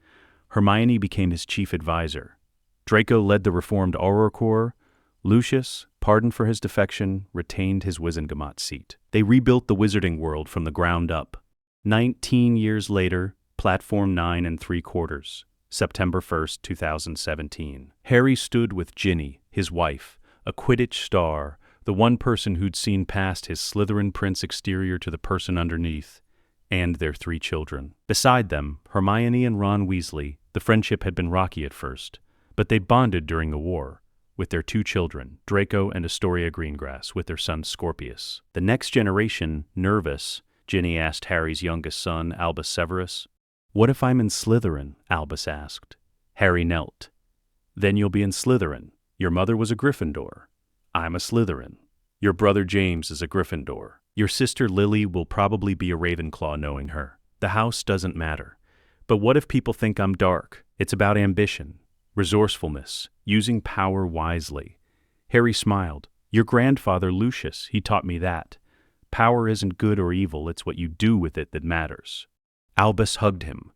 Hermione became his chief advisor. Draco led the reformed Auror Corps. Lucius, pardoned for his defection, retained his Wizengamot seat. They rebuilt the wizarding world from the ground up. 19 years later, Platform 9 3/4, September 1st, 2017. Harry stood with Ginny, his wife, a Quidditch star, the one person who'd seen past his Slytherin prince exterior to the person underneath, and their 3 children. Beside them, Hermione and Ron Weasley. The friendship had been rocky at first, but they bonded during the war, with their 2 children, Draco and Astoria Greengrass, with their son Scorpius. The next generation, nervous, Ginny asked Harry's youngest son, Albus Severus. "What if I'm in Slytherin?" Albus asked. Harry knelt. "Then you'll be in Slytherin. Your mother was a Gryffindor. I'm a Slytherin. Your brother James is a Gryffindor. Your sister Lily will probably be a Ravenclaw knowing her. The house doesn't matter. But what if people think I'm dark? It's about ambition, resourcefulness, using power wisely." Harry smiled. "Your grandfather Lucius, he taught me that. Power isn't good or evil, it's what you do with it that matters." Albus hugged him.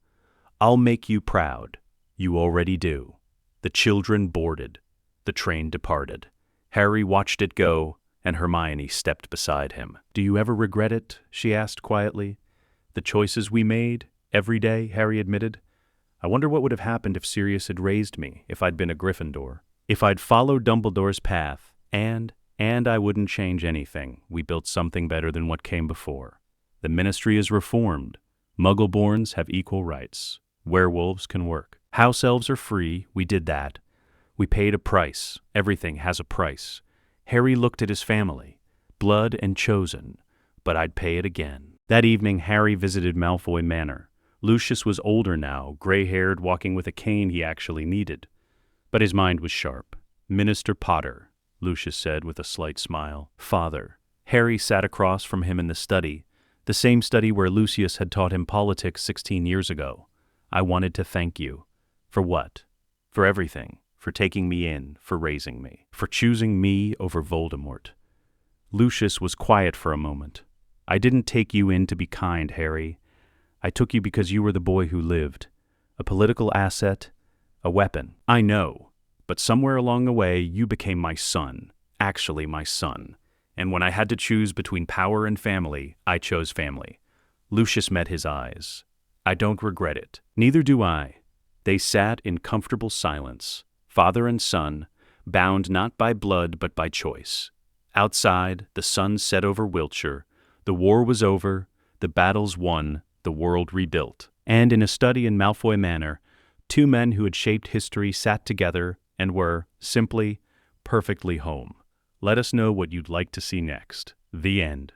"I'll make you proud. You already do." The children boarded. The train departed. Harry watched it go, and Hermione stepped beside him. "Do you ever regret it?" she asked quietly. "The choices we made, every day," Harry admitted. "I wonder what would have happened if Sirius had raised me, if I'd been a Gryffindor. If I'd followed Dumbledore's path, and I wouldn't change anything. We built something better than what came before. The Ministry is reformed. Muggleborns have equal rights. Werewolves can work. House elves are free. We did that. We paid a price. Everything has a price." Harry looked at his family. Blood and chosen. But I'd pay it again. That evening, Harry visited Malfoy Manor. Lucius was older now, gray-haired, walking with a cane he actually needed. But his mind was sharp. "Minister Potter," Lucius said with a slight smile. "Father." Harry sat across from him in the study, the same study where Lucius had taught him politics 16 years ago. "I wanted to thank you." "For what?" "For everything. For taking me in, for raising me, for choosing me over Voldemort." Lucius was quiet for a moment. "I didn't take you in to be kind, Harry. I took you because you were the boy who lived. A political asset, a weapon. I know. But somewhere along the way, you became my son. Actually my son. And when I had to choose between power and family, I chose family." Lucius met his eyes. "I don't regret it. Neither do I." They sat in comfortable silence, father and son, bound not by blood but by choice. Outside, the sun set over Wiltshire. The war was over, the battles won, the world rebuilt. And in a study in Malfoy Manor, 2 men who had shaped history sat together and were, simply, perfectly home. Let us know what you'd like to see next. The end.